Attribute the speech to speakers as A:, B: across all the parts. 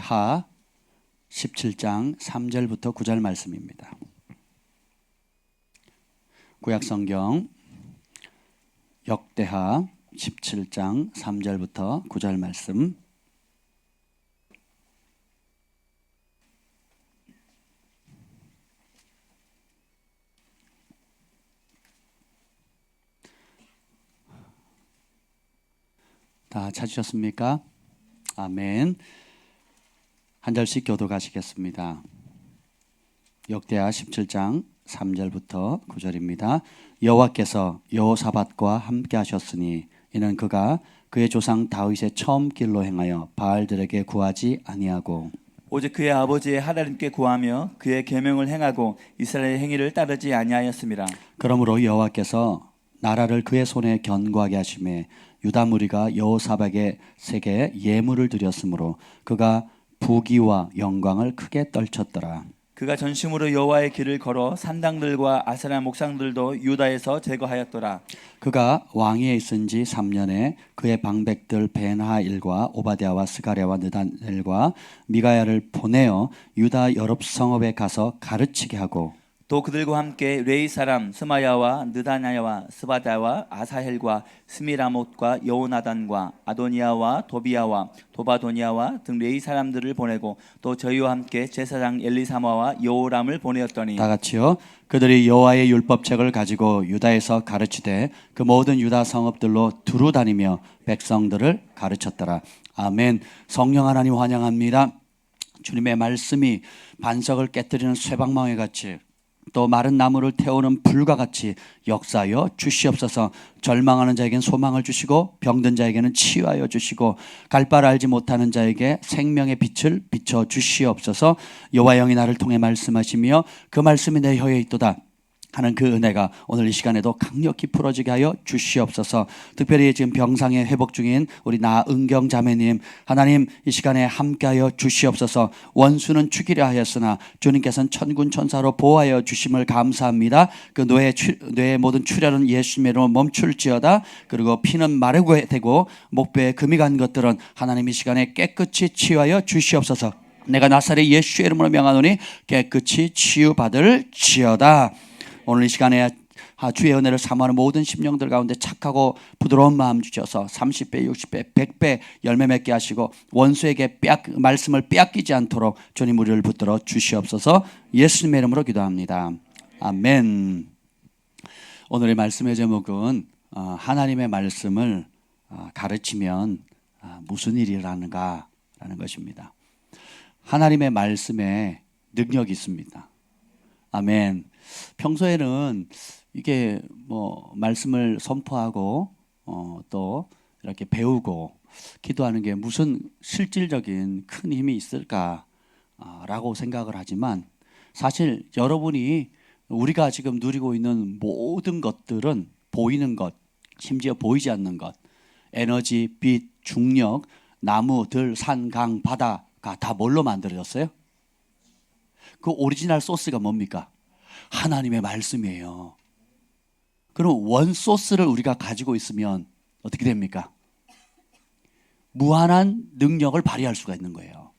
A: 역대하 17장 3절부터 9절 말씀입니다. 구약성경 역대하 17장 3절부터 9절 말씀. 다 찾으셨습니까? 아멘. 한 절씩 교독하시겠습니다. 역대하 17장 3절부터 9절입니다. 여호와께서 여호사밧과 함께 하셨으니 이는 그가 그의 조상 다윗의 처음 길로 행하여 바알들에게 구하지 아니하고
B: 오직 그의 아버지의 하나님께 구하며 그의 계명을 행하고 이스라엘의 행위를 따르지 아니하였습니다.
A: 그러므로 여호와께서 나라를 그의 손에 견고하게 하심에 유다 무리가 여호사밧에게 예물을 드렸으므로 그가 부귀와 영광을 크게 떨쳤더라.
B: 그가 전심으로 여호와의 길을 걸어 산당들과 아세라 목상들도 유다에서 제거하였더라.
A: 그가 왕위에 있은 지 3년에 그의 방백들 벤하일과 오바댜와 스가랴와 느다넬과 미가야를 보내어 유다 여러 성읍에 가서 가르치게 하고
B: 또 그들과 함께 레이 사람 스마야와 느다냐와 스바다와 아사헬과 스미라못과 여호나단과 아도니아와 도비야와 도바도니아와 등 레이 사람들을 보내고 또 저희와 함께 제사장 엘리사마와 여호람을 보내었더니
A: 다 같이요. 그들이 여호와의 율법책을 가지고 유다에서 가르치되 그 모든 유다 성읍들로 두루 다니며 백성들을 가르쳤더라. 아멘. 성령 하나님 환영합니다. 주님의 말씀이 반석을 깨뜨리는 쇠방망이 같이 또 마른 나무를 태우는 불과 같이 역사하여 주시옵소서. 절망하는 자에게는 소망을 주시고 병든 자에게는 치유하여 주시고 갈 바를 알지 못하는 자에게 생명의 빛을 비춰 주시옵소서. 여호와 영이 나를 통해 말씀하시며 그 말씀이 내 혀에 있도다 하는 그 은혜가 오늘 이 시간에도 강력히 풀어지게 하여 주시옵소서. 특별히 지금 병상에 회복 중인 우리 나은경 자매님, 하나님 이 시간에 함께하여 주시옵소서. 원수는 죽이려 하였으나 주님께서는 천군 천사로 보호하여 주심을 감사합니다. 그 뇌의 모든 출혈은 예수님의 이름으로 멈출지어다. 그리고 피는 마르고 되고 목배에 금이 간 것들은 하나님 이 시간에 깨끗이 치유하여 주시옵소서. 내가 나사렛 예수의 이름으로 명하노니 깨끗이 치유받을지어다. 오늘 이 시간에 주의 은혜를 사모하는 모든 심령들 가운데 착하고 부드러운 마음 주셔서 30배, 60배, 100배 열매 맺게 하시고 원수에게 말씀을 빼앗기지 않도록 주님 우리를 붙들어 주시옵소서. 예수님의 이름으로 기도합니다. 아멘. 오늘의 말씀의 제목은 하나님의 말씀을 가르치면 무슨 일이 일어나는가 라는 것입니다. 하나님의 말씀에 능력이 있습니다. 아멘. 평소에는 이게 뭐 말씀을 선포하고 또 이렇게 배우고 기도하는 게 무슨 실질적인 큰 힘이 있을까라고 생각을 하지만 사실 여러분이 우리가 지금 누리고 있는 모든 것들은 보이는 것, 심지어 보이지 않는 것, 에너지, 빛, 중력, 나무, 들, 산, 강, 바다가 다 뭘로 만들어졌어요? 그 오리지널 소스가 뭡니까? 하나님의 말씀이에요. 그럼 원 소스를 우리가 가지고 있으면 어떻게 됩니까? 무한한 능력을 발휘할 수가 있는 거예요.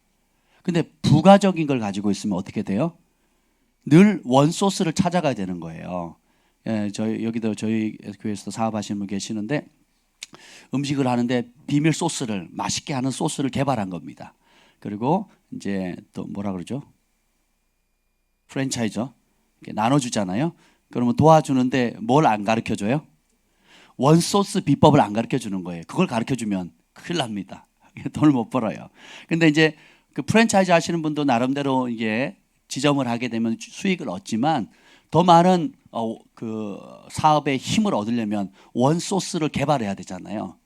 A: 근데 부가적인 걸 가지고 있으면 어떻게 돼요? 늘 원 소스를 찾아가야 되는 거예요. 예, 여기도 저희 교회에서도 사업하시는 분 계시는데 음식을 하는데 비밀 소스를 맛있게 하는 소스를 개발한 겁니다. 그리고 이제 또 뭐라 그러죠? 프랜차이저 나눠주잖아요. 그러면 도와주는데 뭘 안 가르쳐줘요? 원소스 비법을 안 가르쳐주는 거예요. 그걸 가르쳐주면 큰일 납니다. 돈을 못 벌어요. 근데 이제 그 프랜차이즈 하시는 분도 나름대로 이게 지점을 하게 되면 수익을 얻지만 더 많은 그 사업의 힘을 얻으려면 원소스를 개발해야 되잖아요.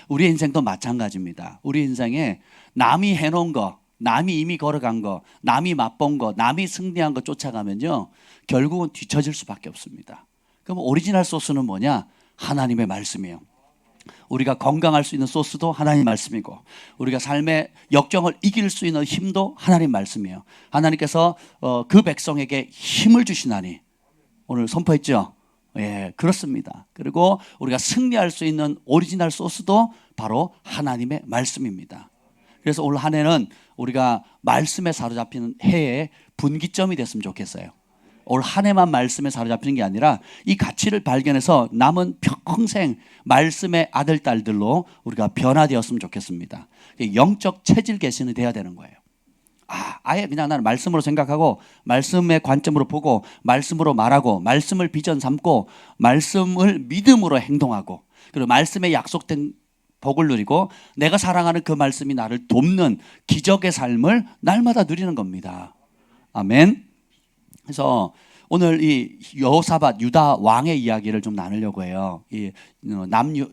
A: 우리 인생도 마찬가지입니다. 우리 인생에 남이 해놓은 거, 남이 이미 걸어간 거, 남이 맛본 거, 남이 승리한 거 쫓아가면요 결국은 뒤처질 수밖에 없습니다. 그럼 오리지널 소스는 뭐냐? 하나님의 말씀이에요. 우리가 건강할 수 있는 소스도 하나님 말씀이고 우리가 삶의 역경을 이길 수 있는 힘도 하나님 말씀이에요. 하나님께서 그 백성에게 힘을 주시나니 오늘 선포했죠? 예, 그렇습니다. 그리고 우리가 승리할 수 있는 오리지널 소스도 바로 하나님의 말씀입니다. 그래서 올 한 해는 우리가 말씀에 사로잡히는 해의 분기점이 됐으면 좋겠어요. 올 한 해만 말씀에 사로잡히는 게 아니라 이 가치를 발견해서 남은 평생 말씀의 아들, 딸들로 우리가 변화되었으면 좋겠습니다. 영적 체질 개신이 돼야 되는 거예요. 아예 그냥 나는 말씀으로 생각하고 말씀의 관점으로 보고 말씀으로 말하고 말씀을 비전 삼고 말씀을 믿음으로 행동하고 그리고 말씀에 약속된 복을 누리고 내가 사랑하는 그 말씀이 나를 돕는 기적의 삶을 날마다 누리는 겁니다. 아멘. 그래서 오늘 이 여호사밧 유다 왕의 이야기를 좀 나누려고 해요. 이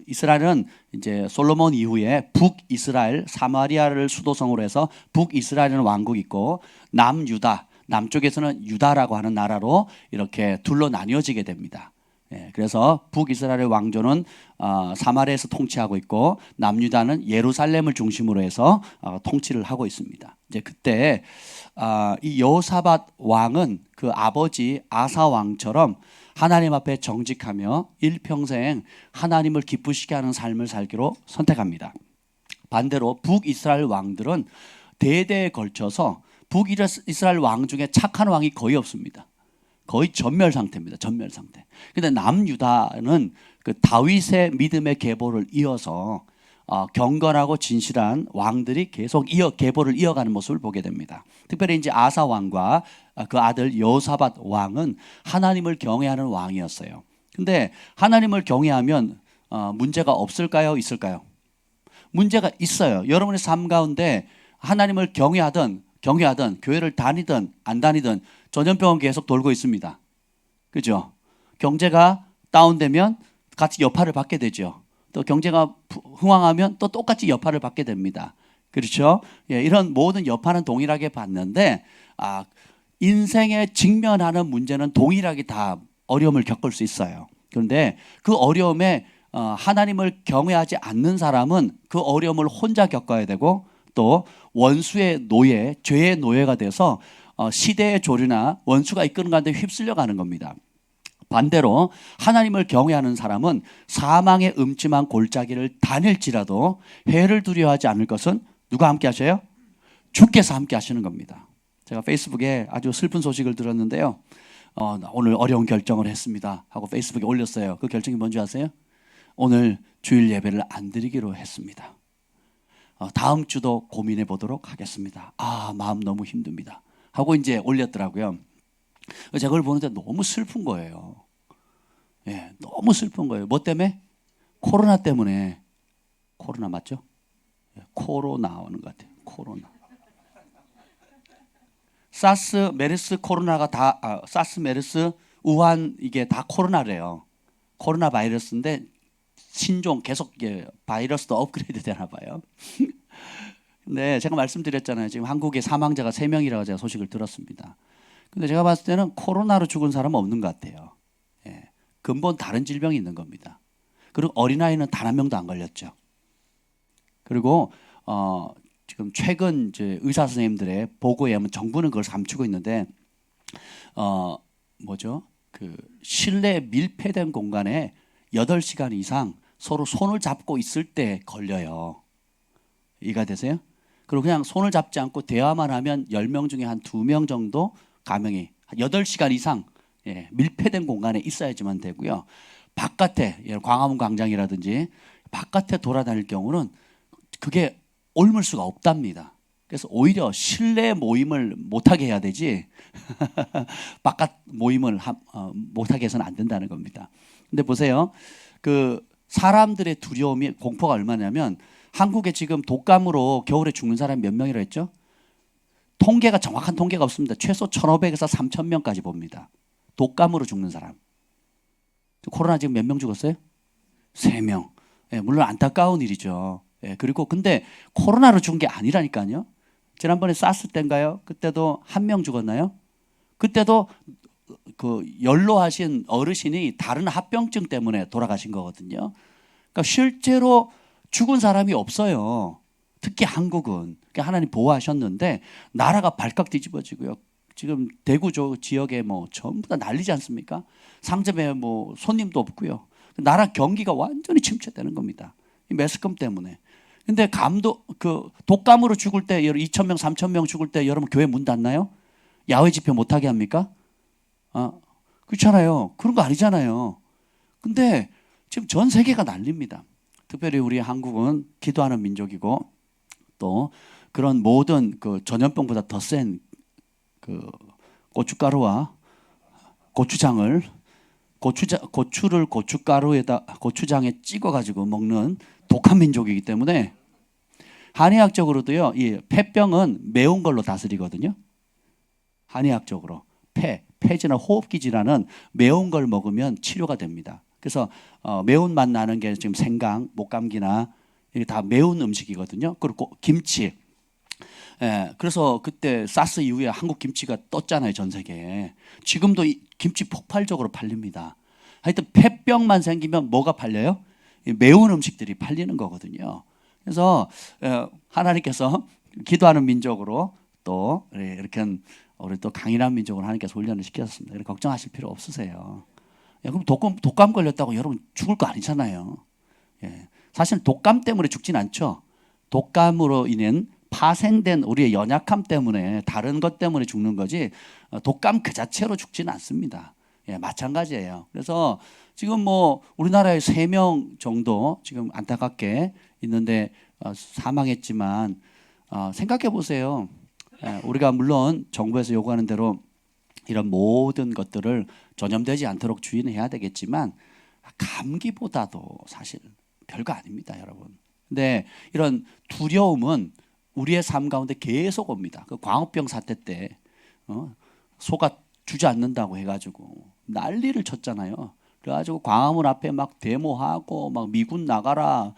A: 이스라엘은 이제 솔로몬 이후에 북이스라엘 사마리아를 수도성으로 해서 북이스라엘이라는 왕국이 있고 남유다 남쪽에서는 유다라고 하는 나라로 이렇게 둘로 나뉘어지게 됩니다. 그래서 북이스라엘의 왕조는 사마리아에서 통치하고 있고 남유다는 예루살렘을 중심으로 해서 통치를 하고 있습니다. 이제 그때 이 여호사밧 왕은 그 아버지 아사 왕처럼 하나님 앞에 정직하며 일평생 하나님을 기쁘시게 하는 삶을 살기로 선택합니다. 반대로 북이스라엘 왕들은 대대에 걸쳐서 북이스라엘 왕 중에 착한 왕이 거의 없습니다. 거의 전멸 상태입니다. 전멸 상태. 근데 남유다는 그 다윗의 믿음의 계보를 이어서 경건하고 진실한 왕들이 계속 계보를 이어가는 모습을 보게 됩니다. 특별히 이제 아사 왕과 그 아들 여호사밧 왕은 하나님을 경외하는 왕이었어요. 근데 하나님을 경외하면 문제가 없을까요? 있을까요? 문제가 있어요. 여러분의 삶 가운데 하나님을 경외하든 교회를 다니든 안 다니든 전염병은 계속 돌고 있습니다. 그죠? 경제가 다운되면 같이 여파를 받게 되죠. 또 경제가 흥황하면 또 똑같이 여파를 받게 됩니다. 그렇죠? 이런 모든 여파는 동일하게 받는데 인생에 직면하는 문제는 동일하게 다 어려움을 겪을 수 있어요. 그런데 그 어려움에 하나님을 경외하지 않는 사람은 그 어려움을 혼자 겪어야 되고 또 원수의 노예, 죄의 노예가 돼서 시대의 조류나 원수가 이끄는 가운데 휩쓸려 가는 겁니다. 반대로 하나님을 경외하는 사람은 사망의 음침한 골짜기를 다닐지라도 해를 두려워하지 않을 것은 누가 함께 하셔요? 주께서 함께 하시는 겁니다. 제가 페이스북에 아주 슬픈 소식을 들었는데요. 오늘 어려운 결정을 했습니다 하고 페이스북에 올렸어요. 그 결정이 뭔지 아세요? 오늘 주일 예배를 안 드리기로 했습니다. 다음 주도 고민해 보도록 하겠습니다. 마음 너무 힘듭니다 하고 이제 올렸더라고요. 제가 그걸 보는데 너무 슬픈 거예요. 너무 슬픈 거예요. 뭐 때문에? 코로나 때문에. 코로나 맞죠? 코로나 오는 것 같아요. 코로나. 사스, 메르스, 코로나가 다 사스, 메르스, 우한 이게 다 코로나래요. 코로나 바이러스인데 신종 계속 이게 바이러스도 업그레이드 되나 봐요. 근데 제가 말씀드렸잖아요. 지금 한국에 사망자가 3명이라고 제가 소식을 들었습니다. 근데 제가 봤을 때는 코로나로 죽은 사람은 없는 것 같아요. 근본 다른 질병이 있는 겁니다. 그리고 어린아이는 단 한 명도 안 걸렸죠. 그리고 지금 최근 이제 의사 선생님들의 보고에 의하면 정부는 그걸 감추고 있는데 그 실내 밀폐된 공간에 8시간 이상 서로 손을 잡고 있을 때 걸려요. 이해가 되세요? 그리고 그냥 손을 잡지 않고 대화만 하면 10명 중에 한 2명 정도 감염이 8시간 이상 밀폐된 공간에 있어야지만 되고요. 바깥에 광화문 광장이라든지 바깥에 돌아다닐 경우는 그게 옮을 수가 없답니다. 그래서 오히려 실내 모임을 못하게 해야 되지 바깥 모임을 못하게 해서는 안 된다는 겁니다. 근데 보세요. 그 사람들의 두려움이 공포가 얼마냐면 한국에 지금 독감으로 겨울에 죽는 사람이 몇 명이라 했죠? 통계가 정확한 통계가 없습니다. 최소 1,500에서 3,000명까지 봅니다. 독감으로 죽는 사람. 코로나 지금 몇 명 죽었어요? 3명. 물론 안타까운 일이죠. 그리고 근데 코로나로 죽은 게 아니라니까요. 지난번에 사스 때인가요? 그때도 1명 죽었나요? 그때도 그 연로하신 어르신이 다른 합병증 때문에 돌아가신 거거든요. 그러니까 실제로 죽은 사람이 없어요. 특히 한국은. 그러니까 하나님 보호하셨는데 나라가 발칵 뒤집어지고요. 지금 대구 지역에 뭐 전부 다 난리지 않습니까? 상점에 뭐 손님도 없고요. 나라 경기가 완전히 침체되는 겁니다. 이 매스컴 때문에. 근데 독감으로 죽을 때 2,000명, 3,000명 죽을 때 여러분 교회 문 닫나요? 야외 집회 못 하게 합니까? 그렇잖아요. 그런 거 아니잖아요. 근데 지금 전 세계가 난립니다. 특별히 우리 한국은 기도하는 민족이고 또 그런 모든 그 전염병보다 더 센 그 고춧가루와 고추를 고추장에 찍어가지고 먹는 독한 민족이기 때문에 한의학적으로도요, 이 폐병은 매운 걸로 다스리거든요. 한의학적으로 폐지나 호흡기 질환은 매운 걸 먹으면 치료가 됩니다. 그래서 매운맛 나는 게 지금 생강, 목감기나 이게 다 매운 음식이거든요. 그리고 김치. 그래서 그때 사스 이후에 한국 김치가 떴잖아요, 전 세계에. 지금도 김치 폭발적으로 팔립니다. 하여튼 폐병만 생기면 뭐가 팔려요? 매운 음식들이 팔리는 거거든요. 그래서 하나님께서 기도하는 민족으로 또 이렇게 우리 또 강인한 민족으로 하나님께서 훈련을 시켰습니다. 걱정하실 필요 없으세요. 그럼 독감 걸렸다고 여러분 죽을 거 아니잖아요. 사실 독감 때문에 죽진 않죠. 독감으로 인한 파생된 우리의 연약함 때문에 다른 것 때문에 죽는 거지 독감 그 자체로 죽지는 않습니다. 마찬가지예요. 그래서 지금 뭐 우리나라에 3명 정도 지금 안타깝게 있는데 사망했지만 생각해 보세요. 우리가 물론 정부에서 요구하는 대로 이런 모든 것들을 전염되지 않도록 주의는 해야 되겠지만 감기보다도 사실 별거 아닙니다, 여러분. 근데 이런 두려움은 우리의 삶 가운데 계속 옵니다. 그 광우병 사태 때 소가 주저앉는다고 해가지고 난리를 쳤잖아요. 그래가지고 광화문 앞에 막 데모하고 막 미군 나가라,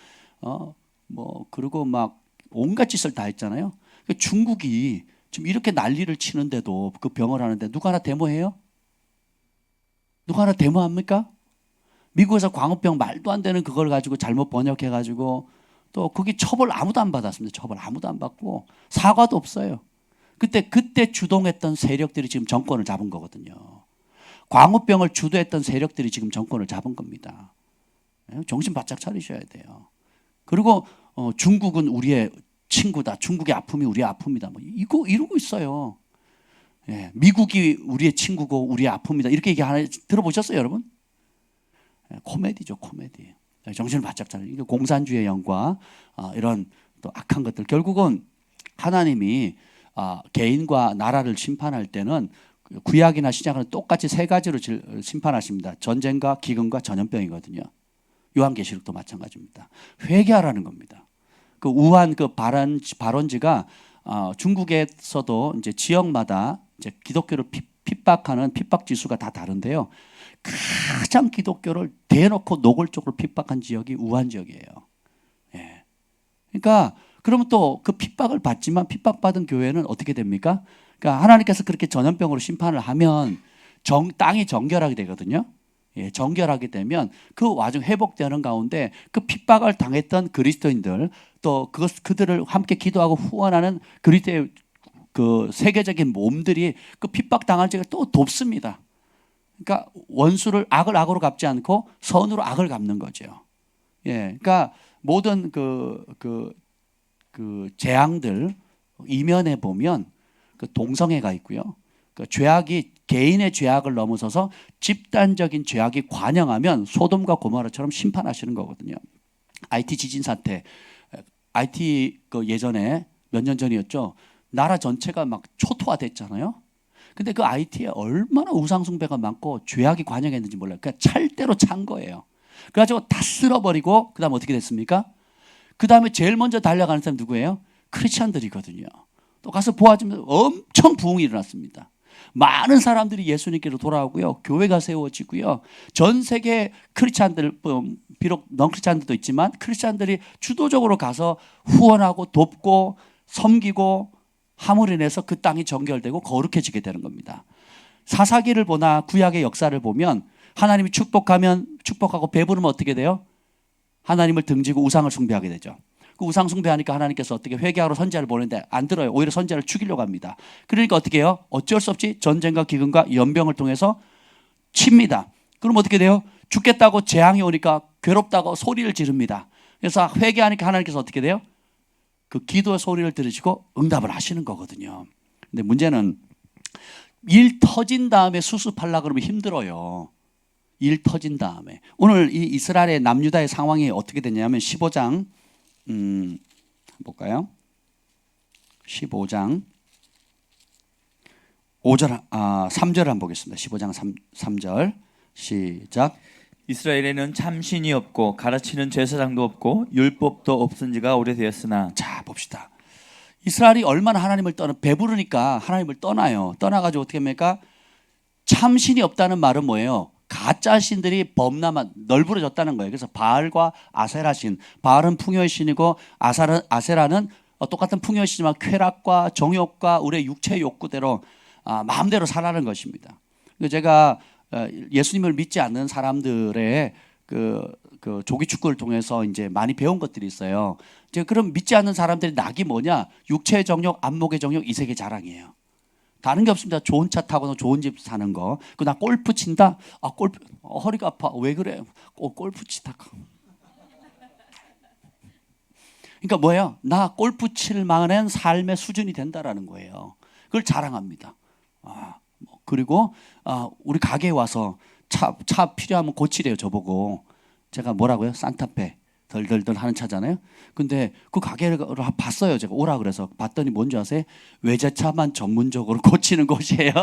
A: 뭐 그리고 막 온갖 짓을 다 했잖아요. 중국이 지금 이렇게 난리를 치는데도 그 병을 하는데 누가 하나 데모해요? 누가 하나 데모합니까? 미국에서 광우병 말도 안 되는 그걸 가지고 잘못 번역해가지고 또 거기 처벌 아무도 안 받았습니다. 처벌 아무도 안 받고 사과도 없어요. 그때 주동했던 세력들이 지금 정권을 잡은 거거든요. 광우병을 주도했던 세력들이 지금 정권을 잡은 겁니다. 정신 바짝 차리셔야 돼요. 그리고 중국은 우리의 친구다. 중국의 아픔이 우리의 아픔이다. 뭐 이러고 있어요. 미국이 우리의 친구고 우리의 아픔이다. 이렇게 얘기 하나 들어보셨어요, 여러분? 코미디죠, 코미디. 정신을 바짝 차리고 공산주의 영과 이런 또 악한 것들. 결국은 하나님이 개인과 나라를 심판할 때는 구약이나 신약은 똑같이 3가지로 심판하십니다. 전쟁과 기근과 전염병이거든요. 요한계시록도 마찬가지입니다. 회개하라는 겁니다. 그 우한 그 발원지가 중국에서도 이제 지역마다 이제 기독교를 핍박하는 핍박 지수가 다 다른데요. 가장 기독교를 대놓고 노골적으로 핍박한 지역이 우한 지역이에요. 그러니까 그러면 또 그 핍박을 받지만 핍박받은 교회는 어떻게 됩니까? 그러니까 하나님께서 그렇게 전염병으로 심판을 하면 땅이 정결하게 되거든요. 정결하게 되면 그 와중 회복되는 가운데 그 핍박을 당했던 그리스도인들 또 그들을 함께 기도하고 후원하는 그리스도의 그 세계적인 몸들이 그 핍박 당할 적에 또 돕습니다. 그러니까 원수를 악을 악으로 갚지 않고 선으로 악을 갚는 거죠. 그러니까 모든 그 재앙들 이면에 보면 그 동성애가 있고요. 그 죄악이 개인의 죄악을 넘어서서 집단적인 죄악이 관영하면 소돔과 고모라처럼 심판하시는 거거든요. IT 지진 사태, IT 그 예전에 몇 년 전이었죠. 나라 전체가 막 초토화됐잖아요. 근데 그 IT에 얼마나 우상숭배가 많고 죄악이 관영했는지 몰라요. 그냥 찰대로 찬 거예요. 그래가지고 다 쓸어버리고 그다음 어떻게 됐습니까? 그 다음에 제일 먼저 달려가는 사람 누구예요? 크리스찬들이거든요. 또 가서 보아주면 엄청 부흥이 일어났습니다. 많은 사람들이 예수님께로 돌아오고요. 교회가 세워지고요. 전 세계 크리스찬들, 비록 넌크리스찬들도 있지만 크리스찬들이 주도적으로 가서 후원하고 돕고 섬기고 함으로 인해서 그 땅이 정결되고 거룩해지게 되는 겁니다. 사사기를 보나 구약의 역사를 보면 하나님이 축복하고 배부르면 어떻게 돼요? 하나님을 등지고 우상을 숭배하게 되죠. 그 우상 숭배하니까 하나님께서 어떻게 회개하러 선지자를 보내는데 안 들어요. 오히려 선지자를 죽이려고 합니다. 그러니까 어떻게 해요? 어쩔 수 없이 전쟁과 기근과 연병을 통해서 칩니다. 그럼 어떻게 돼요? 죽겠다고 재앙이 오니까 괴롭다고 소리를 지릅니다. 그래서 회개하니까 하나님께서 어떻게 돼요? 그 기도의 소리를 들으시고 응답을 하시는 거거든요. 근데 문제는 일 터진 다음에 수습하려고 그러면 힘들어요. 일 터진 다음에. 오늘 이 이스라엘의 남유다의 상황이 어떻게 됐냐면 15장 볼까요? 15장 3절 한번 보겠습니다. 15장 3절 시작.
B: 이스라엘에는 참신이 없고 가르치는 제사장도 없고 율법도 없은 지가 오래되었으나.
A: 자, 봅시다. 이스라엘이 얼마나 하나님을 배부르니까 하나님을 떠나요. 떠나가지고 어떻게 합니까? 참신이 없다는 말은 뭐예요? 가짜 신들이 범람한 널브러졌다는 거예요. 그래서 바알과 아세라 신, 바알은 풍요의 신이고 아세라는 똑같은 풍요의 신이지만 쾌락과 정욕과 우리의 육체의 욕구대로 마음대로 살아가는 것입니다. 제가 예수님을 믿지 않는 사람들의 그 조기 축구를 통해서 이제 많이 배운 것들이 있어요. 제가 그럼 믿지 않는 사람들의 낙이 뭐냐? 육체의 정욕, 안목의 정욕, 이색의 자랑이에요. 다른 게 없습니다. 좋은 차 타고 좋은 집 사는 거. 나 골프 친다. 골프 허리가 아파. 왜 그래? 골프 치다. 그러니까 뭐예요? 나 골프 칠 만한 삶의 수준이 된다라는 거예요. 그걸 자랑합니다. 그리고 우리 가게에 와서 차 필요하면 고치래요. 저보고. 제가 뭐라고요? 산타페 덜덜덜 하는 차잖아요. 근데 그 가게를 봤어요. 제가 오라 그래서 봤더니 뭔지 아세요? 외제차만 전문적으로 고치는 곳이에요.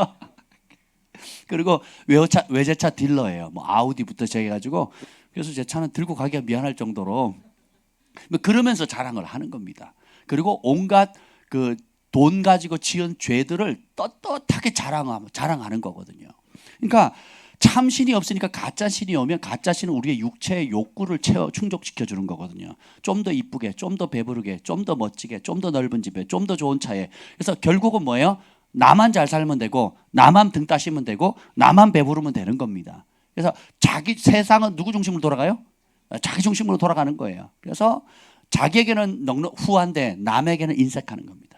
A: 그리고 외제차 딜러예요. 뭐 아우디부터 시작해가지고. 그래서 제 차는 들고 가기가 미안할 정도로 그러면서 자랑을 하는 겁니다. 그리고 온갖 그 돈 가지고 지은 죄들을 떳떳하게 자랑하는 거거든요. 그러니까 참신이 없으니까 가짜 신이 오면 가짜 신은 우리의 육체의 욕구를 충족시켜 주는 거거든요. 좀 더 이쁘게, 좀 더 배부르게, 좀 더 멋지게, 좀 더 넓은 집에, 좀 더 좋은 차에. 그래서 결국은 뭐예요? 나만 잘 살면 되고, 나만 등 따시면 되고, 나만 배부르면 되는 겁니다. 그래서 세상은 누구 중심으로 돌아가요? 자기 중심으로 돌아가는 거예요. 그래서 자기에게는 후한데 남에게는 인색하는 겁니다.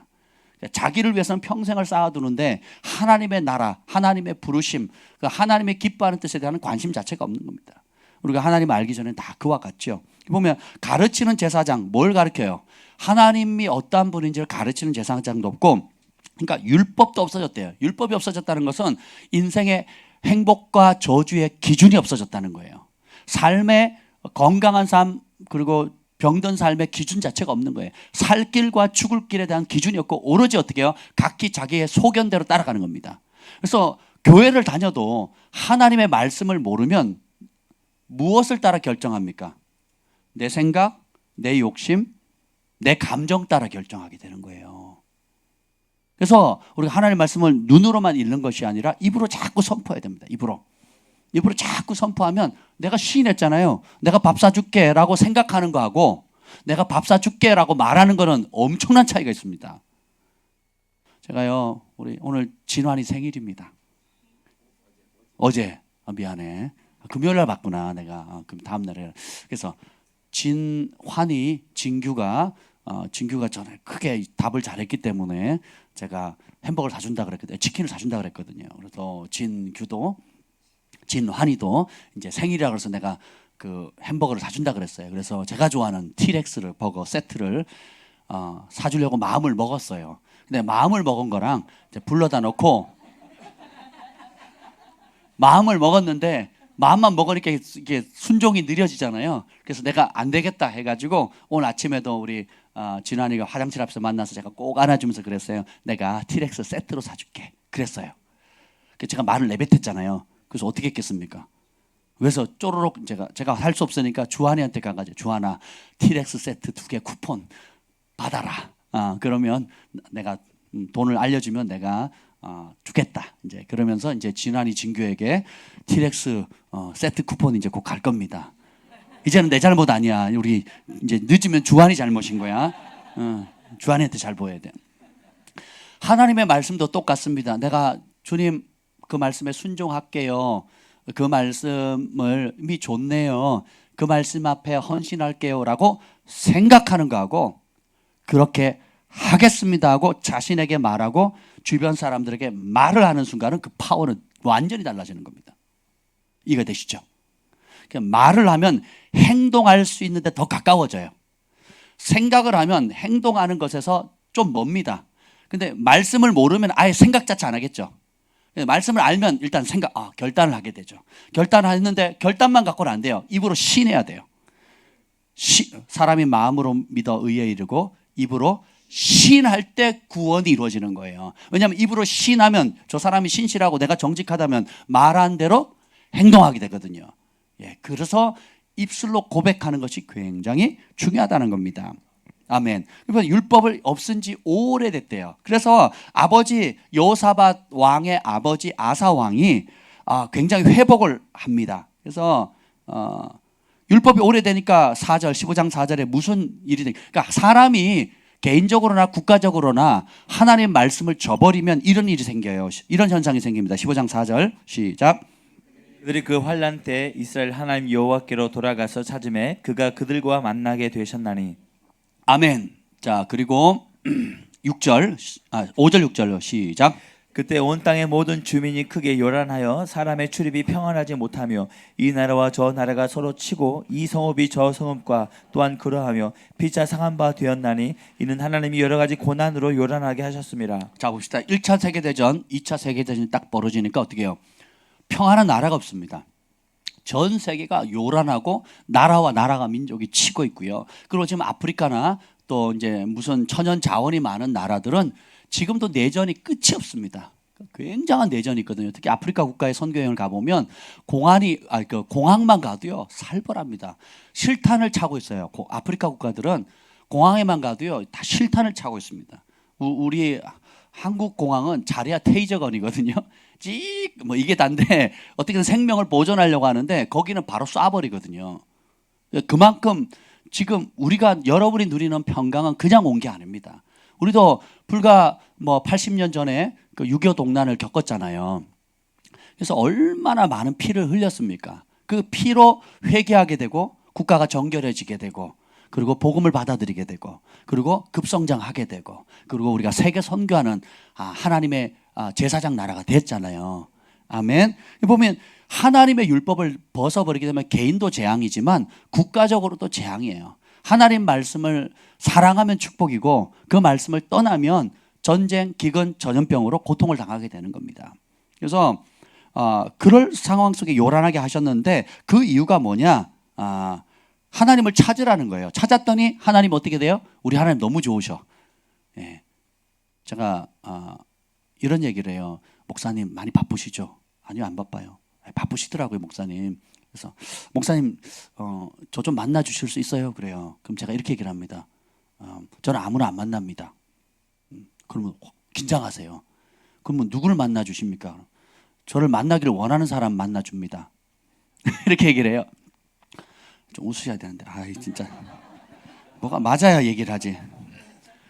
A: 자기를 위해서는 평생을 쌓아두는데 하나님의 나라, 하나님의 부르심, 그 하나님의 기뻐하는 뜻에 대한 관심 자체가 없는 겁니다. 우리가 하나님 알기 전에 다 그와 같죠. 보면 가르치는 제사장 뭘 가르쳐요? 하나님이 어떠한 분인지를 가르치는 제사장도 없고, 그러니까 율법도 없어졌대요. 율법이 없어졌다는 것은 인생의 행복과 저주의 기준이 없어졌다는 거예요. 삶의 건강한 삶 그리고 병든 삶의 기준 자체가 없는 거예요. 살 길과 죽을 길에 대한 기준이 없고 오로지 어떻게 해요? 각기 자기의 소견대로 따라가는 겁니다. 그래서 교회를 다녀도 하나님의 말씀을 모르면 무엇을 따라 결정합니까? 내 생각, 내 욕심, 내 감정 따라 결정하게 되는 거예요. 그래서 우리가 하나님의 말씀을 눈으로만 읽는 것이 아니라 입으로 자꾸 선포해야 됩니다. 입으로 자꾸 선포하면 내가 시인했잖아요. 내가 밥 사줄게 라고 생각하는 거하고 내가 밥 사줄게 라고 말하는 거는 엄청난 차이가 있습니다. 제가요, 오늘 진환이 생일입니다. 어제, 미안해. 금요일날 봤구나, 내가. 그럼 다음날에. 그래서 진규가 전에 크게 답을 잘했기 때문에 제가 햄버거를 사준다 그랬거든요. 치킨을 사준다 그랬거든요. 그래서 진환이도 이제 생일이라 그래서 내가 그 햄버거를 사준다 그랬어요. 그래서 제가 좋아하는 티렉스를 버거 세트를 사주려고 마음을 먹었어요. 근데 마음을 먹은 거랑 이제 불러다 놓고 마음을 먹었는데 마음만 먹으니까 이게 순종이 느려지잖아요. 그래서 내가 안 되겠다 해가지고 오늘 아침에도 우리 진환이가 화장실 앞에서 만나서 제가 꼭 안아주면서 그랬어요. 내가 티렉스 세트로 사줄게. 그랬어요. 제가 말을 내뱉었잖아요. 그래서 어떻게 했겠습니까? 그래서 쪼르륵 제가 할 수 없으니까 주한이한테 가가지고 주한아 티렉스 세트 2개 쿠폰 받아라. 그러면 내가 돈을 알려주면 내가 주겠다. 이제 그러면서 이제 진환이 진규에게 티렉스 세트 쿠폰이 이제 곧 갈 겁니다. 이제는 내 잘못 아니야. 우리 이제 늦으면 주한이 잘못인 거야. 주한이한테 잘 보여야 돼. 하나님의 말씀도 똑같습니다. 내가 주님 그 말씀에 순종할게요. 그 말씀을 이미 좋네요. 그 말씀 앞에 헌신할게요 라고 생각하는 거하고 그렇게 하겠습니다 하고 자신에게 말하고 주변 사람들에게 말을 하는 순간은 그 파워는 완전히 달라지는 겁니다. 이해가 되시죠? 말을 하면 행동할 수 있는데 더 가까워져요. 생각을 하면 행동하는 것에서 좀 멉니다. 근데 말씀을 모르면 아예 생각 자체 안 하겠죠. 말씀을 알면 일단 결단을 하게 되죠. 결단을 했는데 결단만 갖고는 안 돼요. 입으로 신해야 돼요. 사람이 마음으로 믿어 의에 이르고 입으로 신할 때 구원이 이루어지는 거예요. 왜냐하면 입으로 신하면 저 사람이 신실하고 내가 정직하다면 말한 대로 행동하게 되거든요. 그래서 입술로 고백하는 것이 굉장히 중요하다는 겁니다. 아멘. 그러면 율법을 없앤 지 오래됐대요. 그래서 아버지 여호사밧 왕의 아버지 아사 왕이 굉장히 회복을 합니다. 그래서 율법이 오래되니까 15장 4절에 무슨 일이 돼? 그러니까 사람이 개인적으로나 국가적으로나 하나님의 말씀을 저버리면 이런 일이 생겨요. 이런 현상이 생깁니다. 15장 4절 시작.
B: 그들이 그 환난 때 이스라엘 하나님 여호와께로 돌아가서 찾음에 그가 그들과 만나게 되셨나니.
A: 아멘. 자, 그리고 5절 6절로 시작.
B: 그때 온 땅의 모든 주민이 크게 요란하여 사람의 출입이 평안하지 못하며 이 나라와 저 나라가 서로 치고 이 성읍이 저 성읍과 또한 그러하며 피차 상한 바 되었나니 이는 하나님이 여러 가지 고난으로 요란하게 하셨습니다.
A: 자, 봅시다. 1차 세계대전, 2차 세계대전이 딱 벌어지니까 어떻게 해요? 평안한 나라가 없습니다. 전 세계가 요란하고 나라와 나라가 민족이 치고 있고요. 그리고 지금 아프리카나 또 이제 무슨 천연 자원이 많은 나라들은 지금도 내전이 끝이 없습니다. 굉장한 내전이 있거든요. 특히 아프리카 국가의 선교 여행을 가보면 공항만 가도요 살벌합니다. 실탄을 차고 있어요. 아프리카 국가들은 공항에만 가도요 다 실탄을 차고 있습니다. 우리 한국 공항은 자리야 테이저건이거든요. 뭐 이게 단데 어떻게든 생명을 보존하려고 하는데 거기는 바로 쏴버리거든요. 그만큼 지금 여러분이 누리는 평강은 그냥 온 게 아닙니다. 우리도 불과 80년 전에 그 6.25 동란을 겪었잖아요. 그래서 얼마나 많은 피를 흘렸습니까? 그 피로 회개하게 되고 국가가 정결해지게 되고 그리고 복음을 받아들이게 되고 그리고 급성장하게 되고 그리고 우리가 세계 선교하는 하나님의 제사장 나라가 됐잖아요. 아멘. 보면 하나님의 율법을 벗어버리게 되면 개인도 재앙이지만 국가적으로도 재앙이에요. 하나님 말씀을 사랑하면 축복이고 그 말씀을 떠나면 전쟁, 기근, 전염병으로 고통을 당하게 되는 겁니다. 그래서 그럴 상황 속에 요란하게 하셨는데 그 이유가 뭐냐? 하나님을 찾으라는 거예요. 찾았더니 하나님 어떻게 돼요? 우리 하나님 너무 좋으셔. 제가 이런 얘기를 해요. 목사님 많이 바쁘시죠? 아니요, 안 바빠요. 바쁘시더라고요, 목사님. 그래서 목사님 저 좀 만나 주실 수 있어요? 그래요. 그럼 제가 이렇게 얘기를 합니다. 저는 아무나 안 만납니다. 그러면 긴장하세요. 그러면 누구를 만나 주십니까? 저를 만나기를 원하는 사람 만나 줍니다. 이렇게 얘기를 해요. 좀 웃으셔야 되는데 진짜 뭐가 맞아야 얘기를 하지.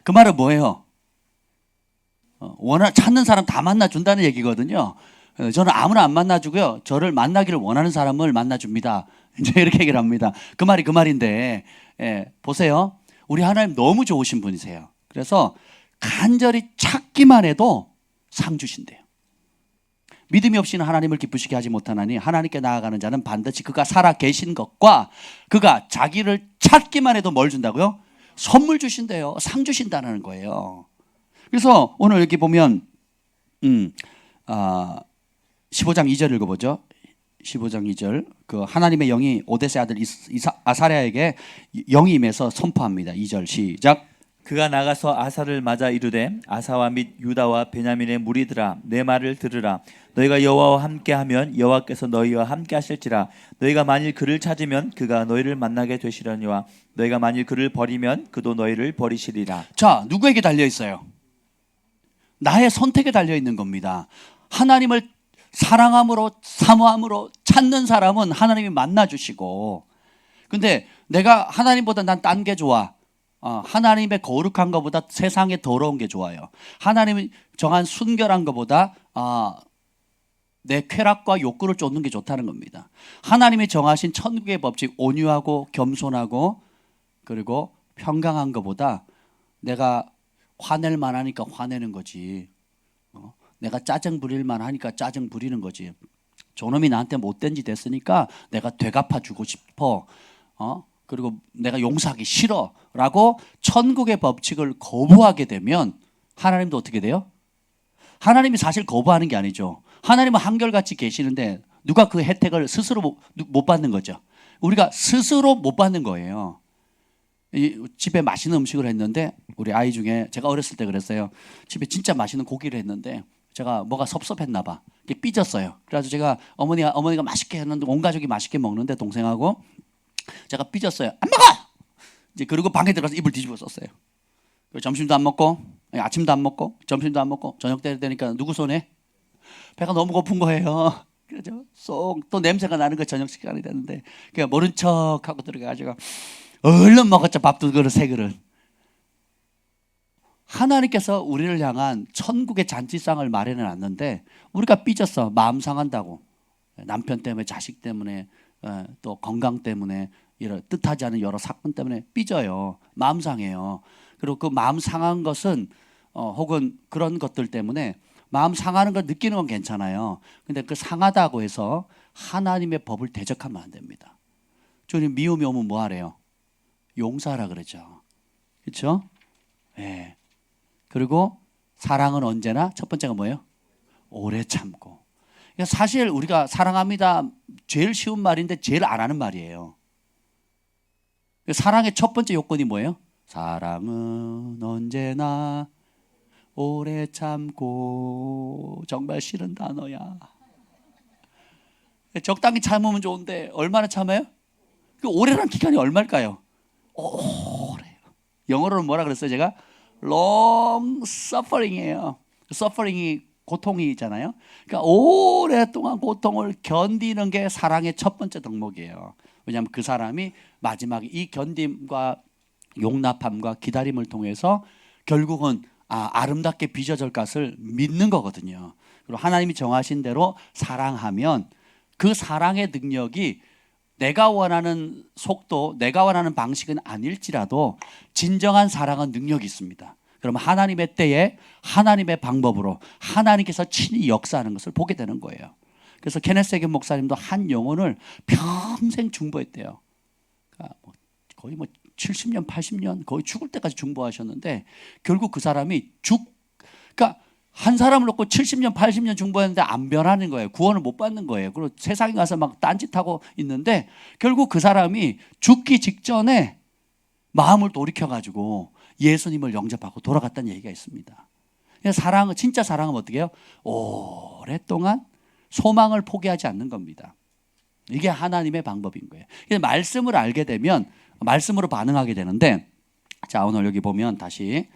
A: 그 말은 뭐예요? 찾는 사람 다 만나 준다는 얘기거든요. 저는 아무나 안 만나주고요. 저를 만나기를 원하는 사람을 만나줍니다. 이제 이렇게 얘기를 합니다. 그 말이 그 말인데, 보세요. 우리 하나님 너무 좋으신 분이세요. 그래서 간절히 찾기만 해도 상 주신대요. 믿음이 없이는 하나님을 기쁘시게 하지 못하나니 하나님께 나아가는 자는 반드시 그가 살아 계신 것과 그가 자기를 찾기만 해도 뭘 준다고요? 선물 주신대요. 상 주신다는 거예요. 그래서 오늘 여기 보면 15장 2절 읽어보죠. 15장 2절 그 하나님의 영이 오데스의 아들 아사랴에게 영이 임해서 선포합니다. 2절 시작.
B: 그가 나가서 아사를 맞아 이르되 아사와 및 유다와 베냐민의 무리들아 내 말을 들으라. 너희가 여호와와 함께하면 여호와께서 너희와 함께하실지라. 너희가 만일 그를 찾으면 그가 너희를 만나게 되시려니와 너희가 만일 그를 버리면 그도 너희를 버리시리라.
A: 자, 누구에게 달려 있어요? 나의 선택에 달려 있는 겁니다. 하나님을 사랑함으로 사모함으로 찾는 사람은 하나님이 만나주시고, 근데 내가 하나님보다 난 딴 게 좋아. 하나님의 거룩한 것보다 세상에 더러운 게 좋아요. 하나님이 정한 순결한 것보다 내 쾌락과 욕구를 쫓는 게 좋다는 겁니다. 하나님이 정하신 천국의 법칙, 온유하고 겸손하고 그리고 평강한 것보다 내가 화낼 만하니까 화내는 거지. 내가 짜증 부릴 만하니까 짜증 부리는 거지. 저놈이 나한테 못된 짓 했으니까 내가 되갚아주고 싶어. 그리고 내가 용서하기 싫어라고 천국의 법칙을 거부하게 되면 하나님도 어떻게 돼요? 하나님이 사실 거부하는 게 아니죠. 하나님은 한결같이 계시는데 누가 그 혜택을 스스로 못 받는 거죠. 우리가 스스로 못 받는 거예요. 집에 맛있는 음식을 했는데 우리 아이 중에 제가 어렸을 때 그랬어요. 집에 진짜 맛있는 고기를 했는데 제가 뭐가 섭섭했나 봐. 삐졌어요. 그래서 제가 어머니가 맛있게 했는데 온 가족이 맛있게 먹는데 동생하고 제가 삐졌어요. 안 먹어! 이제 그리고 방에 들어가서 이불 뒤집어 썼어요. 점심도 안 먹고 아침도 안 먹고 점심도 안 먹고 저녁 때 되니까 누구 손에? 배가 너무 고픈 거예요. 그래서 쏙 또 냄새가 나는 거 저녁 시간이 됐는데 그냥 모른 척하고 들어가가지고 얼른 먹었죠. 밥도 그릇 세 그릇. 하나님께서 우리를 향한 천국의 잔치상을 마련해 놨는데 우리가 삐졌어. 마음 상한다고. 남편 때문에 자식 때문에 또 건강 때문에 이런 뜻하지 않은 여러 사건 때문에 삐져요. 마음 상해요. 그리고 그 마음 상한 것은 혹은 그런 것들 때문에 마음 상하는 걸 느끼는 건 괜찮아요. 근데 그 상하다고 해서 하나님의 법을 대적하면 안 됩니다. 주님 미움이 오면 뭐 하래요? 용서하라 그러죠. 그렇죠? 예. 그리고 사랑은 언제나 첫 번째가 뭐예요? 오래 참고. 그러니까 사실 우리가 사랑합니다 제일 쉬운 말인데 제일 안 하는 말이에요. 사랑의 첫 번째 요건이 뭐예요? 사랑은 언제나 오래 참고. 정말 싫은 단어야. 적당히 참으면 좋은데 얼마나 참아요? 그 오래란 기간이 얼마일까요? 오래요. 영어로는 뭐라 그랬어요 제가? long suffering이에요. suffering이 고통이잖아요. 그러니까 오랫동안 고통을 견디는 게 사랑의 첫 번째 덕목이에요. 왜냐하면 그 사람이 마지막에 이 견딤과 용납함과 기다림을 통해서 결국은 아름답게 빚어질 것을 믿는 거거든요. 그리고 하나님이 정하신 대로 사랑하면 그 사랑의 능력이 내가 원하는 속도, 내가 원하는 방식은 아닐지라도 진정한 사랑은 능력이 있습니다. 그러면 하나님의 때에 하나님의 방법으로 하나님께서 친히 역사하는 것을 보게 되는 거예요. 그래서 케네스 해겐 목사님도 한 영혼을 평생 중보했대요. 그러니까 거의 70년, 80년 거의 죽을 때까지 중보하셨는데 결국 그 사람이 그러니까 한 사람을 놓고 70년, 80년 중보했는데 안 변하는 거예요. 구원을 못 받는 거예요. 그리고 세상에 가서 막 딴짓하고 있는데 결국 그 사람이 죽기 직전에 마음을 돌이켜가지고 예수님을 영접하고 돌아갔다는 얘기가 있습니다. 사랑은 진짜 사랑은 어떻게 해요? 오랫동안 소망을 포기하지 않는 겁니다. 이게 하나님의 방법인 거예요. 말씀을 알게 되면 말씀으로 반응하게 되는데 자 오늘 여기 보면 다시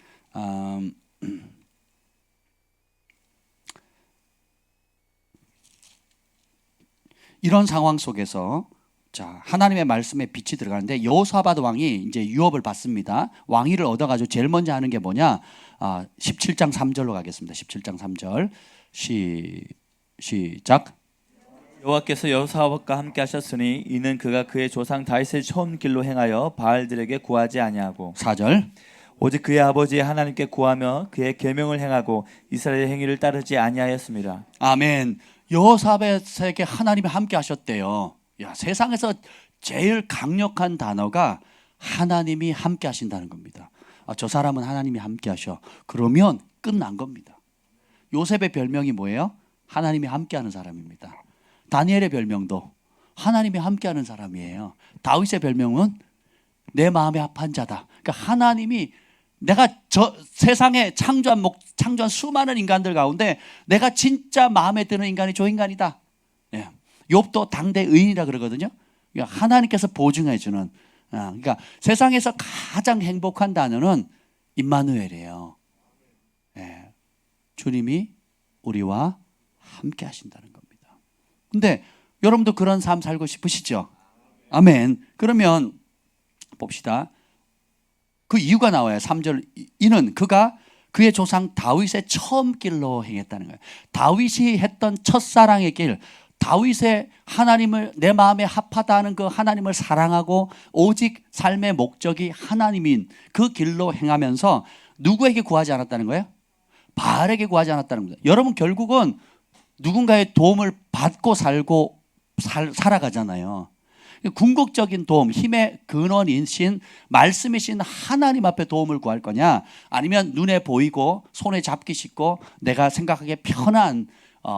A: 이런 상황 속에서 자 하나님의 말씀에 빛이 들어가는데 여호사밧 왕이 이제 유업을 받습니다. 왕위를 얻어가지고 제일 먼저 하는 게 뭐냐? 17장 3절로 가겠습니다. 17장 3절 시작.
B: 여호와께서 여호사밧과 함께 하셨으니 이는 그가 그의 조상 다윗의 처음 길로 행하여 바알들에게 구하지 아니하고
A: 4절
B: 오직 그의 아버지 하나님께 구하며 그의 계명을 행하고 이스라엘의 행위를 따르지 아니하였습니다.
A: 아멘. 여호사밧에게 하나님이 함께 하셨대요. 야, 세상에서 제일 강력한 단어가 하나님이 함께 하신다는 겁니다. 저 사람은 하나님이 함께 하셔. 그러면 끝난 겁니다. 요셉의 별명이 뭐예요? 하나님이 함께 하는 사람입니다. 다니엘의 별명도 하나님이 함께 하는 사람이에요. 다윗의 별명은 내 마음에 합한 자다. 그러니까 하나님이 내가 저 세상에 창조한 수많은 인간들 가운데 내가 진짜 마음에 드는 인간이 저 인간이다. 예. 욥도 당대 의인이라 그러거든요. 그러니까 하나님께서 보증해 주는. 그러니까 세상에서 가장 행복한 단어는 임마누엘이에요. 예. 주님이 우리와 함께 하신다는 겁니다. 근데 여러분도 그런 삶 살고 싶으시죠? 아멘. 그러면 봅시다. 그 이유가 나와요. 3절 이는 그가 그의 조상 다윗의 처음 길로 행했다는 거예요. 다윗이 했던 첫사랑의 길, 다윗의 하나님을 내 마음에 합하다는 그 하나님을 사랑하고 오직 삶의 목적이 하나님인 그 길로 행하면서 누구에게 구하지 않았다는 거예요? 바알에게 구하지 않았다는 겁니다. 여러분 결국은 누군가의 도움을 받고 살고 살아가잖아요. 궁극적인 도움, 힘의 근원이신 말씀이신 하나님 앞에 도움을 구할 거냐, 아니면 눈에 보이고 손에 잡기 쉽고 내가 생각하기에 편한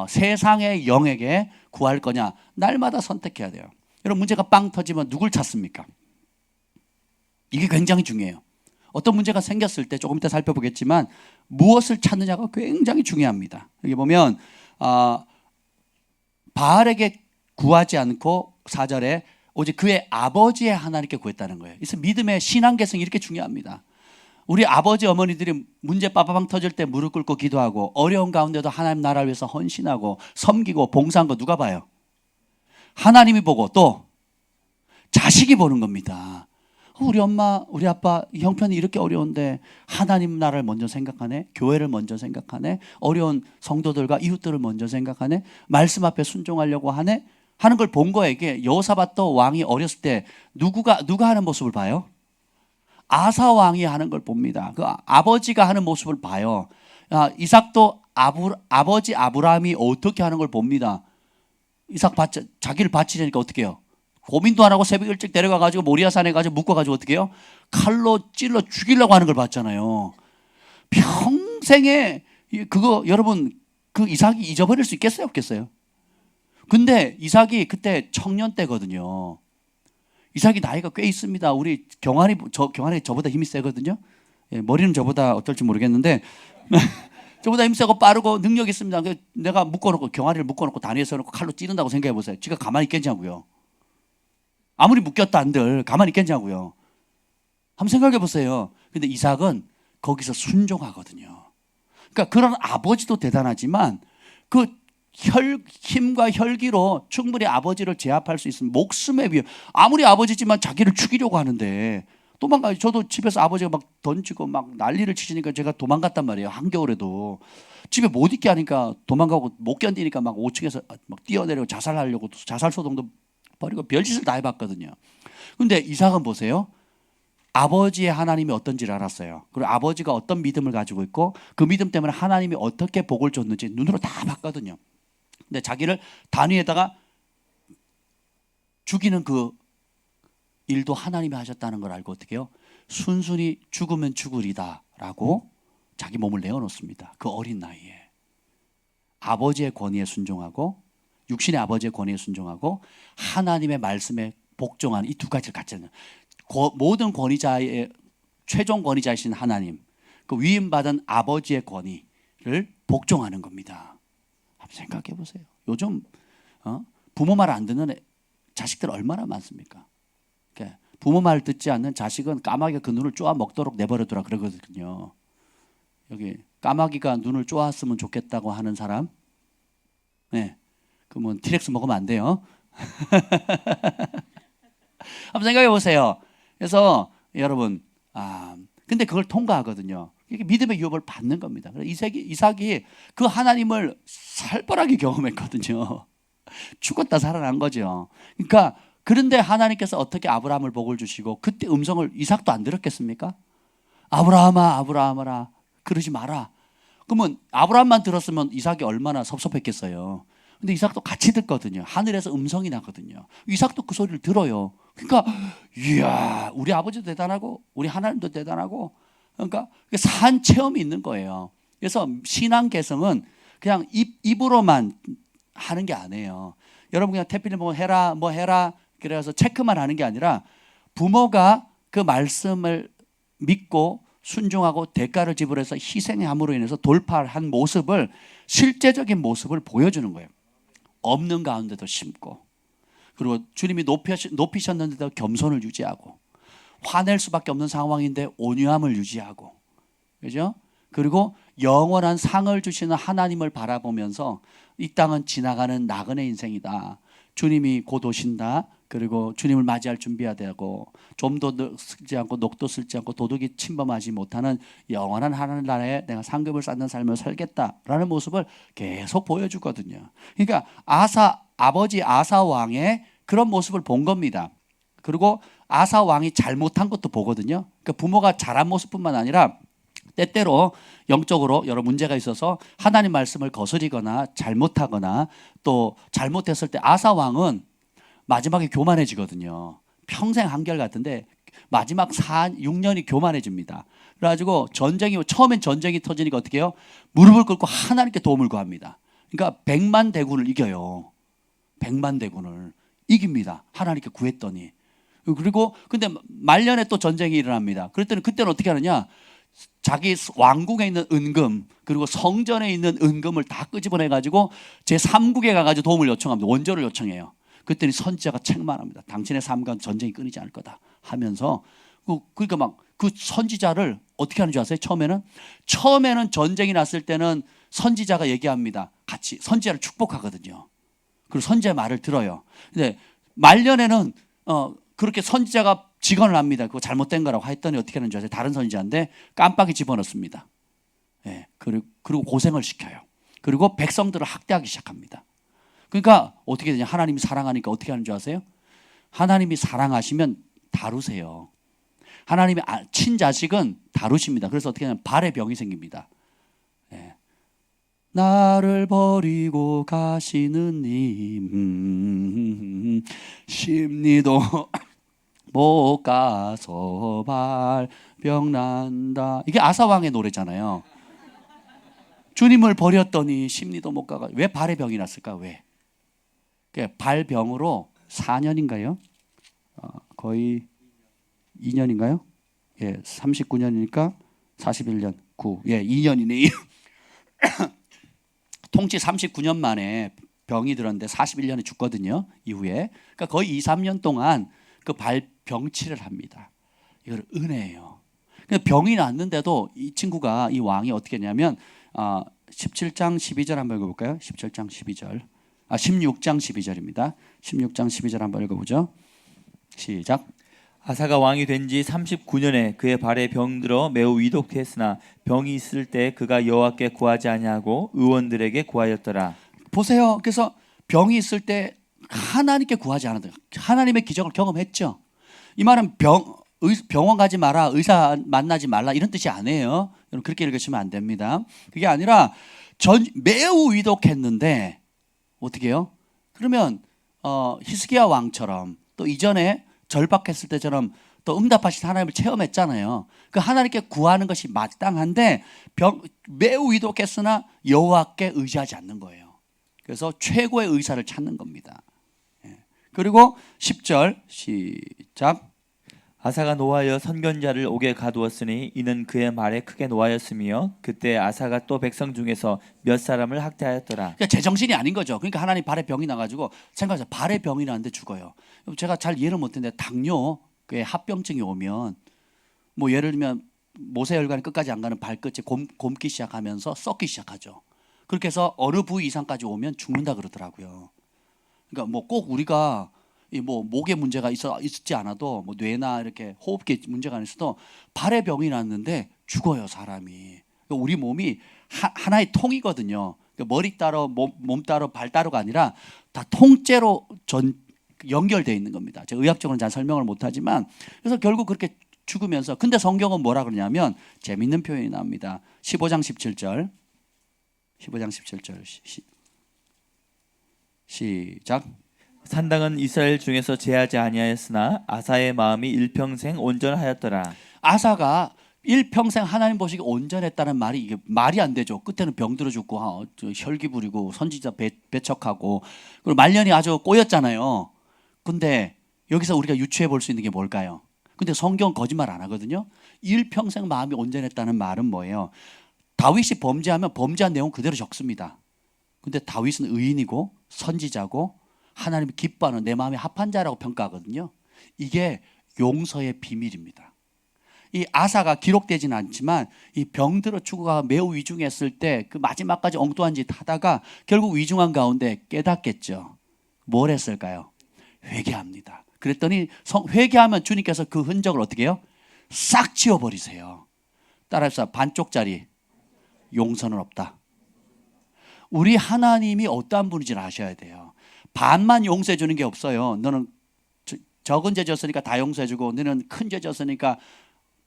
A: 세상의 영에게 구할 거냐, 날마다 선택해야 돼요. 여러분, 문제가 빵 터지면 누굴 찾습니까? 이게 굉장히 중요해요. 어떤 문제가 생겼을 때 조금 이따 살펴보겠지만 무엇을 찾느냐가 굉장히 중요합니다. 여기 보면 바알에게 구하지 않고 4절에 오직 그의 아버지의 하나님께 구했다는 거예요. 그래서 믿음의 신앙 개성이 이렇게 중요합니다. 우리 아버지 어머니들이 문제 빠바방 터질 때 무릎 꿇고 기도하고 어려운 가운데도 하나님 나라를 위해서 헌신하고 섬기고 봉사한 거 누가 봐요? 하나님이 보고 또 자식이 보는 겁니다. 우리 엄마, 우리 아빠, 형편이 이렇게 어려운데 하나님 나라를 먼저 생각하네, 교회를 먼저 생각하네, 어려운 성도들과 이웃들을 먼저 생각하네, 말씀 앞에 순종하려고 하네 하는 걸 본 거예요. 이게 여호사밧도 왕이 어렸을 때 누가 하는 모습을 봐요? 아사 왕이 하는 걸 봅니다. 그 아버지가 하는 모습을 봐요. 이삭도 아버지 아브라함이 어떻게 하는 걸 봅니다. 이삭 자기를 바치려니까 어떻게 해요? 고민도 안 하고 새벽 일찍 데려가가지고 모리아산에 가지고 묶어가지고 어떻게 해요? 칼로 찔러 죽이려고 하는 걸 봤잖아요. 평생에 그거 여러분, 그 이삭이 잊어버릴 수 있겠어요, 없겠어요? 근데 이삭이 그때 청년 때거든요. 이삭이 나이가 꽤 있습니다. 우리 경환이 저보다 힘이 세거든요. 예, 머리는 저보다 어떨지 모르겠는데 저보다 힘 세고 빠르고 능력 있습니다. 내가 묶어놓고 경환이를 묶어놓고 다리에 서놓고 칼로 찌른다고 생각해 보세요. 지가 가만히 있겠냐고요. 아무리 묶였다 한들 가만히 있겠냐고요. 한번 생각해 보세요. 근데 이삭은 거기서 순종하거든요. 그러니까 그런 아버지도 대단하지만 그 힘과 혈기로 충분히 아버지를 제압할 수 있으면 목숨에 위해, 아무리 아버지지만 자기를 죽이려고 하는데 도망가요. 저도 집에서 아버지가 막 던지고 막 난리를 치시니까 제가 도망갔단 말이에요. 한겨울에도 집에 못 있게 하니까 도망가고 못 견디니까 막 5층에서 막 뛰어내리고 자살하려고 자살소동도 버리고 별짓을 다 해봤거든요. 근데 이삭은 보세요. 아버지의 하나님이 어떤지를 알았어요. 그리고 아버지가 어떤 믿음을 가지고 있고 그 믿음 때문에 하나님이 어떻게 복을 줬는지 눈으로 다 봤거든요. 근데 자기를 단위에다가 죽이는 그 일도 하나님이 하셨다는 걸 알고 어떻게 해요? 순순히 죽으면 죽으리다 라고 자기 몸을 내어놓습니다. 그 어린 나이에 아버지의 권위에 순종하고, 육신의 아버지의 권위에 순종하고 하나님의 말씀에 복종하는 이 두 가지를 갖잖아요. 모든 권위자의 최종 권위자이신 하나님, 그 위임받은 아버지의 권위를 복종하는 겁니다. 한번 생각해 보세요. 요즘 부모 말 안 듣는 자식들 얼마나 많습니까? 부모 말 듣지 않는 자식은 까마귀가 그 눈을 쪼아 먹도록 내버려두라 그러거든요. 여기 까마귀가 눈을 쪼았으면 좋겠다고 하는 사람, 네, 그러면 티렉스 먹으면 안 돼요. 한번 생각해 보세요. 그래서 여러분, 근데 그걸 통과하거든요. 이게 믿음의 유업을 받는 겁니다. 이삭이 그 하나님을 살벌하게 경험했거든요. 죽었다 살아난 거죠. 그러니까 그런데 하나님께서 어떻게 아브라함을 복을 주시고, 그때 음성을 이삭도 안 들었겠습니까? 아브라함아, 아브라함아, 그러지 마라. 그러면 아브라함만 들었으면 이삭이 얼마나 섭섭했겠어요. 근데 이삭도 같이 듣거든요. 하늘에서 음성이 나거든요. 이삭도 그 소리를 들어요. 그러니까 이야, 우리 아버지도 대단하고 우리 하나님도 대단하고, 그러니까 산 체험이 있는 거예요. 그래서 신앙 개성은 그냥 입으로만 하는 게 아니에요. 여러분 그냥 태필이 뭐 해라 뭐 해라 그래서 체크만 하는 게 아니라 부모가 그 말씀을 믿고 순종하고 대가를 지불해서 희생함으로 인해서 돌파한 모습을, 실제적인 모습을 보여주는 거예요. 없는 가운데도 심고, 그리고 주님이 높이셨는데도 겸손을 유지하고, 화낼 수밖에 없는 상황인데 온유함을 유지하고, 그죠? 그리고 영원한 상을 주시는 하나님을 바라보면서 이 땅은 지나가는 나그네 인생이다. 주님이 곧 오신다. 그리고 주님을 맞이할 준비해야 되고, 좀도 쓸지 않고 녹도 쓸지 않고 도둑이 침범하지 못하는 영원한 하나님 나라에 내가 상급을 쌓는 삶을 살겠다라는 모습을 계속 보여주거든요. 그러니까 아버지 아사 왕의 그런 모습을 본 겁니다. 그리고 아사 왕이 잘못한 것도 보거든요. 그러니까 부모가 잘한 모습뿐만 아니라 때때로 영적으로 여러 문제가 있어서 하나님 말씀을 거스리거나 잘못하거나 또 잘못했을 때 아사 왕은 마지막에 교만해지거든요. 평생 한결같은데 마지막 6년이 교만해집니다. 그래가지고 처음엔 전쟁이 터지니까 어떻게 해요? 무릎을 꿇고 하나님께 도움을 구합니다. 그러니까 100만 대군을 이겨요. 100만 대군을 이깁니다. 하나님께 구했더니. 그리고 근데 말년에 또 전쟁이 일어납니다. 그랬더니 그때는 어떻게 하느냐? 자기 왕궁에 있는 은금 그리고 성전에 있는 은금을 다 끄집어내 가지고 제3국에 가가지고 도움을 요청합니다. 원조를 요청해요. 그랬더니 선지자가 책망합니다. 당신의 삶과 전쟁이 끊이지 않을 거다 하면서 그러니까 막 그 선지자를 어떻게 하는 줄 아세요? 처음에는 전쟁이 났을 때는 선지자가 얘기합니다. 같이 선지자를 축복하거든요. 그리고 선지자의 말을 들어요. 근데 말년에는 그렇게 선지자가 직언을 합니다. 그거 잘못된 거라고 했더니 어떻게 하는 줄 아세요? 다른 선지자인데 깜빡이 집어넣습니다. 예, 그리고 고생을 시켜요. 그리고 백성들을 학대하기 시작합니다. 그러니까 어떻게 되냐? 하나님이 사랑하니까 어떻게 하는 줄 아세요? 하나님이 사랑하시면 다루세요. 하나님의 친자식은 다루십니다. 그래서 어떻게 하냐면 발에 병이 생깁니다. 예. 나를 버리고 가시는 님 심리도 못 가서 발병 난다. 이게 아사왕의 노래잖아요. 주님을 버렸더니 심리도 못 가가. 왜 발에 병이 났을까? 왜? 발병으로 4년인가요? 거의 2년인가요? 예, 39년이니까 41년 9. 예, 2년이네. 통치 39년 만에 병이 들었는데 41년에 죽거든요. 이후에. 그러니까 거의 2, 3년 동안 그 발병치를 합니다. 이걸 은혜예요. 병이 났는데도 이 친구가 이 왕이 어떻게 했냐면 17장 12절 한번 읽어볼까요? 17장 12절. 16장 12절입니다. 16장 12절 한번 읽어보죠. 시작.
B: 아사가 왕이 된 지 39년에 그의 발에 병들어 매우 위독했으나 병이 있을 때 그가 여호와께 구하지 아니하고 의원들에게 구하였더라.
A: 보세요. 그래서 병이 있을 때 하나님께 구하지 않았다. 하나님의 기적을 경험했죠. 이 말은 병원 가지 마라, 의사 만나지 말라 이런 뜻이 아니에요. 여러분 그렇게 읽으시면 안 됩니다. 그게 아니라 매우 위독했는데 어떻게 해요? 그러면 히스기야 왕처럼 또 이전에 절박했을 때처럼 또 응답하신 하나님을 체험했잖아요. 그 하나님께 구하는 것이 마땅한데 매우 위독했으나 여호와께 의지하지 않는 거예요. 그래서 최고의 의사를 찾는 겁니다. 그리고 10절 시작.
B: 아사가 노하여 선견자를 옥에 가두었으니 이는 그의 말에 크게 노하였으며 그때 아사가 또 백성 중에서 몇 사람을 학대하였더라.
A: 그러니까 제정신이 아닌 거죠. 그러니까 하나님 발에 병이 나가지고 생각해서 발에 병이 나는데 죽어요. 제가 잘 이해를 못했는데 당뇨의 합병증이 오면 뭐 예를 들면 모세혈관이 끝까지 안 가는 발끝이 곪기 시작하면서 썩기 시작하죠. 그렇게 해서 어느 부위 이상까지 오면 죽는다 그러더라고요. 그러니까 뭐 꼭 우리가 뭐 목에 문제가 있지 않아도 뭐 뇌나 이렇게 호흡기 문제가 안 있어도 발에 병이 났는데 죽어요 사람이. 그러니까 우리 몸이 하나의 통이거든요. 그러니까 머리 따로 몸 따로 발 따로가 아니라 다 통째로 연결되어 있는 겁니다. 제가 의학적으로는 잘 설명을 못하지만 그래서 결국 그렇게 죽으면서 근데 성경은 뭐라 그러냐면 재밌는 표현이 나옵니다. 15장 17절 15장 17절 시작.
B: 산당은 이스라엘 중에서 제하지 아니하였으나 아사의 마음이 일평생 온전하였더라.
A: 아사가 일평생 하나님 보시기 온전했다는 말이 이게 말이 안 되죠. 끝에는 병들어 죽고 혈기 부리고 선지자 배척하고 그리고 말년이 아주 꼬였잖아요. 근데 여기서 우리가 유추해 볼 수 있는 게 뭘까요? 근데 성경 거짓말 안 하거든요. 일평생 마음이 온전했다는 말은 뭐예요? 다윗이 범죄하면 범죄한 내용 그대로 적습니다. 근데 다윗은 의인이고 선지자고 하나님이 기뻐하는 내 마음에 합한 자라고 평가하거든요. 이게 용서의 비밀입니다. 이 아사가 기록되지는 않지만 이 병들어 죽어가 매우 위중했을 때 그 마지막까지 엉뚱한 짓 하다가 결국 위중한 가운데 깨닫겠죠. 뭘 했을까요? 회개합니다. 그랬더니 회개하면 주님께서 그 흔적을 어떻게 해요? 싹 지워버리세요. 따라해서 반쪽짜리 용서는 없다. 우리 하나님이 어떠한 분인지를 아셔야 돼요. 반만 용서해 주는 게 없어요. 너는 적은 죄 졌으니까 다 용서해 주고 너는 큰 죄 졌으니까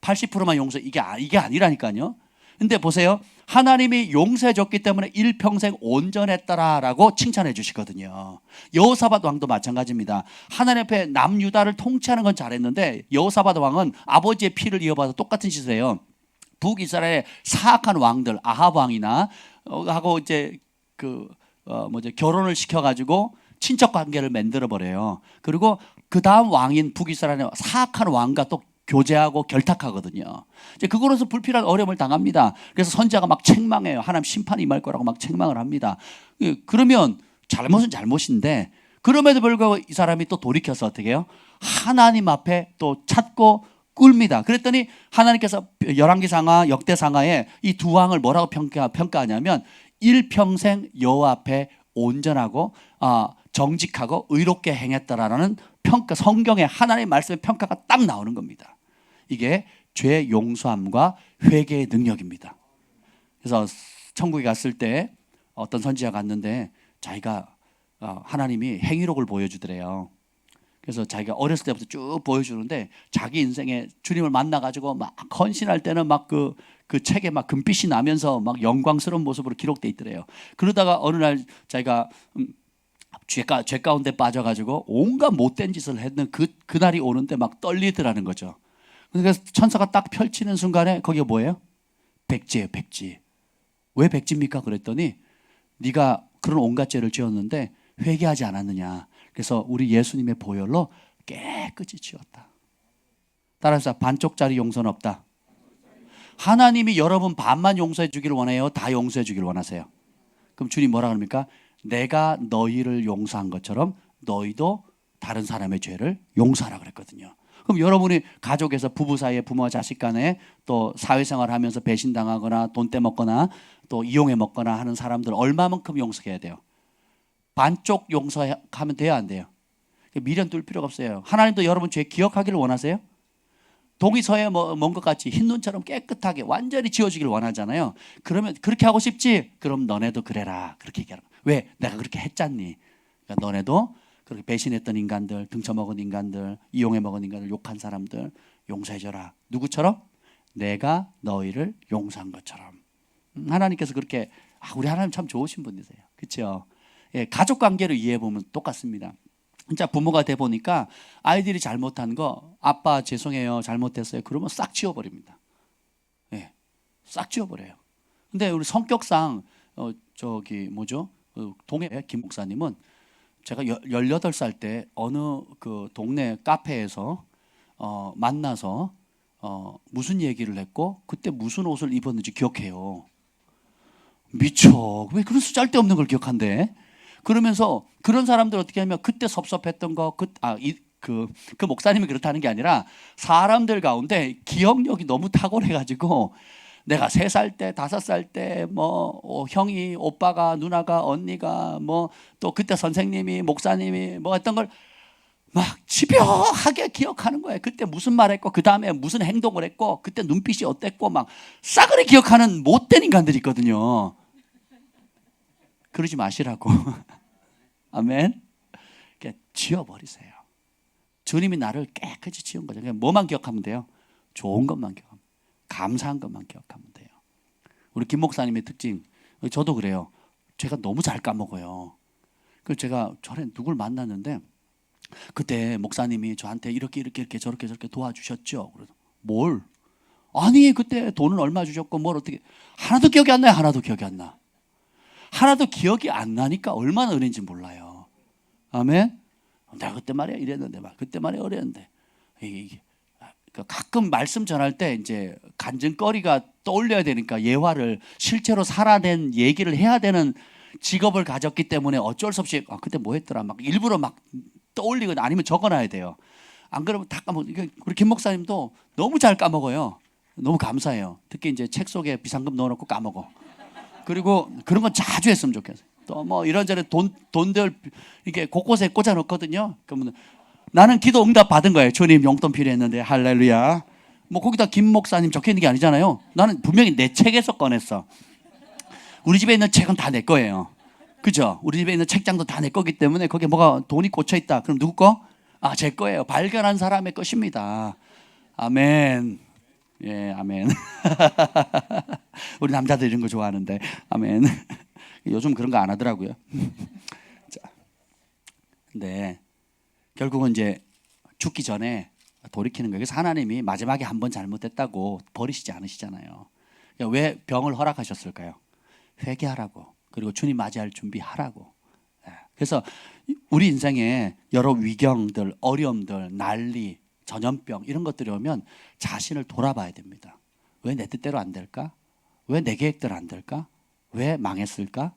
A: 80%만 용서 이게 아니라니까요. 근데 보세요. 하나님이 용서해 줬기 때문에 일평생 온전했더라라고 칭찬해 주시거든요. 여호사밧 왕도 마찬가지입니다. 하나님 앞에 남유다를 통치하는 건 잘했는데 여호사밧 왕은 아버지의 피를 이어받아 똑같은 짓을 해요. 북이스라엘의 사악한 왕들 아합 왕이나 하고 이제 결혼을 시켜가지고 친척 관계를 만들어 버려요. 그리고 그 다음 왕인 북이스라엘의 사악한 왕과 또 교제하고 결탁하거든요. 이제 그거로서 불필요한 어려움을 당합니다. 그래서 선지자가 막 책망해요. 하나님 심판이 임할 거라고 막 책망을 합니다. 그러면 잘못은 잘못인데 그럼에도 불구하고 이 사람이 또 돌이켜서 어떻게 해요? 하나님 앞에 또 찾고 꿇습니다. 그랬더니 하나님께서 열왕기상하 역대상하에 이 두 왕을 뭐라고 평가하냐면 일평생 여호와 앞에 온전하고 정직하고 의롭게 행했다라는 평가, 성경에 하나님의 말씀의 평가가 딱 나오는 겁니다. 이게 죄 용서함과 회개의 능력입니다. 그래서 천국에 갔을 때 어떤 선지자가 갔는데 자기가 하나님이 행위록을 보여주더래요. 그래서 자기가 어렸을 때부터 쭉 보여주는데 자기 인생에 주님을 만나가지고 막 헌신할 때는 막 그 책에 막 금빛이 나면서 막 영광스러운 모습으로 기록돼 있더래요. 그러다가 어느 날 자기가 죄 가운데 빠져가지고 온갖 못된 짓을 했는 그날이 오는데 막 떨리더라는 거죠. 그래서 천사가 딱 펼치는 순간에 거기가 뭐예요? 백지예요, 백지. 왜 백지입니까? 그랬더니 네가 그런 온갖 죄를 지었는데 회개하지 않았느냐. 그래서 우리 예수님의 보혈로 깨끗이 지웠다. 따라서 반쪽짜리 용서는 없다. 하나님이 여러분 반만 용서해 주기를 원해요? 다 용서해 주기를 원하세요? 그럼 주님 뭐라 그럽니까? 내가 너희를 용서한 것처럼 너희도 다른 사람의 죄를 용서하라 그랬거든요. 그럼 여러분이 가족에서 부부 사이에 부모와 자식 간에 또 사회생활을 하면서 배신당하거나 돈 떼먹거나 또 이용해 먹거나 하는 사람들 얼마만큼 용서해야 돼요? 반쪽 용서하면 돼요, 안 돼요? 미련 뚫을 필요가 없어요. 하나님도 여러분 죄 기억하기를 원하세요? 동이 서에 먼 것 같이 흰 눈처럼 깨끗하게 완전히 지워지기를 원하잖아요. 그러면 그렇게 하고 싶지? 그럼 너네도 그래라. 그렇게 얘기하는 거예요. 왜? 내가 그렇게 했잖니. 그러니까 너네도 그렇게 배신했던 인간들, 등쳐먹은 인간들, 이용해 먹은 인간들, 욕한 사람들 용서해줘라. 누구처럼? 내가 너희를 용서한 것처럼. 하나님께서 그렇게 우리 하나님 참 좋으신 분이세요. 그렇죠? 예, 가족 관계를 이해해 보면 똑같습니다. 진짜 부모가 돼 보니까 아이들이 잘못한 거 아빠 죄송해요 잘못했어요 그러면 싹 지워버립니다. 예, 싹 지워버려요. 근데 우리 성격상 동해 김 목사님은 제가 18살 때 어느 그 동네 카페에서 만나서 무슨 얘기를 했고 그때 무슨 옷을 입었는지 기억해요. 미쳐. 왜 그런 쓸데없는 걸 기억한대? 그러면서 그런 사람들 어떻게 하면 그때 섭섭했던 거, 그 목사님이 그렇다는 게 아니라 사람들 가운데 기억력이 너무 탁월해가지고 내가 3살 때, 5살 때, 형이, 오빠가, 누나가, 언니가, 또 그때 선생님이, 목사님이 했던 걸 막 집요하게 기억하는 거예요. 그때 무슨 말 했고, 그 다음에 무슨 행동을 했고, 그때 눈빛이 어땠고, 막 싸그리 기억하는 못된 인간들이 있거든요. 그러지 마시라고. 아멘. 지워버리세요. 주님이 나를 깨끗이 지운 거죠. 그냥 뭐만 기억하면 돼요? 좋은 것만 기억하면 돼요. 감사한 것만 기억하면 돼요. 우리 김 목사님의 특징, 저도 그래요. 제가 너무 잘 까먹어요. 그래서 제가 전에 누굴 만났는데 그때 목사님이 저한테 이렇게 저렇게 도와주셨죠. 그래서 뭘? 아니 그때 돈은 얼마 주셨고 뭘 어떻게 하나도 기억이 안 나요. 하나도 기억이 안 나. 하나도 기억이 안 나니까 얼마나 은혜인지 몰라요. 아멘. 내가 그때 말이야 이랬는데 막 그때 말이야 어렸는데 가끔 말씀 전할 때 이제 간증거리가 떠올려야 되니까 예화를 실제로 살아낸 얘기를 해야 되는 직업을 가졌기 때문에 어쩔 수 없이 그때 뭐 했더라 막 일부러 막 떠올리거나 아니면 적어놔야 돼요. 안 그러면 다 까먹어. 우리 김 목사님도 너무 잘 까먹어요. 너무 감사해요. 특히 이제 책 속에 비상금 넣어놓고 까먹어. 그리고 그런 건 자주 했으면 좋겠어요. 또 이런저런 돈들 이렇게 곳곳에 꽂아 놓거든요. 그러면 나는 기도 응답 받은 거예요. 주님 용돈 필요했는데 할렐루야. 거기다 김 목사님 적혀 있는 게 아니잖아요. 나는 분명히 내 책에서 꺼냈어. 우리 집에 있는 책은 다 내 거예요. 그죠? 우리 집에 있는 책장도 다 내 거기 때문에 거기에 뭐가 돈이 꽂혀 있다. 그럼 누구 거? 제 거예요. 발견한 사람의 것입니다. 아멘. 예, 아멘. 우리 남자들 이런 거 좋아하는데. 아멘. 요즘 그런 거 안 하더라고요. 자, 근데 결국은 이제 죽기 전에 돌이키는 거예요. 그래서 하나님이 마지막에 한 번 잘못했다고 버리시지 않으시잖아요. 그러니까 왜 병을 허락하셨을까요? 회개하라고. 그리고 주님 맞이할 준비하라고. 그래서 우리 인생에 여러 위경들, 어려움들, 난리, 전염병 이런 것들이 오면 자신을 돌아봐야 됩니다. 왜 내 뜻대로 안 될까? 왜 내 계획대로 안 될까? 왜 망했을까?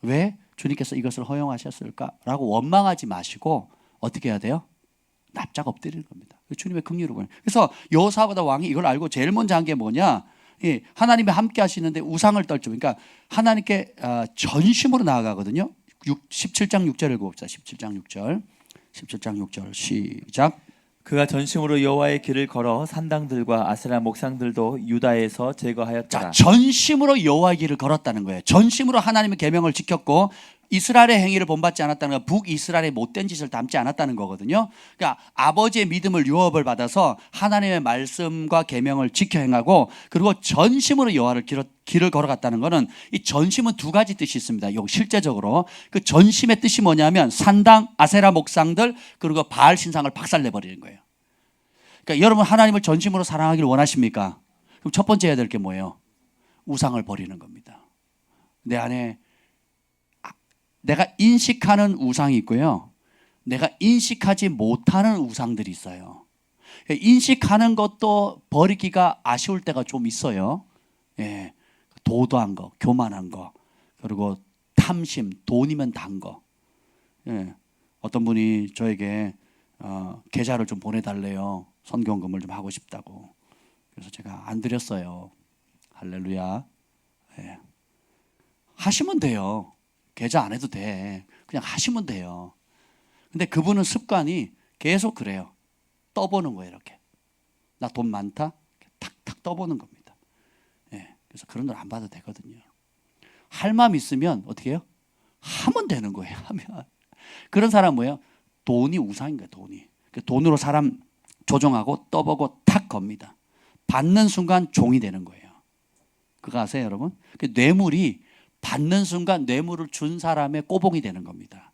A: 왜 주님께서 이것을 허용하셨을까? 라고 원망하지 마시고 어떻게 해야 돼요? 납작 엎드리는 겁니다. 주님의 긍휼을 구하는. 그래서 여호사밧 왕이 이걸 알고 제일 먼저 한 게 뭐냐? 하나님이 함께 하시는데 우상을 떨죠. 그러니까 하나님께 전심으로 나아가거든요. 17장 6절 읽어봅시다. 17장 6절. 17장 6절 시작.
B: 그가 전심으로 여호와의 길을 걸어 산당들과 아세라 목상들도 유다에서 제거하였더라.
A: 자, 전심으로 여호와의 길을 걸었다는 거예요. 전심으로 하나님의 계명을 지켰고 이스라엘의 행위를 본받지 않았다는 건 북이스라엘의 못된 짓을 담지 않았다는 거거든요. 그러니까 아버지의 믿음을 유업을 받아서 하나님의 말씀과 계명을 지켜 행하고 그리고 전심으로 여호와를 길을 걸어갔다는 것은 이 전심은 두 가지 뜻이 있습니다. 요 실제적으로 그 전심의 뜻이 뭐냐면 산당, 아세라 목상들 그리고 바알 신상을 박살내 버리는 거예요. 그러니까 여러분 하나님을 전심으로 사랑하기를 원하십니까? 그럼 첫 번째 해야 될 게 뭐예요? 우상을 버리는 겁니다. 내 안에 내가 인식하는 우상이 있고요. 내가 인식하지 못하는 우상들이 있어요. 인식하는 것도 버리기가 아쉬울 때가 좀 있어요. 예, 도도한 거, 교만한 거, 그리고 탐심, 돈이면 단 거. 예, 어떤 분이 저에게 계좌를 좀 보내달래요. 선교금을 좀 하고 싶다고. 그래서 제가 안 드렸어요. 할렐루야. 예. 하시면 돼요. 계좌 안 해도 돼. 그냥 하시면 돼요. 근데 그분은 습관이 계속 그래요. 떠보는 거예요, 이렇게. 나 돈 많다? 탁탁 떠보는 겁니다. 예, 그래서 그런 걸 안 봐도 되거든요. 할 마음 있으면 어떻게 해요? 하면 되는 거예요, 하면. 그런 사람 뭐예요? 돈이 우상인 거예요, 돈이. 돈으로 사람 조종하고 떠보고 탁 겁니다. 받는 순간 종이 되는 거예요. 그거 아세요, 여러분? 뇌물이 받는 순간 뇌물을 준 사람의 꼬봉이 되는 겁니다.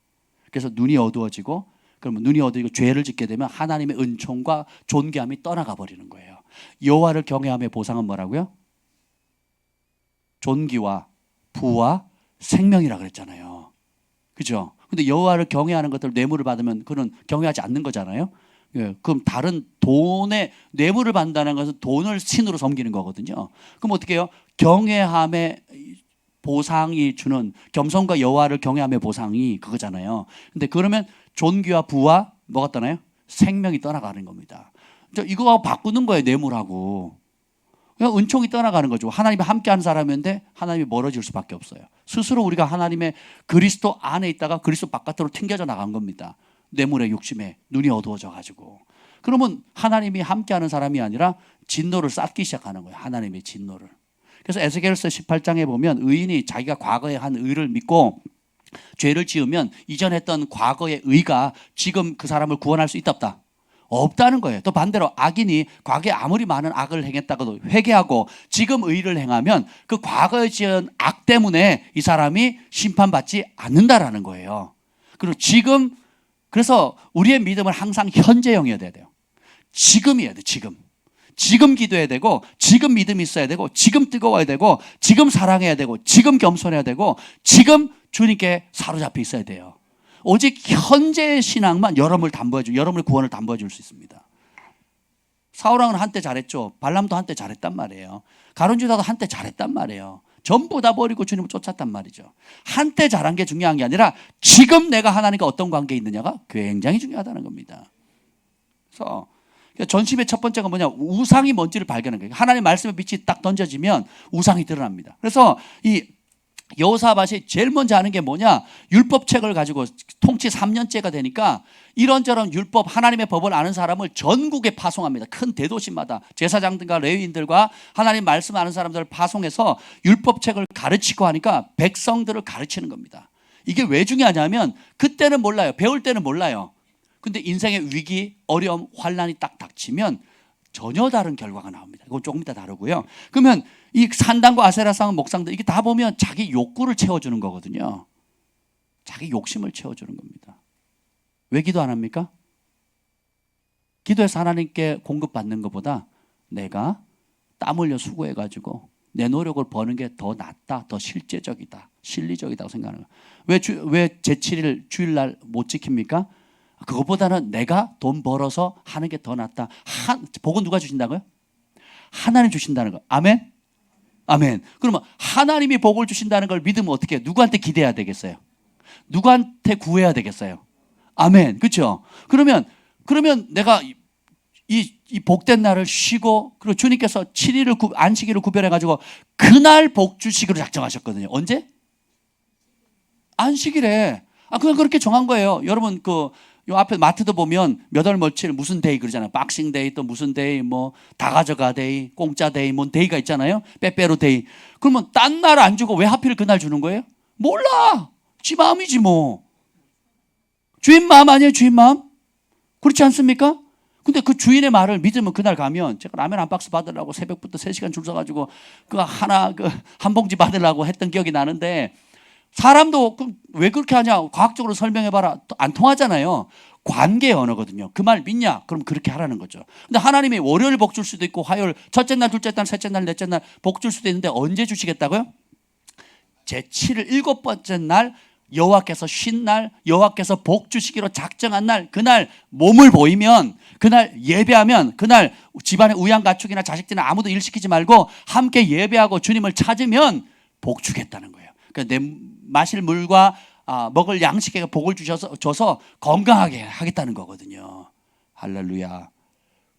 A: 그래서 눈이 어두워지고 그러면 눈이 어두워지고 죄를 짓게 되면 하나님의 은총과 존귀함이 떠나가 버리는 거예요. 여호와를 경외함의 보상은 뭐라고요? 존귀와 부와 생명이라 그랬잖아요. 그죠? 근데 여호와를 경외하는 것들 뇌물을 받으면 그는 경외하지 않는 거잖아요. 예, 그럼 다른 돈에 뇌물을 받는다는 것은 돈을 신으로 섬기는 거거든요. 그럼 어떻게 해요? 경외함의 보상이 주는 겸손과 여호와를 경외함의 보상이 그거잖아요. 근데 그러면 존귀와 부와 뭐가 떠나요? 생명이 떠나가는 겁니다. 이거하고 바꾸는 거예요, 뇌물하고. 그냥 은총이 떠나가는 거죠. 하나님이 함께하는 사람인데 하나님이 멀어질 수밖에 없어요. 스스로 우리가 하나님의 그리스도 안에 있다가 그리스도 바깥으로 튕겨져 나간 겁니다. 뇌물의 욕심에 눈이 어두워져 가지고. 그러면 하나님이 함께하는 사람이 아니라 진노를 쌓기 시작하는 거예요. 하나님의 진노를. 그래서 에스겔서 18장에 보면 의인이 자기가 과거에 한 의를 믿고 죄를 지으면 이전 했던 과거의 의가 지금 그 사람을 구원할 수 있다 없다? 없다는 거예요. 또 반대로 악인이 과거에 아무리 많은 악을 행했다고도 회개하고 지금 의를 행하면 그 과거에 지은 악 때문에 이 사람이 심판받지 않는다라는 거예요. 그리고 지금 그래서 우리의 믿음은 항상 현재형이어야 돼요. 지금이어야 돼, 지금. 지금 기도해야 되고 지금 믿음이 있어야 되고 지금 뜨거워야 되고 지금 사랑해야 되고 지금 겸손해야 되고 지금 주님께 사로잡혀 있어야 돼요. 오직 현재의 신앙만 여러분을 구원을 담보해 줄 수 있습니다. 사울왕은 한때 잘했죠. 발람도 한때 잘했단 말이에요. 가룟유다도 한때 잘했단 말이에요. 전부 다 버리고 주님을 쫓았단 말이죠. 한때 잘한 게 중요한 게 아니라 지금 내가 하나님과 어떤 관계에 있느냐가 굉장히 중요하다는 겁니다. 그래서 전심의 첫 번째가 뭐냐? 우상이 뭔지를 발견하는 거예요. 하나님의 말씀의 빛이 딱 던져지면 우상이 드러납니다. 그래서 이 여호사밧이 제일 먼저 하는 게 뭐냐? 율법책을 가지고 통치 3년째가 되니까 이런저런 율법, 하나님의 법을 아는 사람을 전국에 파송합니다. 큰 대도시마다 제사장들과 레위인들과 하나님 말씀 아는 사람들을 파송해서 율법책을 가르치고 하니까 백성들을 가르치는 겁니다. 이게 왜 중요하냐면 그때는 몰라요. 배울 때는 몰라요. 근데 인생의 위기, 어려움, 환난이 딱 닥치면 전혀 다른 결과가 나옵니다. 이건 조금 이따 다루고요. 그러면 이 산당과 아세라상 목상들 이게 다 보면 자기 욕구를 채워주는 거거든요. 자기 욕심을 채워주는 겁니다. 왜 기도 안 합니까? 기도해서 하나님께 공급받는 것보다 내가 땀 흘려 수고해가지고 내 노력을 버는 게 더 낫다, 더 실제적이다, 실리적이다고 생각하는 거예요. 왜 제7일 주일날 못 지킵니까? 그것보다는 내가 돈 벌어서 하는 게 더 낫다. 복은 누가 주신다고요? 하나님 주신다는 거. 아멘? 아멘. 그러면 하나님이 복을 주신다는 걸 믿으면 어떻게 해요? 누구한테 기대해야 되겠어요? 누구한테 구해야 되겠어요? 아멘. 그렇죠? 그러면 내가 이 복된 날을 쉬고 그리고 주님께서 7일을 안식일을 구별해 가지고 그날 복 주시기로 작정하셨거든요. 언제? 안식일에. 그냥 그렇게 정한 거예요. 여러분 요 앞에 마트도 보면 몇 월 며칠 무슨 데이 그러잖아요. 박싱 데이 또 무슨 데이 뭐 다 가져가 데이, 공짜 데이 뭔 데이가 있잖아요. 빼빼로 데이. 그러면 딴 날 안 주고 왜 하필 그날 주는 거예요? 몰라. 지 마음이지 뭐. 주인 마음 아니에요, 주인 마음? 그렇지 않습니까? 근데 그 주인의 말을 믿으면 그날 가면 제가 라면 한 박스 받으려고 새벽부터 3시간 줄 서가지고 한 봉지 받으려고 했던 기억이 나는데 사람도 왜 그렇게 하냐 과학적으로 설명해봐라 안 통하잖아요. 관계의 언어거든요. 그 말 믿냐? 그럼 그렇게 하라는 거죠. 근데 하나님이 월요일 복 줄 수도 있고 화요일 첫째 날 둘째 날 셋째 날 넷째 날 복 줄 수도 있는데 언제 주시겠다고요? 제7일 7번째 날 여호와께서 쉰 날 여호와께서 복 주시기로 작정한 날 그날 몸을 보이면 그날 예배하면 그날 집안의 우양가축이나 자식들이나 아무도 일 시키지 말고 함께 예배하고 주님을 찾으면 복 주겠다는 거예요. 그러니까 내 마실 물과 먹을 양식에 복을 줘서 건강하게 하겠다는 거거든요. 할렐루야.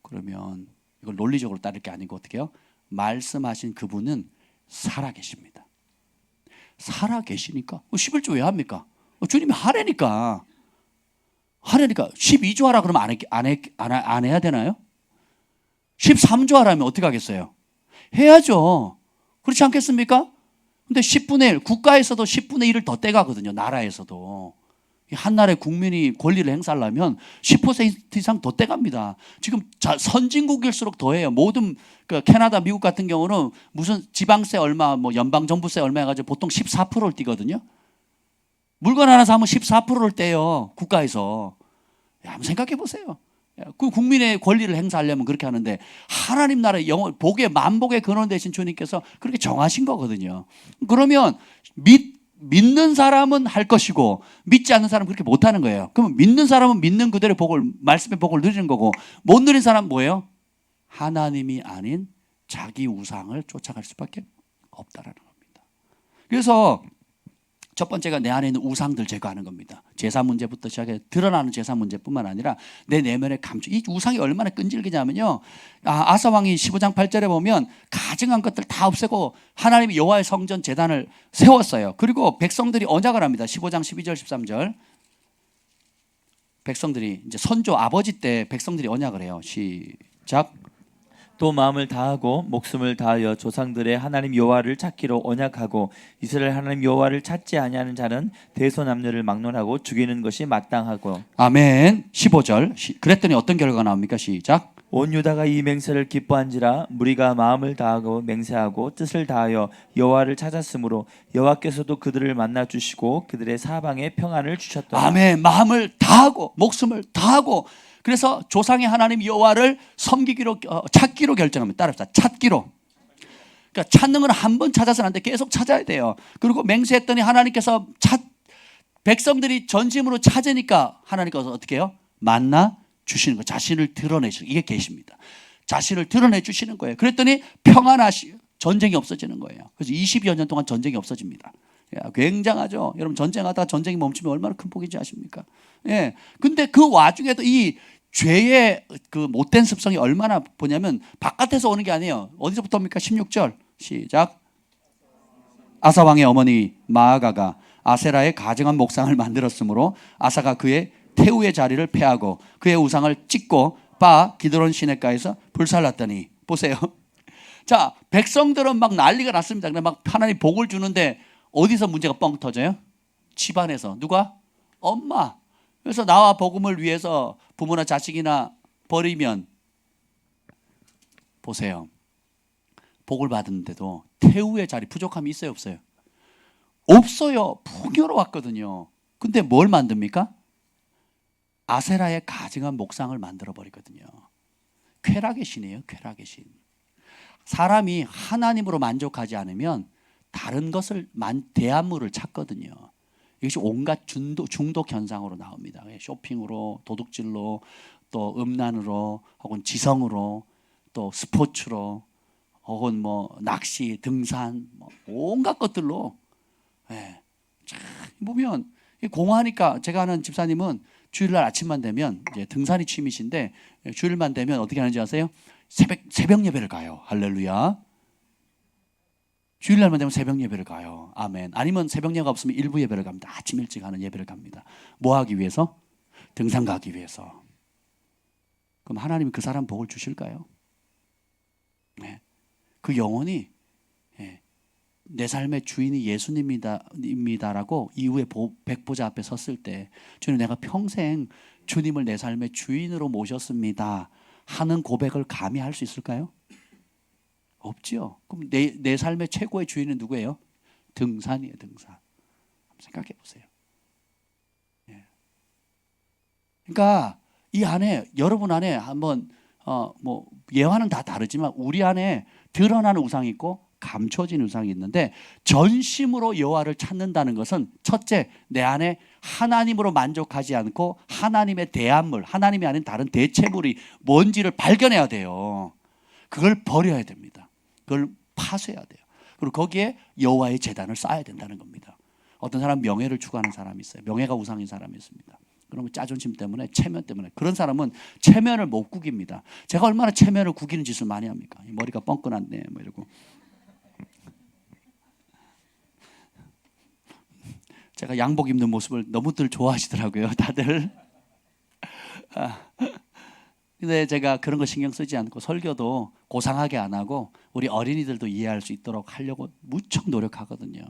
A: 그러면 이걸 논리적으로 따를 게 아니고 어떻게 해요? 말씀하신 그분은 살아계십니다. 살아계시니까 11조 왜 합니까? 주님이 하래니까 12조 하라 그러면 안 해야 되나요? 13조 하라면 어떻게 하겠어요? 해야죠. 그렇지 않겠습니까? 근데 10분의 1, 국가에서도 10분의 1을 더 떼가거든요. 나라에서도. 한 나라의 국민이 권리를 행사하려면 10% 이상 더 떼갑니다. 지금 선진국일수록 더해요. 모든 캐나다, 미국 같은 경우는 무슨 지방세 얼마, 뭐 연방정부세 얼마 해가지고 보통 14%를 떼거든요. 물건 하나 사면 14%를 떼요. 국가에서. 한번 생각해 보세요. 그 국민의 권리를 행사하려면 그렇게 하는데 하나님 나라의 복의 만복의 근원 되신 주님께서 그렇게 정하신 거거든요. 그러면 믿는 사람은 할 것이고 믿지 않는 사람은 그렇게 못하는 거예요. 그러면 믿는 사람은 믿는 그대로 말씀의 복을 누리는 거고 못 누리는 사람은 뭐예요? 하나님이 아닌 자기 우상을 쫓아갈 수밖에 없다라는 겁니다. 그래서 첫 번째가 내 안에 있는 우상들 제거하는 겁니다. 제사 문제부터 시작해 드러나는 제사 문제뿐만 아니라 내 내면의 감추. 이 우상이 얼마나 끈질기냐면요. 아사 왕이 15장 8절에 보면 가증한 것들 다 없애고 하나님이 여호와의 성전 제단을 세웠어요. 그리고 백성들이 언약을 합니다. 15장 12절 13절. 백성들이 이제 선조 아버지 때 백성들이 언약을 해요. 시작.
B: 또 마음을 다하고 목숨을 다하여 조상들의 하나님 여호와를 찾기로 언약하고 이스라엘 하나님 여호와를 찾지 아니하는 자는 대소남녀를 막론하고 죽이는 것이 마땅하고.
A: 아멘. 15절. 그랬더니 어떤 결과가 나옵니까? 시작.
B: 온 유다가 이 맹세를 기뻐한지라 무리가 마음을 다하고 맹세하고 뜻을 다하여 여호와를 찾았으므로 여호와께서도 그들을 만나 주시고 그들의 사방에 평안을 주셨더라.
A: 아멘. 마음을 다하고 목숨을 다하고 그래서 조상의 하나님 여호와를 섬기기로 찾기로 결정합니다. 따라합시다. 찾기로. 그러니까 찾는 건 한 번 찾아서는 안 돼. 계속 찾아야 돼요. 그리고 맹세했더니 하나님께서 백성들이 전심으로 찾으니까 하나님께서 어떻게 해요? 만나 주시는 거. 자신을 드러내시는 이게 계십니다. 자신을 드러내 주시는 거예요. 그랬더니 평안하시고 전쟁이 없어지는 거예요. 그래서 20여 년 동안 전쟁이 없어집니다. 굉장하죠. 여러분 전쟁하다가 전쟁이 멈추면 얼마나 큰 복인지 아십니까? 예. 근데 그 와중에도 이 죄의 그 못된 습성이 얼마나 보냐면 바깥에서 오는 게 아니에요. 어디서부터 옵니까? 16절 시작. 아사 왕의 어머니 마아가가 아세라의 가증한 목상을 만들었으므로 아사가 그의 태우의 자리를 폐하고 그의 우상을 찢고 기드론 시내가에서 불살랐더니 보세요. 자, 백성들은 막 난리가 났습니다. 막 하나님 복을 주는데 어디서 문제가 뻥 터져요? 집안에서. 누가? 엄마. 그래서 나와 복음을 위해서 부모나 자식이나 버리면 보세요. 복을 받았는데도 태우의 자리 부족함이 있어요, 없어요? 없어요. 풍요로웠거든요. 근데 뭘 만듭니까? 아세라의 가증한 목상을 만들어 버리거든요. 쾌락의 신이에요, 쾌락의 신. 사람이 하나님으로 만족하지 않으면 다른 것을 대안물을 찾거든요. 이것이 온갖 중독 현상으로 나옵니다. 쇼핑으로, 도둑질로, 또 음란으로, 혹은 지성으로, 또 스포츠로, 혹은 뭐 낚시, 등산, 뭐 온갖 것들로. 예. 참 보면 공허하니까, 제가 아는 집사님은 주일날 아침만 되면 이제 등산이 취미신데 주일만 되면 어떻게 하는지 아세요? 새벽 예배를 가요. 할렐루야. 주일날만 되면 새벽 예배를 가요. 아멘. 아니면 새벽 예배가 없으면 일부 예배를 갑니다. 아침 일찍 하는 예배를 갑니다. 뭐 하기 위해서? 등산 가기 위해서. 그럼 하나님이 그 사람 복을 주실까요? 네. 그 영혼이 내 삶의 주인이 예수님이다라고 이후에 백보자 앞에 섰을 때, 주님, 내가 평생 주님을 내 삶의 주인으로 모셨습니다 하는 고백을 감히 할 수 있을까요? 없죠. 그럼 내 삶의 최고의 주인은 누구예요? 등산이에요, 등산. 생각해 보세요. 그러니까 이 안에, 여러분 안에 한번 뭐 예화는 다 다르지만 우리 안에 드러나는 우상이 있고 감춰진 우상이 있는데, 전심으로 여호와를 찾는다는 것은 첫째, 내 안에 하나님으로 만족하지 않고 하나님의 대안물, 하나님이 아닌 다른 대체물이 뭔지를 발견해야 돼요. 그걸 버려야 됩니다. 그걸 파쇄해야 돼요. 그리고 거기에 여호와의 제단을 쌓아야 된다는 겁니다. 어떤 사람 명예를 추구하는 사람이 있어요. 명예가 우상인 사람이 있습니다. 그러면 자존심 때문에, 체면 때문에, 그런 사람은 체면을 못 구깁니다. 제가 얼마나 체면을 구기는 짓을 많이 합니까? 머리가 뻥끈한데 뭐 이러고. 제가 양복 입는 모습을 너무들 좋아하시더라고요, 다들. 근데 제가 그런 거 신경 쓰지 않고 설교도 고상하게 안 하고 우리 어린이들도 이해할 수 있도록 하려고 무척 노력하거든요.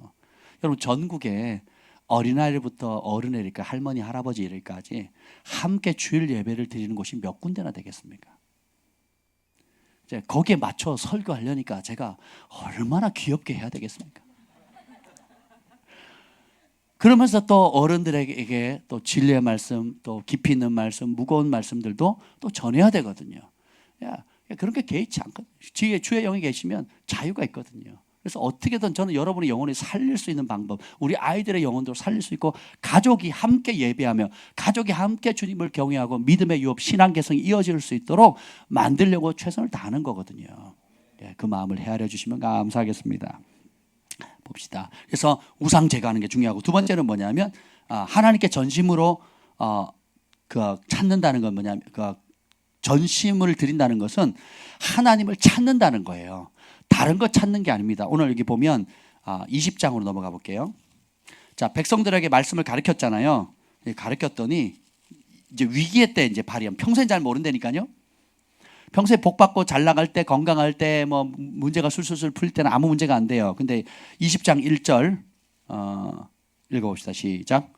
A: 여러분, 전국에 어린아이부터 어른애니까 할머니, 할아버지 이르기까지 함께 주일 예배를 드리는 곳이 몇 군데나 되겠습니까? 이제 거기에 맞춰 설교하려니까 제가 얼마나 귀엽게 해야 되겠습니까? 그러면서 또 어른들에게 또 진리의 말씀, 또 깊이 있는 말씀, 무거운 말씀들도 또 전해야 되거든요. 그런 게 개의치 않거든요. 주의 영이 계시면 자유가 있거든요. 그래서 어떻게든 저는 여러분의 영혼을 살릴 수 있는 방법, 우리 아이들의 영혼도 살릴 수 있고, 가족이 함께 예배하며 가족이 함께 주님을 경외하고 믿음의 유업, 신앙 개성이 이어질 수 있도록 만들려고 최선을 다하는 거거든요. 그 마음을 헤아려 주시면 감사하겠습니다. 봅시다. 그래서 우상 제거하는 게 중요하고, 두 번째는 뭐냐면 하나님께 전심으로 찾는다는 건 뭐냐면, 전심을 드린다는 것은 하나님을 찾는다는 거예요. 다른 거 찾는 게 아닙니다. 오늘 여기 보면 20장으로 넘어가 볼게요. 자, 백성들에게 말씀을 가르쳤잖아요. 가르쳤더니 이제 위기의 때 이제 발휘하면, 평소엔 잘 모른다니까요. 평소에 복 받고 잘 나갈 때, 건강할 때, 뭐 문제가 술술술 풀릴 때는 아무 문제가 안 돼요. 근데 20장 1절 읽어봅시다. 시작.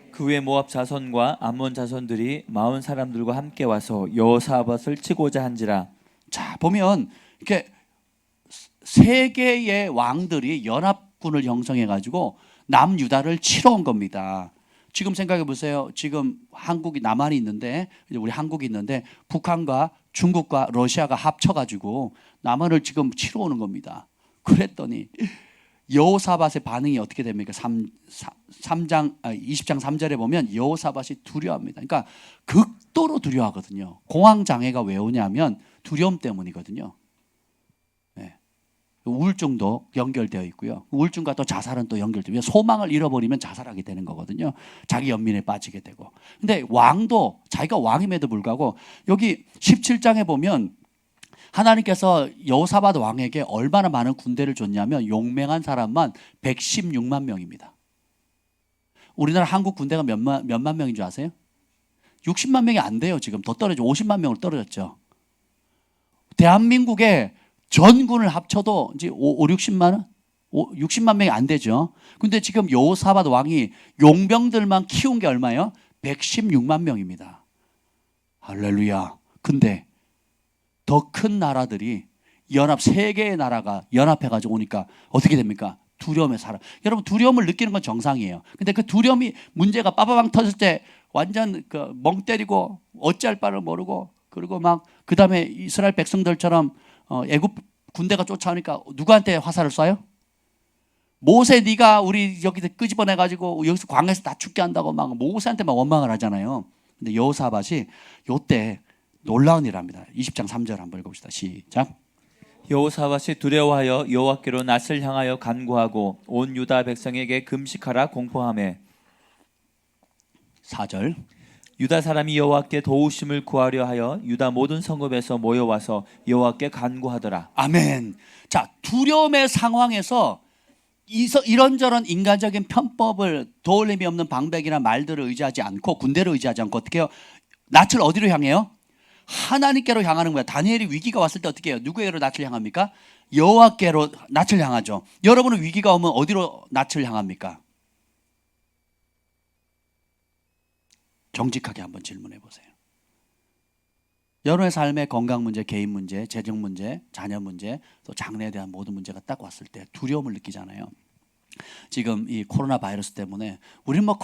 B: 그 후에 모압 자손과 암몬 자손들이 마온 사람들과 함께 와서 여호사밧을 치고자 한지라.
A: 자, 보면 이렇게 세 개의 왕들이 연합군을 형성해 가지고 남유다를 치러 온 겁니다. 지금 생각해 보세요. 지금 한국이, 남한이 있는데, 우리 한국이 있는데 북한과 중국과 러시아가 합쳐가지고 남한을 지금 치러 오는 겁니다. 그랬더니 여호사밧의 반응이 어떻게 됩니까? 20장 3절에 보면 여호사밧이 두려워합니다. 그러니까 극도로 두려워하거든요. 공황장애가 왜 오냐면 두려움 때문이거든요. 우울증도 연결되어 있고요. 우울증과 또 자살은 또 연결되고요. 소망을 잃어버리면 자살하게 되는 거거든요. 자기 연민에 빠지게 되고. 근데 왕도 자기가 왕임에도 불구하고 여기 17장에 보면 하나님께서 여호사밧 왕에게 얼마나 많은 군대를 줬냐면 용맹한 사람만 116만 명입니다. 우리나라 한국 군대가 몇만 명인 줄 아세요? 60만 명이 안 돼요. 지금 더 떨어져 50만 명으로 떨어졌죠. 대한민국에 전군을 합쳐도 이제 60만 원? 60만 명이 안 되죠. 근데 지금 여호사밧 왕이 용병들만 키운 게 얼마예요? 116만 명입니다. 할렐루야. 근데 더 큰 나라들이 세 개의 나라가 연합해가지고 오니까 어떻게 됩니까? 두려움에 살아. 여러분 두려움을 느끼는 건 정상이에요. 근데 그 두려움이 문제가 빠바방 터질 때 완전 멍 때리고 어찌할 바를 모르고 그리고 막 그 다음에 이스라엘 백성들처럼 애굽 군대가 쫓아오니까 누구한테 화살을 쏴요? 모세 네가 우리 여기서 끄집어내 가지고 여기서 광야에서 다 죽게 한다고 막 모세한테만 원망을 하잖아요. 근데 여호사밧이 요때 놀라운 일을 합니다. 20장 3절 한번 읽어봅시다. 시작.
B: 여호사밧이 두려워하여 여호와께로 낯을 향하여 간구하고 온 유다 백성에게 금식하라 공포하매
A: 4절.
B: 유다 사람이 여호와께 도우심을 구하려 하여 유다 모든 성읍에서 모여와서 여호와께 간구하더라.
A: 아멘. 자, 두려움의 상황에서 이런저런 인간적인 편법을 도울림이 없는 방백이나 말들을 의지하지 않고 군대를 의지하지 않고 어떻게 해요? 낯을 어디로 향해요? 하나님께로 향하는 거야. 다니엘이 위기가 왔을 때 어떻게 해요? 누구에게로 낯을 향합니까? 여호와께로 낯을 향하죠. 여러분은 위기가 오면 어디로 낯을 향합니까? 정직하게 한번 질문해 보세요. 여러분의 삶의 건강 문제, 개인 문제, 재정 문제, 자녀 문제, 또 장래에 대한 모든 문제가 딱 왔을 때 두려움을 느끼잖아요. 지금 이 코로나 바이러스 때문에 우리는 뭐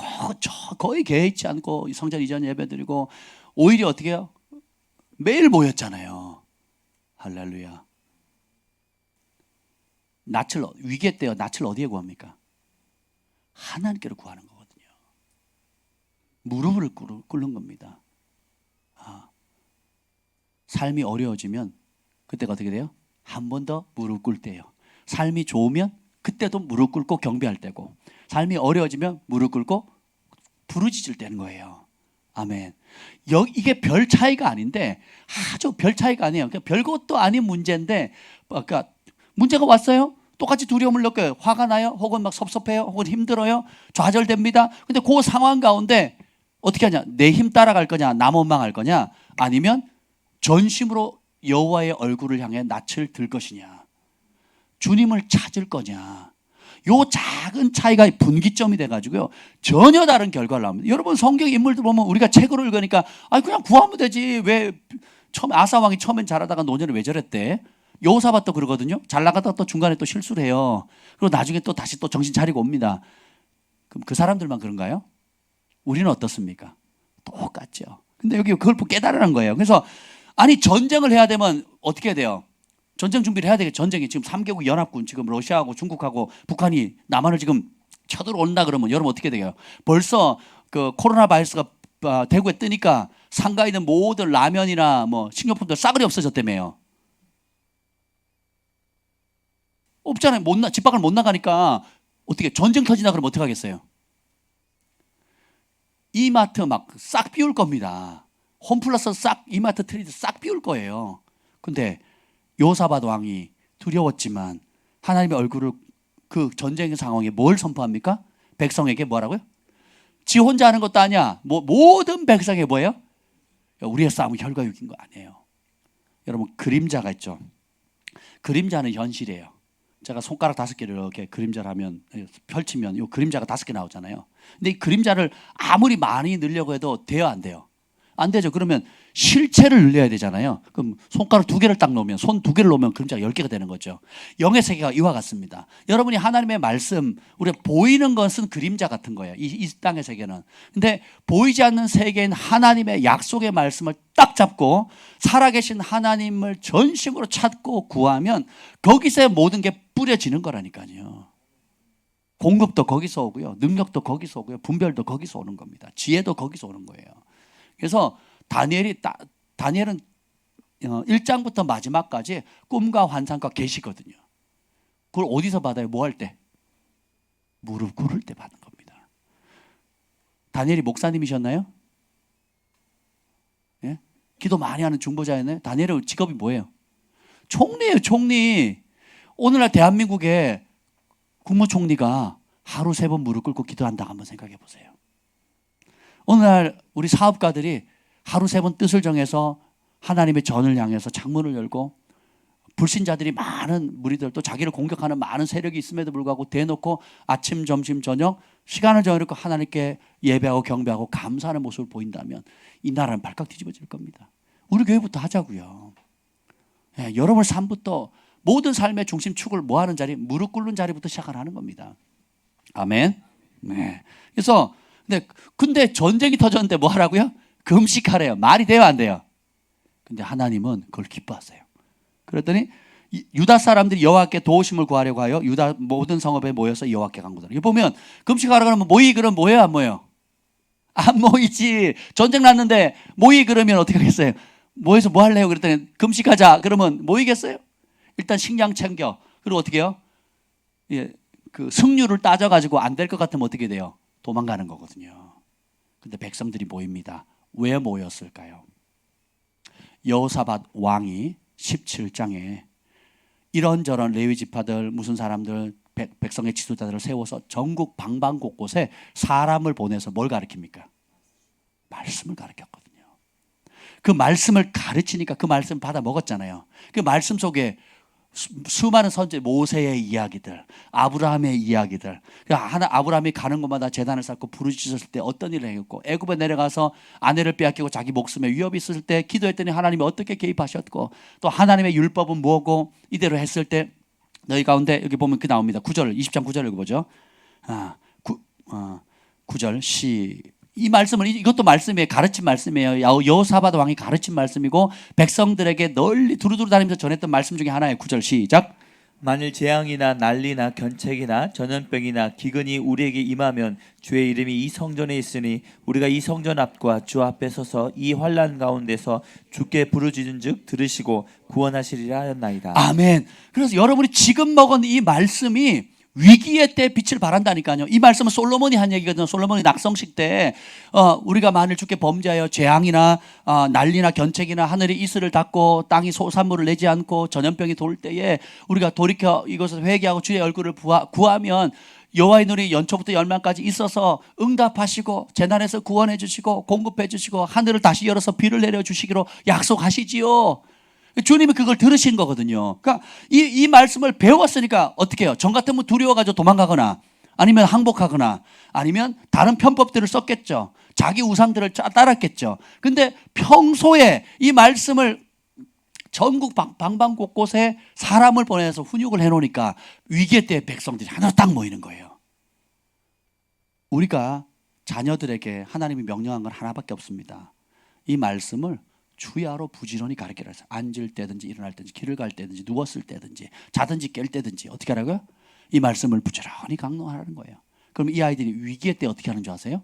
A: 거의 개의치 않고 성전 이전 예배 드리고 오히려 어떻게 해요? 매일 모였잖아요. 할렐루야. 위기에 때요. 낯을 어디에 구합니까? 하나님께로 구하는 거거든요. 무릎을 꿇는 겁니다. 삶이 어려워지면 그때가 어떻게 돼요? 한 번 더 무릎 꿇을 때예요. 삶이 좋으면 그때도 무릎 꿇고 경배할 때고, 삶이 어려워지면 무릎 꿇고 부르짖을 때는 거예요. 아멘. 이게 별 차이가 아닌데, 아주 별 차이가 아니에요. 그냥 별것도 아닌 문제인데, 그러니까 문제가 왔어요. 똑같이 두려움을 느껴요. 화가 나요. 혹은 막 섭섭해요. 혹은 힘들어요. 좌절됩니다. 근데 그 상황 가운데 어떻게 하냐? 내 힘 따라갈 거냐? 남 원망할 거냐? 아니면 전심으로 여호와의 얼굴을 향해 낯을 들 것이냐? 주님을 찾을 거냐? 요 작은 차이가 분기점이 돼가지고요, 전혀 다른 결과를 나옵니다. 여러분 성경 인물들 보면 우리가 책으로 읽으니까 그냥 구하면 되지. 왜 처음에 아사 왕이 처음엔 잘하다가 노년에 왜 저랬대? 여호사밧도 그러거든요. 잘 나가다가 또 중간에 또 실수를 해요. 그리고 나중에 또 다시 또 정신 차리고 옵니다. 그럼 그 사람들만 그런가요? 우리는 어떻습니까? 똑같죠. 근데 여기 그걸 깨달으는 거예요. 그래서 아니 전쟁을 해야 되면 어떻게 해야 돼요? 전쟁 준비를 해야 되겠죠. 전쟁이 지금 3개국 연합군, 지금 러시아하고 중국하고 북한이 남한을 지금 쳐들어온다 그러면 여러분 어떻게 돼요? 벌써 그 코로나 바이러스가 대구에 뜨니까 상가에 있는 모든 라면이나 뭐 식료품들 싸그리 없어졌다며요. 없잖아요. 집 밖을 못 나가니까 어떻게 전쟁 터지나 그러면 어떻게 하겠어요? 이마트 막 싹 비울 겁니다. 홈플러스 이마트 트레이드 싹 비울 거예요. 근데 여호사밧 왕이 두려웠지만 하나님의 얼굴을 그 전쟁의 상황에 뭘 선포합니까? 백성에게 뭐라고요? 지 혼자 하는 것도 아니야. 모든 백성에게 뭐예요? 우리의 싸움은 혈과육인 거 아니에요. 여러분 그림자가 있죠. 그림자는 현실이에요. 제가 손가락 5개를 이렇게 그림자를 하면 펼치면 이 그림자가 5개 나오잖아요. 근데 이 그림자를 아무리 많이 늘려고 해도 돼요, 안 돼요? 안 되죠. 그러면 실체를 늘려야 되잖아요. 그럼 손가락 2개를 딱 놓으면, 손 2개를 놓으면 그림자가 10개가 되는 거죠. 영의 세계가 이와 같습니다. 여러분이 하나님의 말씀, 우리가 보이는 것은 그림자 같은 거예요. 이 땅의 세계는. 근데 보이지 않는 세계인 하나님의 약속의 말씀을 딱 잡고 살아계신 하나님을 전심으로 찾고 구하면 거기서 모든 게 뿌려지는 거라니까요. 공급도 거기서 오고요. 능력도 거기서 오고요. 분별도 거기서 오는 겁니다. 지혜도 거기서 오는 거예요. 그래서 다니엘은 1장부터 마지막까지 꿈과 환상과 계시거든요. 그걸 어디서 받아요? 뭐 할 때? 무릎 꿇을 때 받는 겁니다. 다니엘이 목사님이셨나요? 예? 기도 많이 하는 중보자였나요? 다니엘의 직업이 뭐예요? 총리예요, 총리. 오늘날 대한민국의 국무총리가 하루 3번 무릎 꿇고 기도한다. 한번 생각해 보세요. 오늘날 우리 사업가들이 하루 3번 뜻을 정해서 하나님의 전을 향해서 창문을 열고, 불신자들이 많은 무리들, 또 자기를 공격하는 많은 세력이 있음에도 불구하고 대놓고 아침, 점심, 저녁 시간을 정해놓고 하나님께 예배하고 경배하고 감사하는 모습을 보인다면 이 나라는 발칵 뒤집어질 겁니다. 우리 교회부터 하자고요. 여러분 삶부터 모든 삶의 중심축을 뭐 하는 자리? 무릎 꿇는 자리부터 시작하는 겁니다. 아멘. 네. 그래서 근데 전쟁이 터졌는데 뭐 하라고요? 금식하래요. 말이 돼요, 안 돼요? 근데 하나님은 그걸 기뻐하세요. 그랬더니 유다 사람들이 여호와께 도우심을 구하려고 하여 유다 모든 성읍에 모여서 여호와께 간구하더라. 이거 보면 금식하라 그러면 모이 그러면 뭐예요, 안 모여요? 안 모이지. 전쟁 났는데 모이 그러면 어떻게 하겠어요? 모여서 뭐 할래요? 그랬더니 금식하자 그러면 모이겠어요? 일단 식량 챙겨. 그리고 어떻게 해요? 예, 그 승률을 따져가지고 안 될 것 같으면 어떻게 돼요? 도망가는 거거든요. 근데 백성들이 모입니다. 왜 모였을까요? 여호사밧 왕이 17장에 이런저런 레위 지파들 무슨 사람들 백성의 지도자들을 세워서 전국 방방 곳곳에 사람을 보내서 뭘 가르칩니까? 말씀을 가르쳤거든요. 그 말씀을 가르치니까 그 말씀 받아 먹었잖아요. 그 말씀 속에 수많은 선지, 모세의 이야기들, 아브라함의 이야기들. 아브라함이 가는 곳마다 제단을 쌓고 부르짖었을 때 어떤 일을 했고, 애굽에 내려가서 아내를 빼앗기고 자기 목숨에 위협이 있을 때 기도했더니 하나님이 어떻게 개입하셨고, 또 하나님의 율법은 뭐고 이대로 했을 때 너희 가운데 여기 보면 그 나옵니다. 9절, 20장 9절 읽어보죠. 9절 이 말씀은 이것도 말씀이에요. 가르친 말씀이에요. 여호사밧 왕이 가르친 말씀이고 백성들에게 널리 두루두루 다니면서 전했던 말씀 중에 하나예요. 9절 시작.
B: 만일 재앙이나 난리나 견책이나 전염병이나 기근이 우리에게 임하면 주의 이름이 이 성전에 있으니 우리가 이 성전 앞과 주 앞에 서서 이 환난 가운데서 주께 부르짖은즉 들으시고 구원하시리라 하였나이다.
A: 아멘. 그래서 여러분이 지금 먹은 이 말씀이 위기의 때 빛을 발한다니까요. 이 말씀은 솔로몬이 한 얘기거든요. 솔로몬이 낙성식 때 우리가 만일 주께 범죄하여 재앙이나 난리나 견책이나 하늘이 이슬을 닫고 땅이 소산물을 내지 않고 전염병이 돌 때에 우리가 돌이켜 이것을 회개하고 주의 얼굴을 구하면 여호와의 눈이 연초부터 열만까지 있어서 응답하시고 재난에서 구원해 주시고 공급해 주시고 하늘을 다시 열어서 비를 내려 주시기로 약속하시지요. 주님이 그걸 들으신 거거든요. 그러니까 이 말씀을 배웠으니까 어떻게 해요? 전 같으면 두려워가지고 도망가거나 아니면 항복하거나 아니면 다른 편법들을 썼겠죠. 자기 우상들을 따랐겠죠. 근데 평소에 이 말씀을 전국 방방 곳곳에 사람을 보내서 훈육을 해놓으니까 위기의 때 백성들이 하나로 딱 모이는 거예요. 우리가 자녀들에게 하나님이 명령한 건 하나밖에 없습니다. 이 말씀을 주야로 부지런히 가르치라 해서 앉을 때든지 일어날 때든지 길을 갈 때든지 누웠을 때든지 자든지 깰 때든지 어떻게 하라고요? 이 말씀을 부지런히 강론하라는 거예요. 그럼 이 아이들이 위기의 때 어떻게 하는 줄 아세요?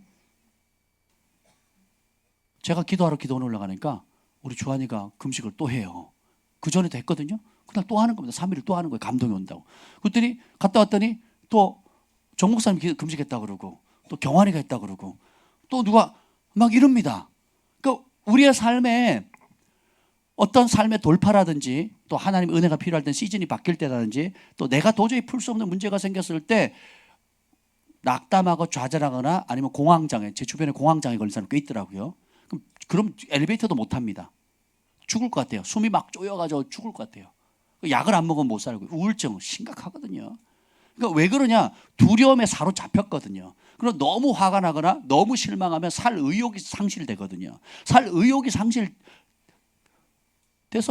A: 제가 기도하러 기도원에 올라가니까 우리 주한이가 금식을 또 해요. 그 전에도 했거든요. 그날 또 하는 겁니다. 3일을 또 하는 거예요. 감동이 온다고. 그랬더니 갔다 왔더니 또 정 목사님이 금식했다 그러고 또 경환이가 했다 그러고 또 누가 막 이럽니다. 그러니까 우리의 삶에 어떤 삶의 돌파라든지 또 하나님 은혜가 필요할 때 시즌이 바뀔 때라든지 또 내가 도저히 풀 수 없는 문제가 생겼을 때 낙담하고 좌절하거나 아니면 공황장애, 제 주변에 공황장애 걸린 사람 꽤 있더라고요. 그럼 엘리베이터도 못 탑니다. 죽을 것 같아요. 숨이 막 쪼여가지고 죽을 것 같아요. 약을 안 먹으면 못 살고 우울증 심각하거든요. 그러니까 왜 그러냐? 두려움에 사로잡혔거든요. 그럼 너무 화가 나거나 너무 실망하면 살 의욕이 상실되거든요. 살 의욕이 상실돼서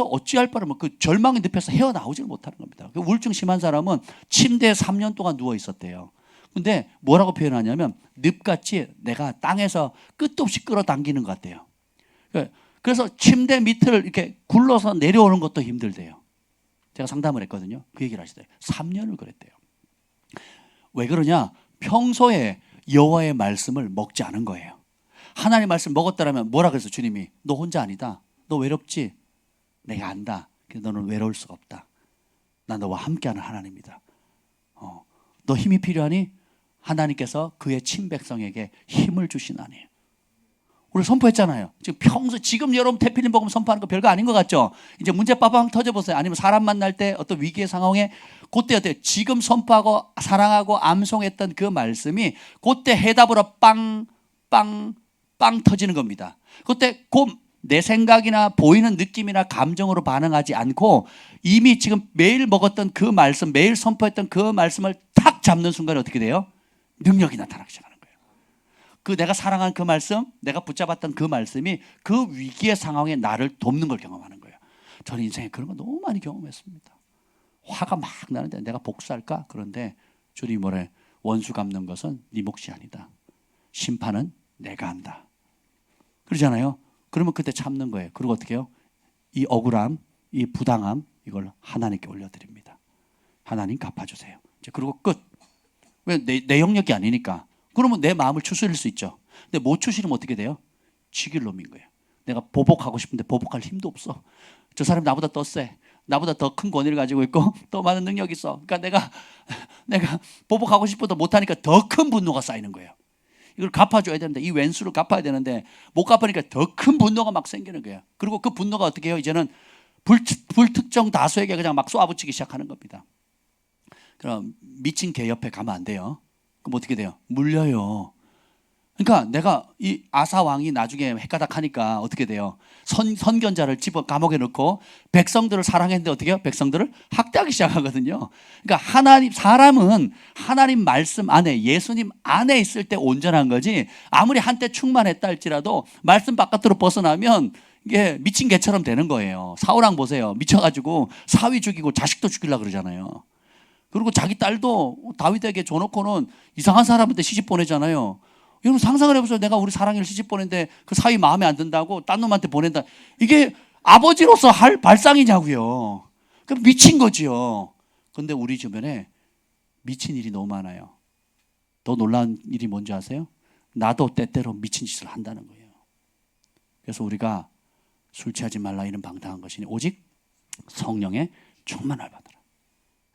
A: 어찌할 바를 그 절망의 늪에서 헤어나오질 못하는 겁니다. 우울증 심한 사람은 침대에 3년 동안 누워 있었대요. 근데 뭐라고 표현하냐면 늪같이 내가 땅에서 끝도 없이 끌어당기는 것 같아요. 그래서 침대 밑을 이렇게 굴러서 내려오는 것도 힘들대요. 제가 상담을 했거든요. 그 얘기를 하시대요. 3년을 그랬대요. 왜 그러냐? 평소에 여호와의 말씀을 먹지 않은 거예요. 하나님의 말씀 먹었다라면 뭐라 그랬어? 주님이 너 혼자 아니다. 너 외롭지? 내가 안다. 너는 외로울 수가 없다. 난 너와 함께하는 하나님이다. 너 힘이 필요하니? 하나님께서 그의 친백성에게 힘을 주시나니. 우리 선포했잖아요. 지금 여러분 태필린 복음 선포하는 거 별거 아닌 것 같죠? 이제 문제 빠방 터져보세요. 아니면 사람 만날 때 어떤 위기의 상황에 그때 어때요? 지금 선포하고 사랑하고 암송했던 그 말씀이 그때 해답으로 빵 터지는 겁니다. 그때 내 생각이나 보이는 느낌이나 감정으로 반응하지 않고 이미 지금 매일 먹었던 그 말씀, 매일 선포했던 그 말씀을 탁 잡는 순간에 어떻게 돼요? 능력이 나타나기 시작하는 거예요. 내가 사랑하는 그 말씀, 내가 붙잡았던 그 말씀이 그 위기의 상황에 나를 돕는 걸 경험하는 거예요. 저는 인생에 그런 거 너무 많이 경험했습니다. 화가 막 나는데 내가 복수할까? 그런데 주님이 뭐래? 원수 갚는 것은 네 몫이 아니다. 심판은 내가 한다. 그러잖아요. 그러면 그때 참는 거예요. 그리고 어떻게 해요? 이 억울함, 이 부당함 이걸 하나님께 올려드립니다. 하나님 갚아주세요. 이제 그리고 끝. 왜? 내 영역이 아니니까. 그러면 내 마음을 추스릴 수 있죠. 근데 못 추스리면 어떻게 돼요? 죽일 놈인 거예요. 내가 보복하고 싶은데 보복할 힘도 없어. 저 사람이 나보다 더 세. 나보다 더 큰 권위를 가지고 있고 더 많은 능력이 있어. 그러니까 내가 보복하고 싶어도 못하니까 더 큰 분노가 쌓이는 거예요. 이걸 갚아줘야 되는데, 이 왼수를 갚아야 되는데 못 갚으니까 더 큰 분노가 막 생기는 거예요. 그리고 그 분노가 어떻게 해요? 이제는 불특정 다수에게 그냥 막 쏘아붙이기 시작하는 겁니다. 그럼 미친 개 옆에 가면 안 돼요. 그럼 어떻게 돼요? 물려요. 그러니까 내가 이 아사 왕이 나중에 헷가닥하니까 어떻게 돼요? 선견자를 집어 감옥에 넣고 백성들을 사랑했는데 어떻게 해요? 백성들을 학대하기 시작하거든요. 그러니까 사람은 하나님 말씀 안에, 예수님 안에 있을 때 온전한 거지, 아무리 한때 충만했다 할지라도 말씀 바깥으로 벗어나면 이게 미친 개처럼 되는 거예요. 사울왕 보세요. 미쳐가지고 사위 죽이고 자식도 죽이려고 그러잖아요. 그리고 자기 딸도 다윗에게 줘놓고는 이상한 사람한테 시집 보내잖아요. 여러분 상상을 해보세요. 내가 우리 사랑이를 시집 보냈는데 그 사위 마음에 안 든다고 딴 놈한테 보낸다. 이게 아버지로서 할 발상이냐고요. 그럼 미친 거지요. 그런데 우리 주변에 미친 일이 너무 많아요. 더 놀라운 일이 뭔지 아세요? 나도 때때로 미친 짓을 한다는 거예요. 그래서 우리가 술 취하지 말라 이런 방탕한 것이니 오직 성령의 충만을 받으라.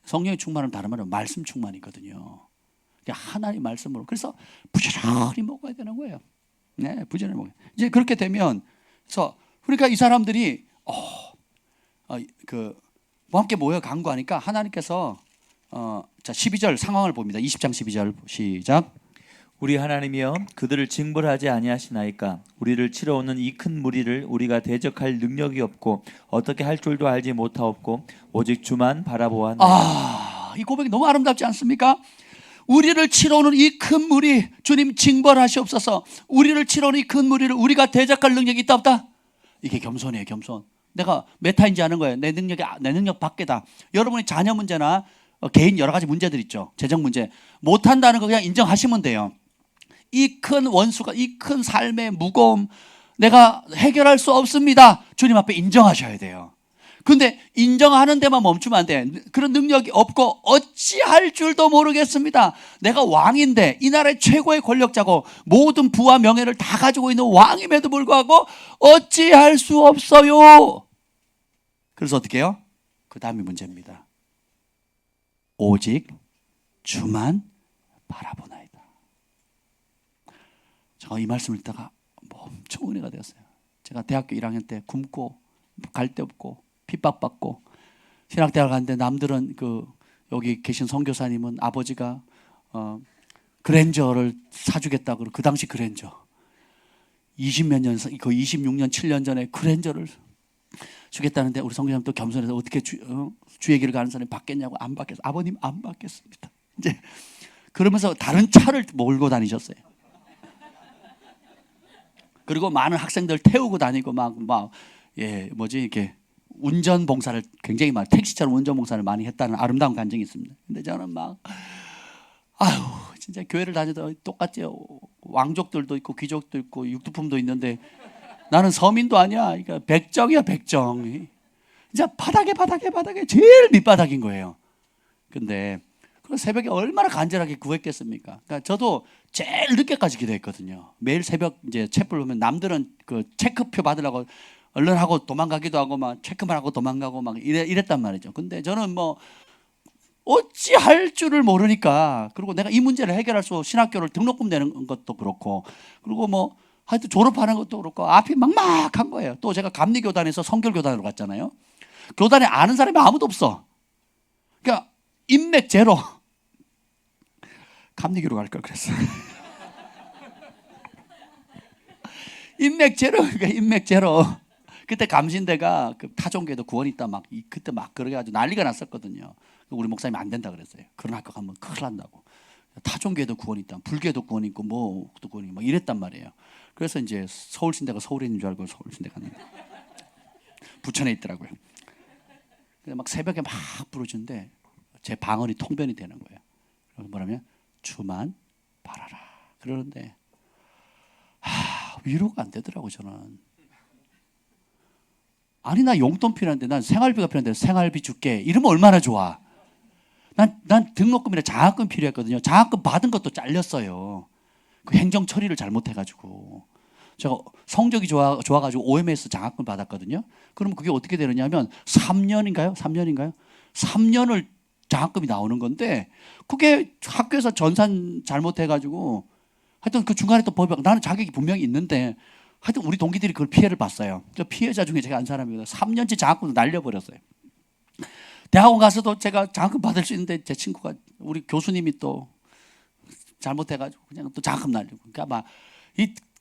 A: 성령의 충만은 다른 말로 말씀 충만이거든요. 하나님 말씀으로. 그래서 부지런히 먹어야 되는 거예요. 네, 부지런히 먹어요. 이제 그렇게 되면, 그래서 그러니까 이 사람들이 뭐 함께 모여 간구하니까 하나님께서 자 12절 상황을 봅니다. 20장 12절 시작.
B: 우리 하나님이여 그들을 징벌하지 아니하시나이까. 우리를 치러오는 이 큰 무리를 우리가 대적할 능력이 없고 어떻게 할 줄도 알지 못하옵고 오직 주만 바라보았나이다.
A: 이 고백이 너무 아름답지 않습니까? 우리를 치러오는 이 큰 무리, 주님 징벌하시옵소서. 우리를 치러오는 이 큰 무리를 우리가 대적할 능력이 있다 없다? 이게 겸손이에요. 겸손. 내가 메타인지 아는 거예요. 내 능력 밖에다. 여러분의 자녀 문제나 개인 여러 가지 문제들 있죠. 재정 문제 못한다는 거 그냥 인정하시면 돼요. 이 큰 원수가, 이 큰 삶의 무거움 내가 해결할 수 없습니다. 주님 앞에 인정하셔야 돼요. 근데 인정하는 데만 멈추면 안 돼. 그런 능력이 없고 어찌할 줄도 모르겠습니다. 내가 왕인데 이 나라의 최고의 권력자고 모든 부와 명예를 다 가지고 있는 왕임에도 불구하고 어찌할 수 없어요. 그래서 어떻게 해요? 그 다음이 문제입니다. 오직 주만 바라보나이다. 제가 이 말씀을 듣다가 엄청 은혜가 되었어요. 제가 대학교 1학년 때 굶고 갈 데 없고 핍박받고 신학대학을 갔는데 남들은 여기 계신 선교사님은 아버지가 그랜저를 사주겠다고, 그 당시 그랜저 20몇 년, 거의 26년 7년 전에 그랜저를 주겠다는데 우리 선교사님 또 겸손해서 어떻게 주의 길을 가는 사람이 받겠냐고. 안 받겠어. 아버님 안 받겠습니다. 이제 그러면서 다른 차를 몰고 다니셨어요. 그리고 많은 학생들 태우고 다니고 이렇게 운전 봉사를 굉장히 많이, 택시처럼 운전 봉사를 많이 했다는 아름다운 간증이 있습니다. 근데 저는 진짜 교회를 다녀도 똑같죠. 왕족들도 있고 귀족도 있고 육두품도 있는데 나는 서민도 아니야. 그러니까 백정이야, 백정. 진짜 바닥에 제일 밑바닥인 거예요. 근데 그 새벽에 얼마나 간절하게 구했겠습니까? 그러니까 저도 제일 늦게까지 기도했거든요. 매일 새벽 이제 챗불 보면 남들은 그 체크표 받으려고 얼른 하고 도망가기도 하고 체크만 하고 도망가고 이랬단 말이죠. 근데 저는 어찌 할 줄을 모르니까, 그리고 내가 이 문제를 해결할 수 신학교를 등록금 내는 것도 그렇고, 그리고 하여튼 졸업하는 것도 그렇고 앞이 막막한 거예요. 또 제가 감리교단에서 성결교단으로 갔잖아요. 교단에 아는 사람이 아무도 없어. 그러니까 인맥 제로. 감리교로 갈 걸 그랬어. 인맥 제로. 그러니까 인맥 제로. 그때 감신대가 타종교에도 구원 있다 그때 그래가지고 난리가 났었거든요. 우리 목사님이 안 된다 그랬어요. 그런 학교 가면 큰일 난다고. 타종교에도 구원 있다, 불교에도 구원 있고 또 구원이 이랬단 말이에요. 그래서 이제 서울신대가 서울에 있는 줄 알고 서울신대 갔는데 부천에 있더라고요. 근데 막 새벽에 막 부르짖는데 제 방언이 통변이 되는 거예요. 그래서 뭐냐면 주만 바라라 그러는데 위로가 안 되더라고 저는. 아니 나 용돈 필요한데 난 생활비가 필요한데 생활비 줄게 이러면 얼마나 좋아. 난 등록금이나 장학금 필요했거든요. 장학금 받은 것도 잘렸어요. 그 행정 처리를 잘못해가지고. 제가 성적이 좋아가지고 OMS 장학금 받았거든요. 그러면 그게 어떻게 되느냐면 3년인가요? 3년을 장학금이 나오는 건데 그게 학교에서 전산 잘못해가지고 하여튼 그 중간에 또 법이 나는 자격이 분명히 있는데 하여튼 우리 동기들이 그걸 피해를 봤어요. 그 피해자 중에 제가 한 사람이거든요. 3년치 장학금을 날려버렸어요. 대학원 가서도 제가 장학금 받을 수 있는데 제 친구가 우리 교수님이 또 잘못해가지고 그냥 또 장학금 날리고. 그러니까 막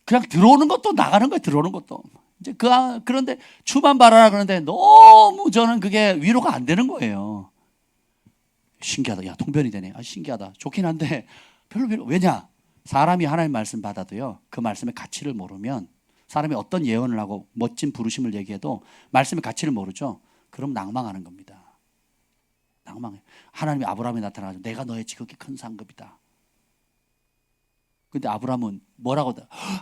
A: 그냥 들어오는 것도 나가는 거예요. 들어오는 것도. 이제 그런데 주만 바라라 그러는데 너무 저는 그게 위로가 안 되는 거예요. 신기하다. 야 통변이 되네. 신기하다. 좋긴 한데 별로 왜냐? 사람이 하나님 말씀 받아도요. 그 말씀의 가치를 모르면 사람이 어떤 예언을 하고 멋진 부르심을 얘기해도 말씀의 가치를 모르죠. 그럼 낭망하는 겁니다. 낭망해. 하나님이 아브라함에 나타나서 내가 너의 지극히 큰 상급이다. 근데 아브라함은 뭐라고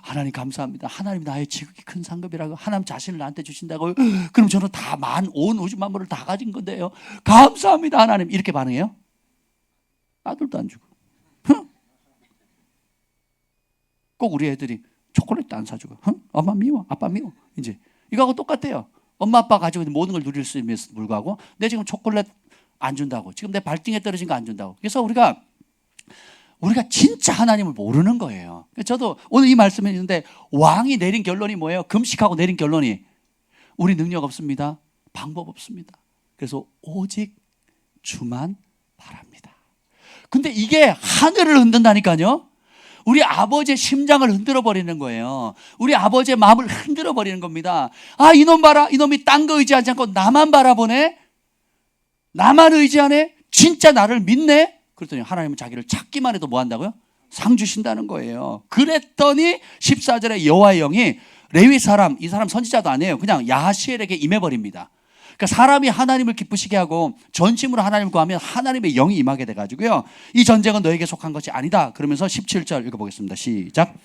A: 하나님 감사합니다. 하나님 나의 지극히 큰 상급이라고 하나님 자신을 나한테 주신다고. 그럼 저는 다 온 우주 만물을 다 가진 건데요. 감사합니다 하나님. 이렇게 반응해요? 아들도 안 주고. 꼭 우리 애들이 초콜릿도 안 사주고. 엄마 미워, 아빠 미워. 이제 이거하고 똑같아요. 엄마 아빠 가지고 있는 모든 걸 누릴 수 있음에도 불구하고 내 지금 초콜릿 안 준다고. 지금 내 발등에 떨어진 거 안 준다고. 그래서 우리가 진짜 하나님을 모르는 거예요. 저도 오늘 이 말씀에 있는데 왕이 내린 결론이 뭐예요? 금식하고 내린 결론이 우리 능력 없습니다. 방법 없습니다. 그래서 오직 주만 바랍니다. 근데 이게 하늘을 흔든다니까요. 우리 아버지의 심장을 흔들어 버리는 거예요. 우리 아버지의 마음을 흔들어 버리는 겁니다. 이놈 봐라. 이놈이 딴 거 의지하지 않고 나만 바라보네. 나만 의지하네. 진짜 나를 믿네. 그랬더니 하나님은 자기를 찾기만 해도 뭐 한다고요? 상 주신다는 거예요. 그랬더니 14절에 여호와의 영이 레위 사람, 이 사람 선지자도 아니에요. 그냥 야하시엘에게 임해버립니다. 그러니까 사람이 하나님을 기쁘시게 하고 전심으로 하나님을 구하면 하나님의 영이 임하게 돼가지고요. 이 전쟁은 너에게 속한 것이 아니다. 그러면서 17절 읽어보겠습니다. 시작.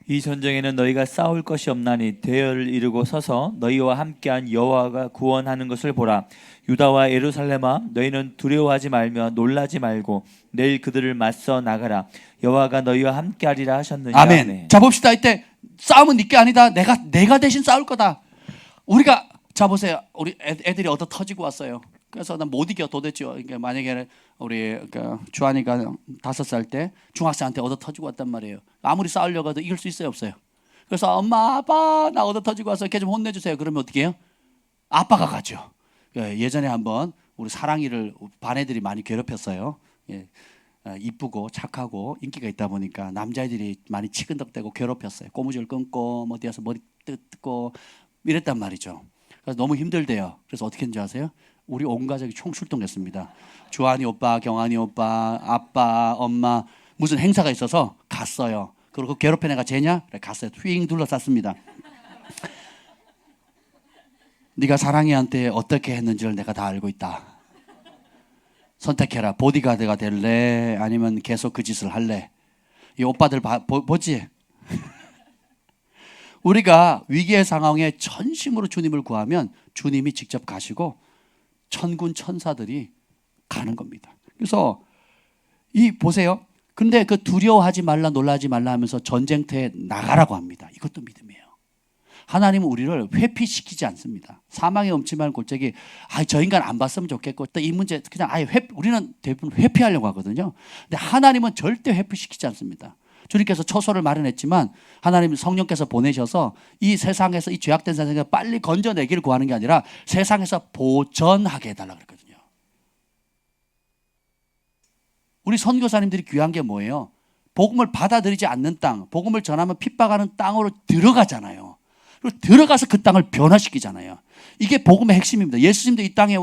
B: 이 전쟁에는 너희가 싸울 것이 없나니 대열을 이루고 서서 너희와 함께한 여호와가 구원하는 것을 보라. 유다와 예루살렘아 너희는 두려워하지 말며 놀라지 말고 내일 그들을 맞서 나가라. 여호와가 너희와 함께하리라 하셨느니라.
A: 아멘.
B: 네.
A: 자 봅시다. 이때 싸움은 네게 아니다. 내가 대신 싸울 거다. 우리가 자 보세요. 우리 애들이 얻어 터지고 왔어요. 그래서 난 못 이겨 도대체. 그러니까 만약에 우리 주한이가 5살 때 중학생한테 얻어 터지고 왔단 말이에요. 아무리 싸우려고 해도 이길 수 있어요, 없어요? 그래서 엄마, 아빠 나 얻어 터지고 왔어요. 걔 좀 혼내주세요. 그러면 어떻게 해요? 아빠가 가죠. 예전에 한번 우리 사랑이를 반 애들이 많이 괴롭혔어요. 이쁘고 착하고 인기가 있다 보니까 남자애들이 많이 치근덕대고 괴롭혔어요. 고무줄 끊고 뭐 어디서 머리 뜯고 이랬단 말이죠. 그래서 너무 힘들대요. 그래서 어떻게 했는지 아세요? 우리 온 가족이 총출동했습니다. 주한이 오빠, 경한이 오빠, 아빠, 엄마 무슨 행사가 있어서 갔어요. 그리고 괴롭힌 애가 쟤냐? 그래 갔어요. 휘잉 둘러쌌습니다. 네가 사랑이한테 어떻게 했는지를 내가 다 알고 있다. 선택해라. 보디가드가 될래? 아니면 계속 그 짓을 할래? 이 오빠들 보지? 우리가 위기의 상황에 전심으로 주님을 구하면 주님이 직접 가시고 천군 천사들이 가는 겁니다. 그래서 보세요. 근데 그 두려워하지 말라 놀라지 말라 하면서 전쟁터에 나가라고 합니다. 이것도 믿음이에요. 하나님은 우리를 회피시키지 않습니다. 사망의 엄침한 골짜기 저 인간 안 봤으면 좋겠고 또 이 문제 그냥 우리는 대부분 회피하려고 하거든요. 근데 하나님은 절대 회피시키지 않습니다. 주님께서 처소를 마련했지만 하나님 성령께서 보내셔서 이 세상에서 이 죄악된 세상에서 빨리 건져내기를 구하는 게 아니라 세상에서 보전하게 해달라고 그랬거든요. 우리 선교사님들이 귀한 게 뭐예요? 복음을 받아들이지 않는 땅, 복음을 전하면 핍박하는 땅으로 들어가잖아요. 그리고 들어가서 그 땅을 변화시키잖아요. 이게 복음의 핵심입니다. 예수님도 이 땅에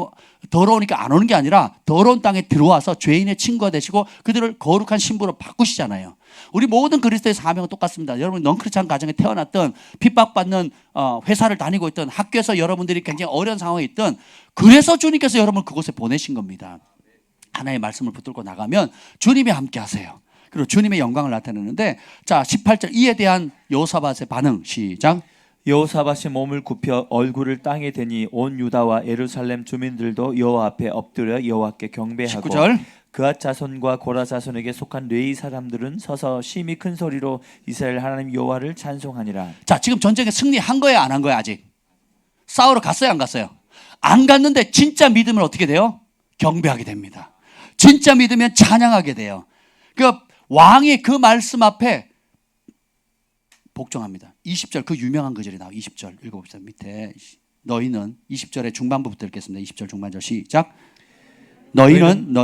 A: 더러우니까 안 오는 게 아니라 더러운 땅에 들어와서 죄인의 친구가 되시고 그들을 거룩한 신부로 바꾸시잖아요. 우리 모든 그리스도의 사명은 똑같습니다. 여러분 넌크리스찬 가정에 태어났던 핍박받는 회사를 다니고 있던 학교에서 여러분들이 굉장히 어려운 상황에 있던 그래서 주님께서 여러분을 그곳에 보내신 겁니다. 하나의 말씀을 붙들고 나가면 주님이 함께 하세요. 그리고 주님의 영광을 나타내는데 자 18절 이에 대한 여호사밧의 반응 시작.
B: 여호사밧이 몸을 굽혀 얼굴을 땅에 대니 온 유다와 예루살렘 주민들도 여호와 앞에 엎드려 여호와께 경배하고
A: 19절
B: 그앗 자손과 고라 자손에게 속한 레위 사람들은 서서 심히 큰 소리로 이스라엘 하나님 여호와를 찬송하니라.
A: 자 지금 전쟁에 승리한 거예요 안 한 거예요 아직? 싸우러 갔어요 안 갔어요? 안 갔는데 진짜 믿으면 어떻게 돼요? 경배하게 됩니다. 진짜 믿으면 찬양하게 돼요. 그 왕이 그 말씀 앞에 복종합니다. 20절 그 유명한 구절이 나와 20절 읽어봅시다. 밑에 너희는 20절의 중반부부터 읽겠습니다. 20절 중반절 시작. 너희는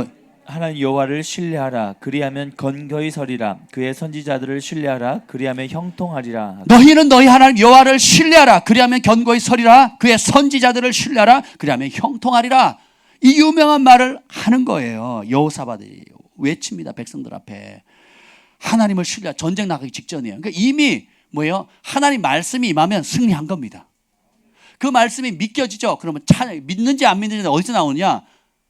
B: 하나님 여호와를 신뢰하라 그리하면 건거히 서리라 그의 선지자들을 신뢰하라 그리하면 형통하리라.
A: 너희는 너희 하나님 여호와를 신뢰하라 그리하면 견고히 서리라 그의 선지자들을 신뢰하라 그리하면 형통하리라. 이 유명한 말을 하는 거예요. 여호사밧이 외칩니다. 백성들 앞에 하나님을 신뢰. 전쟁 나가기 직전이에요. 그러니까 이미 뭐예요? 하나님 말씀이 임하면 승리한 겁니다. 그 말씀이 믿겨지죠. 그러면 믿는지 안 믿는지 어디서 나오느냐?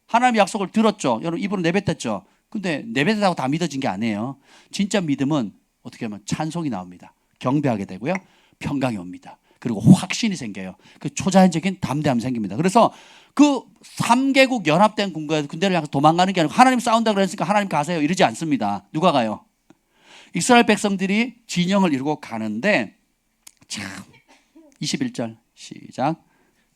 A: 하나님 약속을 들었죠. 여러분 입으로 내뱉었죠. 근데 내뱉었다고 다 믿어진 게 아니에요. 진짜 믿음은 어떻게 하면 찬송이 나옵니다. 경배하게 되고요. 평강이 옵니다. 그리고 확신이 생겨요. 그 초자연적인 담대함이 생깁니다. 그래서 그 3개국 연합된 군대를 향해서 도망가는 게 아니고 하나님 싸운다 그랬으니까 하나님 가세요 이러지 않습니다. 누가 가요? 이스라엘 백성들이 진영을 이루고 가는데 참 21절 시작.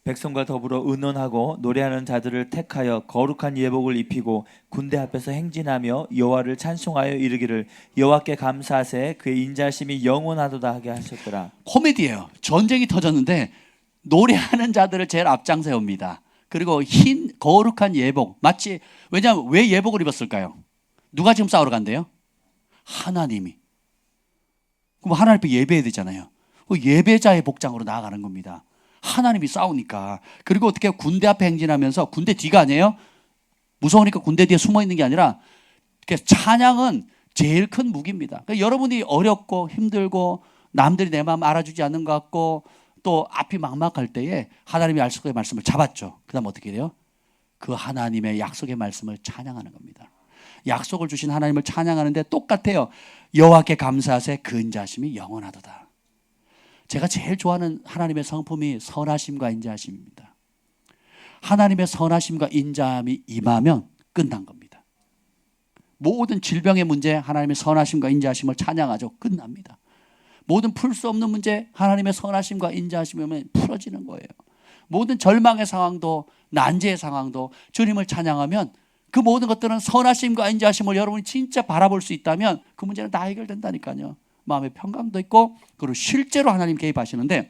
B: 백성과 더불어 의논하고 노래하는 자들을 택하여 거룩한 예복을 입히고 군대 앞에서 행진하며 여호와를 찬송하여 이르기를 여호와께 감사하세 그의 인자심이 영원하도다 하게 하셨더라.
A: 코미디예요. 전쟁이 터졌는데 노래하는 자들을 제일 앞장 세웁니다. 그리고 흰 거룩한 예복 마치 왜냐하면 왜 예복을 입었을까요? 누가 지금 싸우러 간대요? 하나님이. 그럼 하나님 앞에 예배해야 되잖아요. 예배자의 복장으로 나아가는 겁니다. 하나님이 싸우니까. 그리고 어떻게 군대 앞에 행진하면서 군대 뒤가 아니에요? 무서우니까 군대 뒤에 숨어 있는 게 아니라 찬양은 제일 큰 무기입니다. 그러니까 여러분이 어렵고 힘들고 남들이 내 마음 알아주지 않는 것 같고 또 앞이 막막할 때에 하나님의 약속의 말씀을 잡았죠. 그 다음 어떻게 돼요? 그 하나님의 약속의 말씀을 찬양하는 겁니다. 약속을 주신 하나님을 찬양하는데 똑같아요. 여호와께 감사하세 그 인자하심이 영원하도다. 제가 제일 좋아하는 하나님의 성품이 선하심과 인자하심입니다. 하나님의 선하심과 인자함이 임하면 끝난 겁니다. 모든 질병의 문제 하나님의 선하심과 인자하심을 찬양하죠. 끝납니다. 모든 풀 수 없는 문제 하나님의 선하심과 인자하심이면 풀어지는 거예요. 모든 절망의 상황도 난제의 상황도 주님을 찬양하면 그 모든 것들은 선하심과 인자하심을 여러분이 진짜 바라볼 수 있다면 그 문제는 다 해결된다니까요. 마음의 평강도 있고 그리고 실제로 하나님 개입하시는데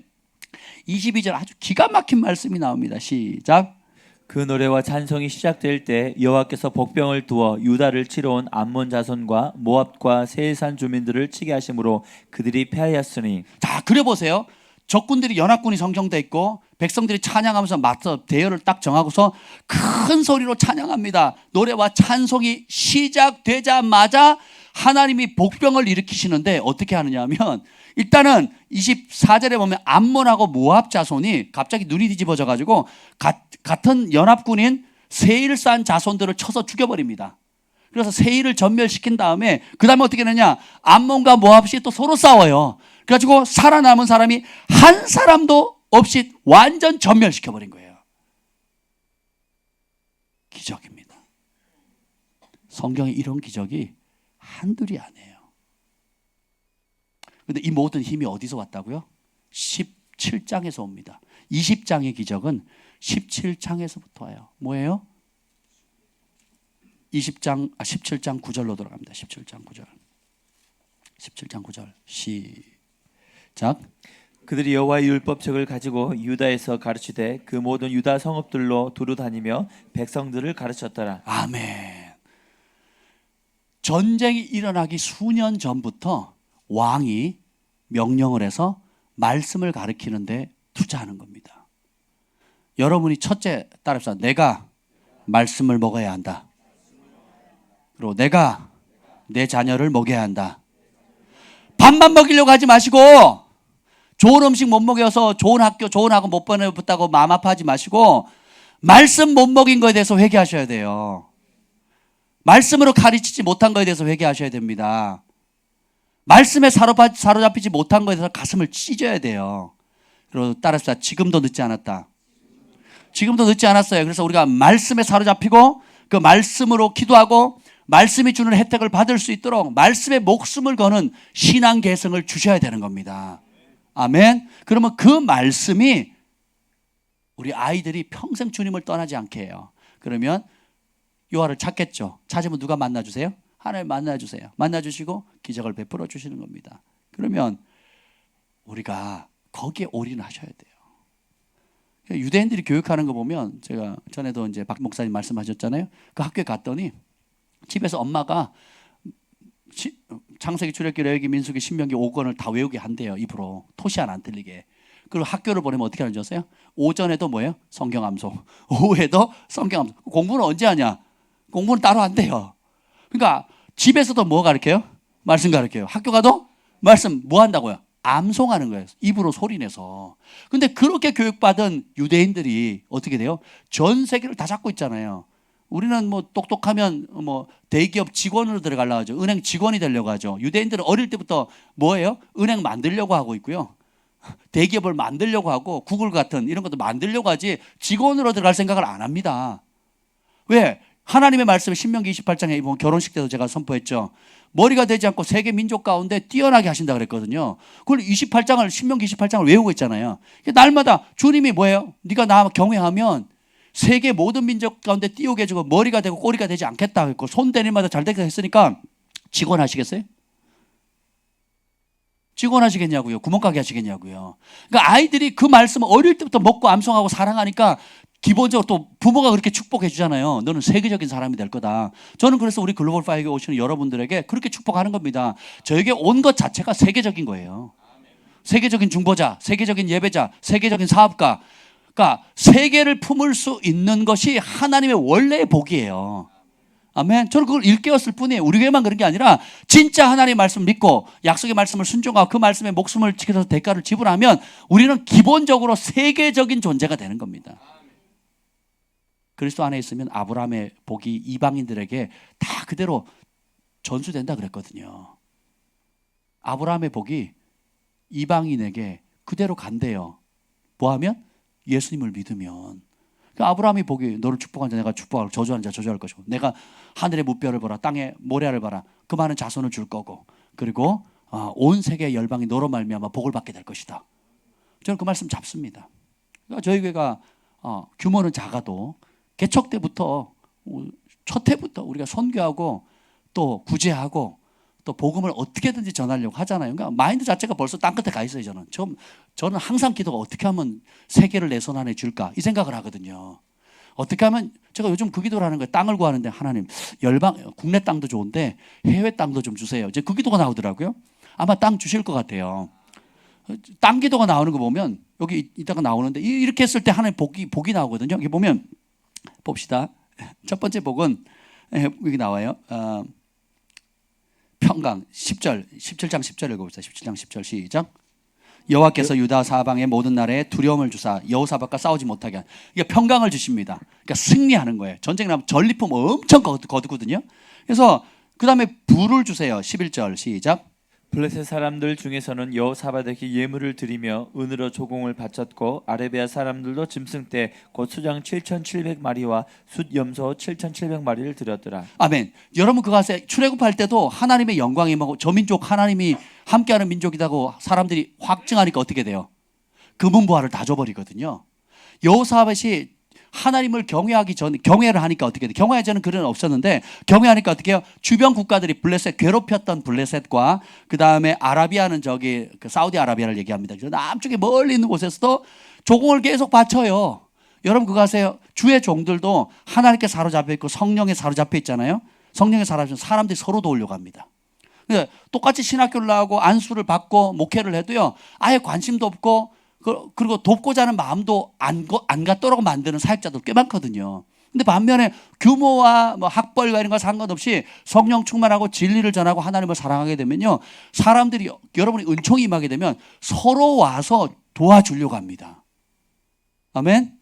A: 22절 아주 기가 막힌 말씀이 나옵니다. 시작.
B: 그 노래와 찬송이 시작될 때 여호와께서 복병을 두어 유다를 치러 온 암몬 자손과 모압과 세일산 주민들을 치게 하심으로 그들이 패하였으니.
A: 자 그려보세요. 적군들이 연합군이 성경돼 있고 백성들이 찬양하면서 맞서 대열을 딱 정하고서 큰 소리로 찬양합니다. 노래와 찬송이 시작되자마자 하나님이 복병을 일으키시는데 어떻게 하느냐 하면 일단은 24절에 보면 암몬하고 모압 자손이 갑자기 눈이 뒤집어져 가지고 같은 연합군인 세일산 자손들을 쳐서 죽여버립니다. 그래서 세일을 전멸시킨 다음에 그 다음에 어떻게 되느냐 암몬과 모압이 또 서로 싸워요. 그래가지고 살아남은 사람이 한 사람도 없이 완전 전멸시켜버린 거예요. 기적입니다. 성경에 이런 기적이 한둘이 아니에요. 그런데 이 모든 힘이 어디서 왔다고요? 17장에서 옵니다. 20장의 기적은 17장에서부터 와요. 뭐예요? 17장 9절로 돌아갑니다. 17장 9절. 17장 9절 시작.
B: 그들이 여호와의 율법책을 가지고 유다에서 가르치되 그 모든 유다 성읍들로 두루 다니며 백성들을 가르쳤더라.
A: 아멘. 전쟁이 일어나기 수년 전부터 왕이 명령을 해서 말씀을 가르치는데 투자하는 겁니다. 여러분이 첫째 따라서 내가 말씀을 먹어야 한다. 그리고 내가 내 자녀를 먹여야 한다. 밥만 먹이려고 하지 마시고 좋은 음식 못 먹여서 좋은 학교, 좋은 학원 못 보내봤다고 마음 아파하지 마시고 말씀 못 먹인 거에 대해서 회개하셔야 돼요. 말씀으로 가르치지 못한 거에 대해서 회개하셔야 됩니다. 말씀에 사로잡히지 못한 거에 대해서 가슴을 찢어야 돼요. 그리고 따라서 지금도 늦지 않았다. 지금도 늦지 않았어요. 그래서 우리가 말씀에 사로잡히고 그 말씀으로 기도하고 말씀이 주는 혜택을 받을 수 있도록 말씀에 목숨을 거는 신앙 개성을 주셔야 되는 겁니다. 아멘. 그러면 그 말씀이 우리 아이들이 평생 주님을 떠나지 않게 해요. 그러면 요한을 찾겠죠. 찾으면 누가 만나주세요? 하나님 만나주세요. 만나주시고 기적을 베풀어 주시는 겁니다. 그러면 우리가 거기에 올인하셔야 돼요. 유대인들이 교육하는 거 보면 제가 전에도 이제 박 목사님 말씀하셨잖아요. 그 학교에 갔더니 집에서 엄마가 창세기, 출애굽기, 레위기, 민수기, 신명기 5권을 다 외우게 한대요. 입으로 토시 하나 안 틀리게. 그리고 학교를 보내면 어떻게 하는지 아세요? 오전에도 뭐예요? 성경 암송. 오후에도 성경 암송. 공부는 언제 하냐? 공부는 따로 안 돼요. 그러니까 집에서도 뭐 가르쳐요? 말씀 가르쳐요. 학교 가도 말씀 뭐 한다고요? 암송하는 거예요. 입으로 소리내서. 근데 그렇게 교육받은 유대인들이 어떻게 돼요? 전 세계를 다 잡고 있잖아요. 우리는 뭐 똑똑하면 뭐 대기업 직원으로 들어가려고 하죠. 은행 직원이 되려고 하죠. 유대인들은 어릴 때부터 뭐예요? 은행 만들려고 하고 있고요. 대기업을 만들려고 하고 구글 같은 이런 것도 만들려고 하지 직원으로 들어갈 생각을 안 합니다. 왜? 하나님의 말씀을 신명기 28장에 보면 결혼식 때도 제가 선포했죠. 머리가 되지 않고 세계 민족 가운데 뛰어나게 하신다 그랬거든요. 그걸 28장을 신명기 28장을 외우고 있잖아요. 날마다 주님이 뭐예요? 네가 나 경외하면 세계 모든 민족 가운데 띄우게 해주고 머리가 되고 꼬리가 되지 않겠다 했고 손 대는 마다 잘 되게 했으니까 직원 하시겠어요? 직원 하시겠냐고요? 구멍가게 하시겠냐고요? 그러니까 아이들이 그 말씀을 어릴 때부터 먹고 암송하고 사랑하니까 기본적으로 또 부모가 그렇게 축복해 주잖아요. 너는 세계적인 사람이 될 거다. 저는 그래서 우리 글로벌 파이브에 오시는 여러분들에게 그렇게 축복하는 겁니다. 저에게 온 것 자체가 세계적인 거예요. 세계적인 중보자, 세계적인 예배자, 세계적인 사업가. 그러니까 세계를 품을 수 있는 것이 하나님의 원래의 복이에요. 아멘. 저는 그걸 일깨웠을 뿐이에요. 우리 교회만 그런 게 아니라 진짜 하나님의 말씀 믿고 약속의 말씀을 순종하고 그 말씀에 목숨을 지켜서 대가를 지불하면 우리는 기본적으로 세계적인 존재가 되는 겁니다. 그리스도 안에 있으면 아브라함의 복이 이방인들에게 다 그대로 전수된다 그랬거든요. 아브라함의 복이 이방인에게 그대로 간대요. 뭐하면? 예수님을 믿으면. 그러니까 아브라함이 복이 너를 축복한 자 내가 축복하고 저주하는 자 저주할 것이고 내가 하늘의 무뼈를 봐라 땅의 모래알을 봐라 그 많은 자손을 줄 거고 그리고 온 세계의 열방이 너로 말미암아 복을 받게 될 것이다. 저는 그 말씀 잡습니다. 그러니까 저희 교회가 규모는 작아도 개척 때부터 첫 해부터 우리가 선교하고 또 구제하고 또 복음을 어떻게든지 전하려고 하잖아요. 그러니까 마인드 자체가 벌써 땅끝에 가 있어요. 저는 항상 기도가 어떻게 하면 세계를 내 손 안에 줄까 이 생각을 하거든요. 어떻게 하면 제가 요즘 그 기도를 하는 거예요. 땅을 구하는데 하나님 열방 국내 땅도 좋은데 해외 땅도 좀 주세요. 이제 그 기도가 나오더라고요. 아마 땅 주실 것 같아요. 땅 기도가 나오는 거 보면 여기 이따가 나오는데 이렇게 했을 때 하나님 복이 나오거든요. 여기 보면 봅시다. 첫 번째 복은 여기 나와요. 평강 17장 10절 읽어봅시다. 17장 10절 시작. 여호와께서 유다 사방의 모든 나라에 두려움을 주사 여호사밧과 싸우지 못하게 한 이게 평강을 주십니다. 그러니까 승리하는 거예요. 전쟁 나면 전리품 엄청 거두거든요. 그래서 그 다음에 부를 주세요. 11절 시작.
B: 블레셋 사람들 중에서는 여호사밧에게 예물을 드리며 은으로 조공을 바쳤고 아라비아 사람들도 짐승 때 곧 수장 7,700마리와 숫 염소 7,700마리를 드렸더라.
A: 아멘. 여러분 그거 아세요? 출애굽할 때도 하나님의 영광이 임하고 저 민족 하나님이 함께하는 민족이라고 사람들이 확증하니까 어떻게 돼요? 금은보화를 다 줘버리거든요. 여호사밧이 하나님을 경외하기 전에 경외를 하니까 어떻게 돼? 경외하기 전에는 그런 없었는데 경외하니까 어떻게 해요? 주변 국가들이 블레셋 괴롭혔던 블레셋과 그 다음에 아라비아는 저기 그 사우디아라비아를 얘기합니다. 남쪽에 멀리 있는 곳에서도 조공을 계속 바쳐요. 여러분 그거 아세요? 주의 종들도 하나님께 사로잡혀 있고 성령에 사로잡혀 있잖아요. 성령에 사로잡혀 사람들이 서로 도우려고 합니다. 똑같이 신학교를 나오고 안수를 받고 목회를 해도요. 아예 관심도 없고 그리고 돕고자 하는 마음도 안 갖도록 만드는 사역자도 꽤 많거든요. 근데 반면에 규모와 뭐 학벌과 이런 거 상관없이 성령 충만하고 진리를 전하고 하나님을 사랑하게 되면요, 사람들이, 여러분이 은총이 임하게 되면 서로 와서 도와주려고 합니다. 아멘.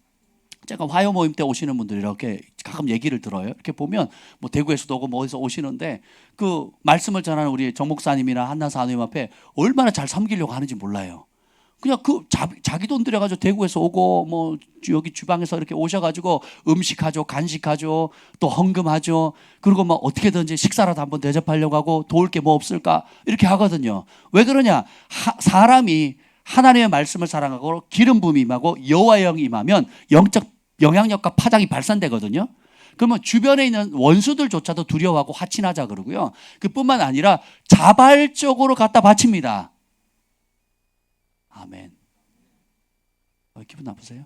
A: 제가 화요 모임 때 오시는 분들이 이렇게 가끔 얘기를 들어요. 이렇게 보면 뭐 대구에서도 오고 뭐 어디서 오시는데 그 말씀을 전하는 우리 정 목사님이나 한나 사모님 앞에 얼마나 잘 섬기려고 하는지 몰라요. 그냥 그 자기 돈 들여가지고 대구에서 오고 뭐 여기 주방에서 이렇게 오셔가지고 음식하죠, 간식하죠, 또 헌금하죠. 그리고 뭐 어떻게든지 식사라도 한번 대접하려고 하고 도울 게 뭐 없을까 이렇게 하거든요. 왜 그러냐? 사람이 하나님의 말씀을 사랑하고 기름 부음이 임하고 여호와의 영이 임하면 영적 영향력과 파장이 발산되거든요. 그러면 주변에 있는 원수들조차도 두려워하고 화친하자 그러고요. 그뿐만 아니라 자발적으로 갖다 바칩니다. 아멘. 기분 나쁘세요?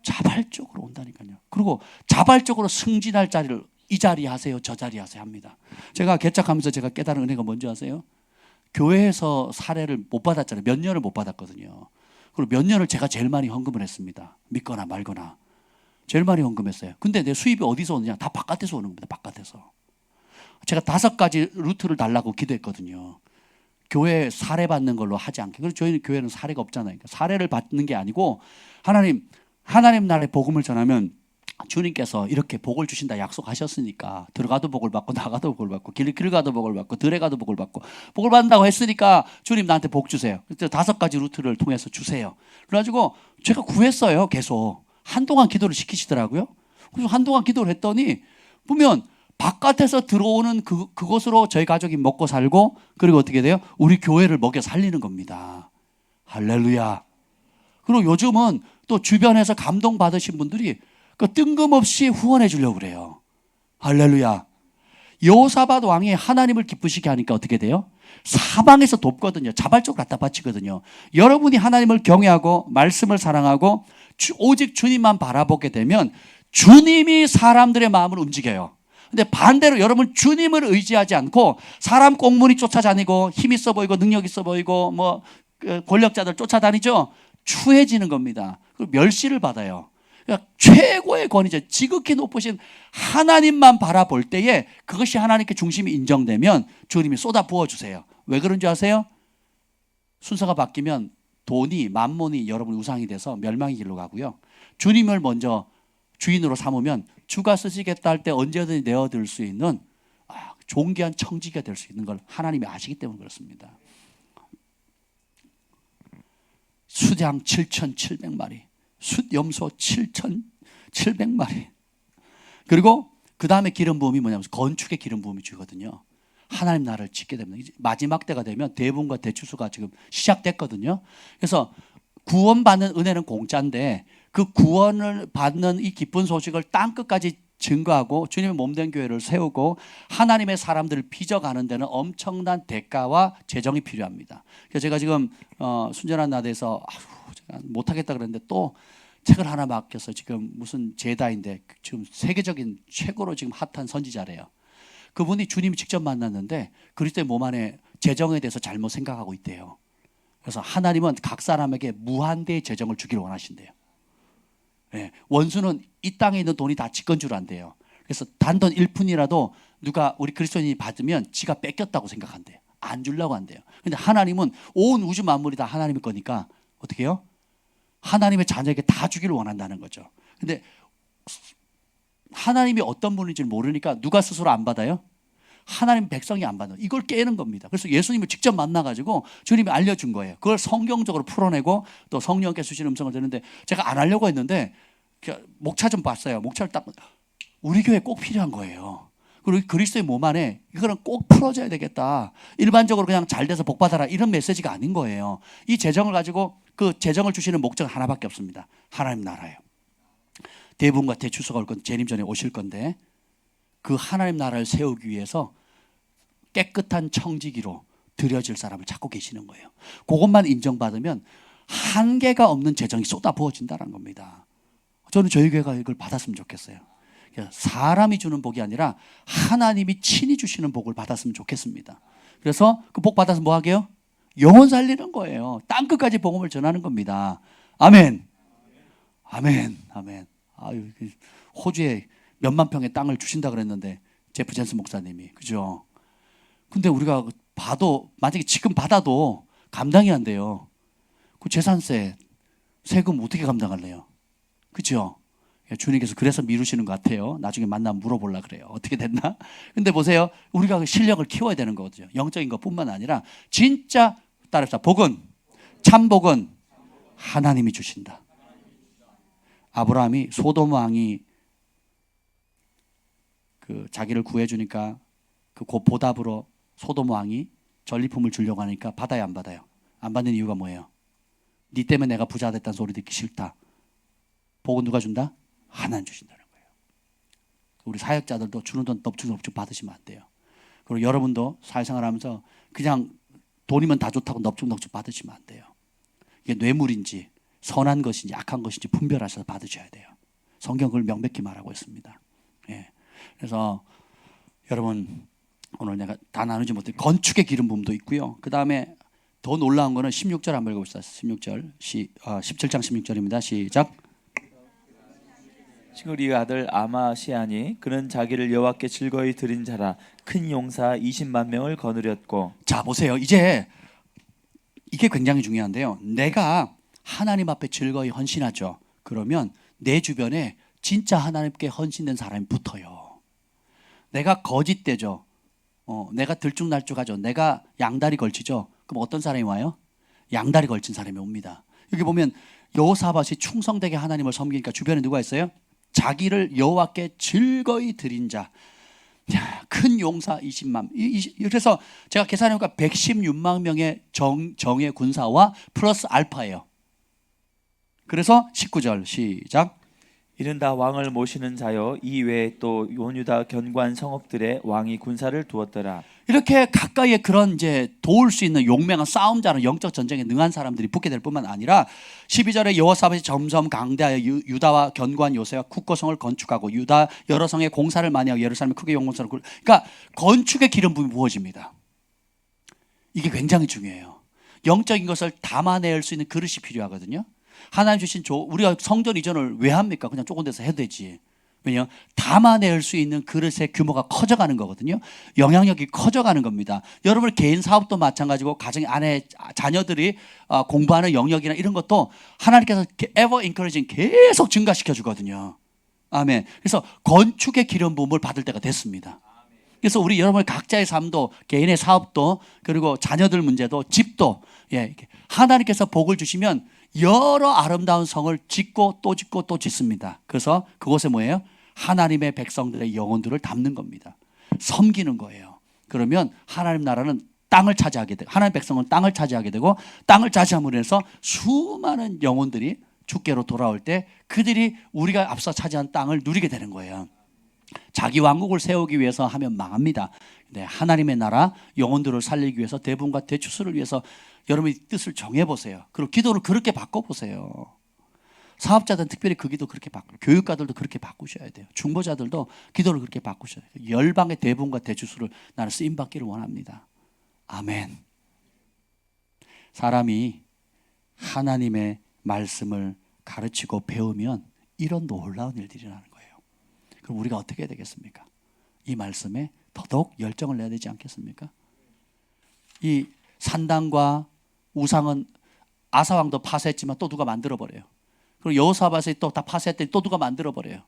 A: 자발적으로 온다니까요. 그리고 자발적으로 승진할 자리를 이 자리 하세요, 저 자리 하세요 합니다. 제가 개척하면서 제가 깨달은 은혜가 뭔지 아세요? 교회에서 사례를 못 받았잖아요. 몇 년을 못 받았거든요. 그리고 몇 년을 제가 제일 많이 헌금을 했습니다. 믿거나 말거나 제일 많이 헌금했어요. 근데 내 수입이 어디서 오느냐? 다 바깥에서 오는 겁니다. 바깥에서. 제가 5가지 루트를 달라고 기도했거든요. 교회 사례 받는 걸로 하지 않게. 그래서 저희는 교회는 사례가 없잖아요. 그러니까 사례를 받는 게 아니고 하나님 나라의 복음을 전하면 주님께서 이렇게 복을 주신다 약속하셨으니까 들어가도 복을 받고 나가도 복을 받고 길 가도 복을 받고 들에 가도 복을 받고 복을 받는다고 했으니까 주님 나한테 복 주세요. 그래서 5가지 루트를 통해서 주세요. 그래가지고 제가 구했어요. 계속 한동안 기도를 시키시더라고요. 그래서 한동안 기도를 했더니 보면 바깥에서 들어오는 그것으로 저희 가족이 먹고 살고 그리고 어떻게 돼요? 우리 교회를 먹여 살리는 겁니다. 할렐루야. 그리고 요즘은 또 주변에서 감동받으신 분들이 그 뜬금없이 후원해 주려고 그래요. 할렐루야. 여호사밧 왕이 하나님을 기쁘시게 하니까 어떻게 돼요? 사방에서 돕거든요. 자발적으로 갖다 바치거든요. 여러분이 하나님을 경외하고 말씀을 사랑하고 오직 주님만 바라보게 되면 주님이 사람들의 마음을 움직여요. 근데 반대로 여러분 주님을 의지하지 않고 사람 꽁무니 쫓아다니고 힘 있어 보이고 능력 있어 보이고 뭐 권력자들 쫓아다니죠. 추해지는 겁니다. 그리고 멸시를 받아요. 그러니까 최고의 권위자, 지극히 높으신 하나님만 바라볼 때에 그것이 하나님께 중심이 인정되면 주님이 쏟아 부어주세요. 왜 그런지 아세요? 순서가 바뀌면 돈이, 만몬이 여러분 우상이 돼서 멸망의 길로 가고요. 주님을 먼저 주인으로 삼으면 주가 쓰시겠다 할 때 언제든지 내어들 수 있는 존귀한 청지기가 될 수 있는 걸 하나님이 아시기 때문에 그렇습니다. 숫양 7,700마리, 숫염소 7,700마리. 그리고 그 다음에 기름 부음이 뭐냐면 건축의 기름 부음이 주거든요. 하나님 나라를 짓게 됩니다. 마지막 때가 되면 대분과 대추수가 지금 시작됐거든요. 그래서 구원받는 은혜는 공짜인데 그 구원을 받는 이 기쁜 소식을 땅끝까지 증거하고 주님의 몸된 교회를 세우고 하나님의 사람들을 빚어가는 데는 엄청난 대가와 재정이 필요합니다. 그래서 제가 지금 순전한 나대에서 제가 못하겠다 그랬는데 또 책을 하나 맡겨서 지금 무슨 제다인데 지금 세계적인 최고로 지금 핫한 선지자래요. 그분이 주님이 직접 만났는데 그리스도의 몸 안에 재정에 대해서 잘못 생각하고 있대요. 그래서 하나님은 각 사람에게 무한대의 재정을 주기를 원하신대요. 네, 원수는 이 땅에 있는 돈이 다 지 건 줄 안대요. 그래서 단돈 1푼이라도 누가 우리 그리스도인이 받으면 지가 뺏겼다고 생각한대요. 안 주려고 한대요. 근데 하나님은 온 우주 만물이 다 하나님의 거니까 어떻게 해요? 하나님의 자녀에게 다 주기를 원한다는 거죠. 근데 하나님이 어떤 분인지 모르니까 누가 스스로 안 받아요? 하나님 백성이 안 받아요. 이걸 깨는 겁니다. 그래서 예수님을 직접 만나가지고 주님이 알려준 거예요. 그걸 성경적으로 풀어내고 또 성령께서 주시는 음성을 듣는데 제가 안 하려고 했는데 목차 좀 봤어요. 목차를 딱 우리 교회에 꼭 필요한 거예요. 그리고 그리스도의 몸 안에 이거는 꼭 풀어줘야 되겠다. 일반적으로 그냥 잘 돼서 복 받아라 이런 메시지가 아닌 거예요. 이 재정을 가지고 그 재정을 주시는 목적은 하나밖에 없습니다. 하나님 나라예요. 대분과 대추수가 올 건 재림 전에 오실 건데 그 하나님 나라를 세우기 위해서 깨끗한 청지기로 드려질 사람을 찾고 계시는 거예요. 그것만 인정받으면 한계가 없는 재정이 쏟아 부어진다는 겁니다. 저는 저희 교회가 이걸 받았으면 좋겠어요. 사람이 주는 복이 아니라 하나님이 친히 주시는 복을 받았으면 좋겠습니다. 그래서 그 복 받아서 뭐 하게요? 영혼 살리는 거예요. 땅 끝까지 복음을 전하는 겁니다. 아멘. 아멘. 아멘. 아유, 호주에 몇만 평의 땅을 주신다 그랬는데 제프 젠스 목사님이, 그죠? 근데 우리가 봐도, 만약에 지금 받아도 감당이 안 돼요. 그 재산세, 세금 어떻게 감당할래요? 그죠? 주님께서 그래서 미루시는 것 같아요. 나중에 만나면 물어보려고 그래요. 어떻게 됐나? 근데 보세요. 우리가 실력을 키워야 되는 거거든요. 영적인 것뿐만 아니라 진짜 따라합시다. 복은, 참 복은 하나님이 주신다. 아브라함이 소돔 왕이 그 자기를 구해주니까 그 보답으로 소돔 왕이 전리품을 주려고 하니까 받아요, 안 받아요? 안 받는 이유가 뭐예요? 네 때문에 내가 부자 됐다는 소리 듣기 싫다. 복은 누가 준다? 하나님 주신다는 거예요. 우리 사역자들도 주는 돈 넙죽넙죽 받으시면 안 돼요. 그리고 여러분도 사회생활하면서 그냥 돈이면 다 좋다고 넙죽넙죽 받으시면 안 돼요. 이게 뇌물인지 선한 것인지 악한 것인지 분별하셔서 받으셔야 돼요. 성경 그걸 명백히 말하고 있습니다. 예. 그래서 여러분, 오늘 내가 다 나누지 못해 건축의 기름 부음도 있고요. 그 다음에 더 놀라운 거는 16절 한번 읽어봅시다. 16절 17장 16절입니다. 시작.
B: 시그리의 아들 아마시아니 그는 자기를 여호와께 즐거이 드린 자라. 큰 용사 20만 명을 거느렸고.
A: 자, 보세요. 이제 이게 굉장히 중요한데요. 내가 하나님 앞에 즐거이 헌신하죠. 그러면 내 주변에 진짜 하나님께 헌신된 사람이 붙어요. 내가 거짓되죠. 내가 들쭉날쭉하죠. 내가 양다리 걸치죠. 그럼 어떤 사람이 와요? 양다리 걸친 사람이 옵니다. 여기 보면 여호사밧이 충성되게 하나님을 섬기니까 주변에 누가 있어요? 자기를 여호와께 즐거이 드린 자. 큰 용사 20만. 그래서 제가 계산해보니까 116만 명의 정예 군사와 플러스 알파예요. 그래서 19절 시작.
B: 이는 다 왕을 모시는 자요 이 외에 또 온유다 견고한 성읍들의 왕이 군사를 두었더라.
A: 이렇게 가까이에 그런 이제 도울 수 있는 용맹한 싸움자는 영적 전쟁에 능한 사람들이 붙게 될 뿐만 아니라 12절에 여호사밧이 점점 강대하여 유다와 견고한 요새와 국고성을 건축하고 유다 여러 성에 공사를 많이 하고 예루살렘에 크게 용공사를 그러니까 건축의 기름 부음이 부어집니다. 이게 굉장히 중요해요. 영적인 것을 담아낼 수 있는 그릇이 필요하거든요. 하나님 주신 우리가 성전 이전을 왜 합니까? 그냥 좁은 데서 해도 되지. 왜냐? 담아낼 수 있는 그릇의 규모가 커져가는 거거든요. 영향력이 커져가는 겁니다. 여러분 개인 사업도 마찬가지고 가정 안에 자녀들이 공부하는 영역이나 이런 것도 하나님께서 ever encouraging 계속 증가시켜 주거든요. 아멘. 그래서 건축의 기름 부음을 받을 때가 됐습니다. 그래서 우리 여러분 각자의 삶도 개인의 사업도 그리고 자녀들 문제도 집도 하나님께서 복을 주시면 여러 아름다운 성을 짓고 또 짓고 또 짓습니다. 그래서 그곳에 뭐예요? 하나님의 백성들의 영혼들을 담는 겁니다. 섬기는 거예요. 그러면 하나님 나라는 땅을 차지하게 되고 하나님 백성은 땅을 차지하게 되고 땅을 차지함으로 해서 수많은 영혼들이 주께로 돌아올 때 그들이 우리가 앞서 차지한 땅을 누리게 되는 거예요. 자기 왕국을 세우기 위해서 하면 망합니다. 근데 하나님의 나라 영혼들을 살리기 위해서 대분과 대추수를 위해서 여러분이 뜻을 정해보세요. 그리고 기도를 그렇게 바꿔보세요. 사업자들은 특별히 그 기도 그렇게 바꾸고 교육가들도 그렇게 바꾸셔야 돼요. 중보자들도 기도를 그렇게 바꾸셔야 돼요. 열방의 대분과 대추수를 나는 쓰임받기를 원합니다. 아멘. 사람이 하나님의 말씀을 가르치고 배우면 이런 놀라운 일들이 나는 거예요. 그럼 우리가 어떻게 해야 되겠습니까? 이 말씀에 더더욱 열정을 내야 되지 않겠습니까? 이 산당과 우상은 아사왕도 파쇄했지만 또 누가 만들어버려요. 그리고 여호사밧이 또 다 파쇄했더니 또 누가 만들어버려요.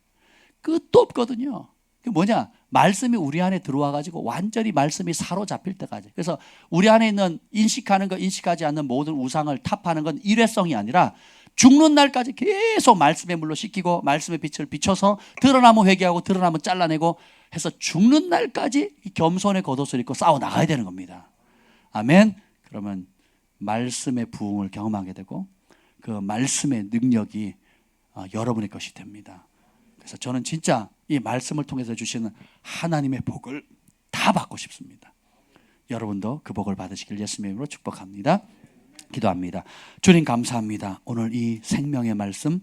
A: 끝도 없거든요. 그게 뭐냐? 말씀이 우리 안에 들어와가지고 완전히 말씀이 사로잡힐 때까지. 그래서 우리 안에 있는 인식하는 거 인식하지 않는 모든 우상을 탑하는 건 일회성이 아니라 죽는 날까지 계속 말씀의 물로 씻기고 말씀의 빛을 비춰서 드러나면 회개하고 드러나면 잘라내고 해서 죽는 날까지 겸손의 겉옷을 입고 싸워 나가야 되는 겁니다. 아멘. 그러면 말씀의 부흥을 경험하게 되고 그 말씀의 능력이 여러분의 것이 됩니다. 그래서 저는 진짜 이 말씀을 통해서 주시는 하나님의 복을 다 받고 싶습니다. 여러분도 그 복을 받으시길 예수님의 이름으로 축복합니다. 기도합니다. 주님 감사합니다. 오늘 이 생명의 말씀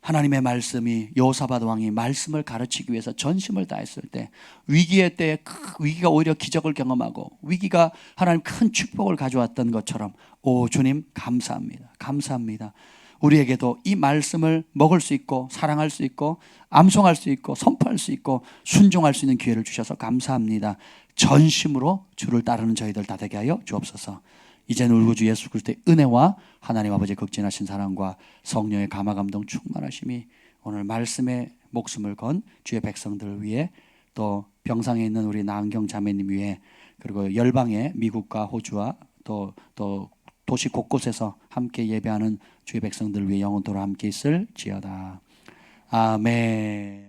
A: 하나님의 말씀이 여호사밧 왕이 말씀을 가르치기 위해서 전심을 다했을 때 위기의 때에 위기가 오히려 기적을 경험하고 위기가 하나님 큰 축복을 가져왔던 것처럼 오 주님 감사합니다. 감사합니다. 우리에게도 이 말씀을 먹을 수 있고 사랑할 수 있고 암송할 수 있고 선포할 수 있고 순종할 수 있는 기회를 주셔서 감사합니다. 전심으로 주를 따르는 저희들 다 되게 하여 주옵소서. 이제는 우리 주 예수 그리스도의 은혜와 하나님 아버지의 극진하신 사랑과 성령의 감화 감동 충만하심이 오늘 말씀에 목숨을 건 주의 백성들을 위해 또 병상에 있는 우리 나은경 자매님 위해 그리고 열방의 미국과 호주와 또 도시 곳곳에서 함께 예배하는 주의 백성들을 위해 영원토록 함께 있을지어다. 아멘.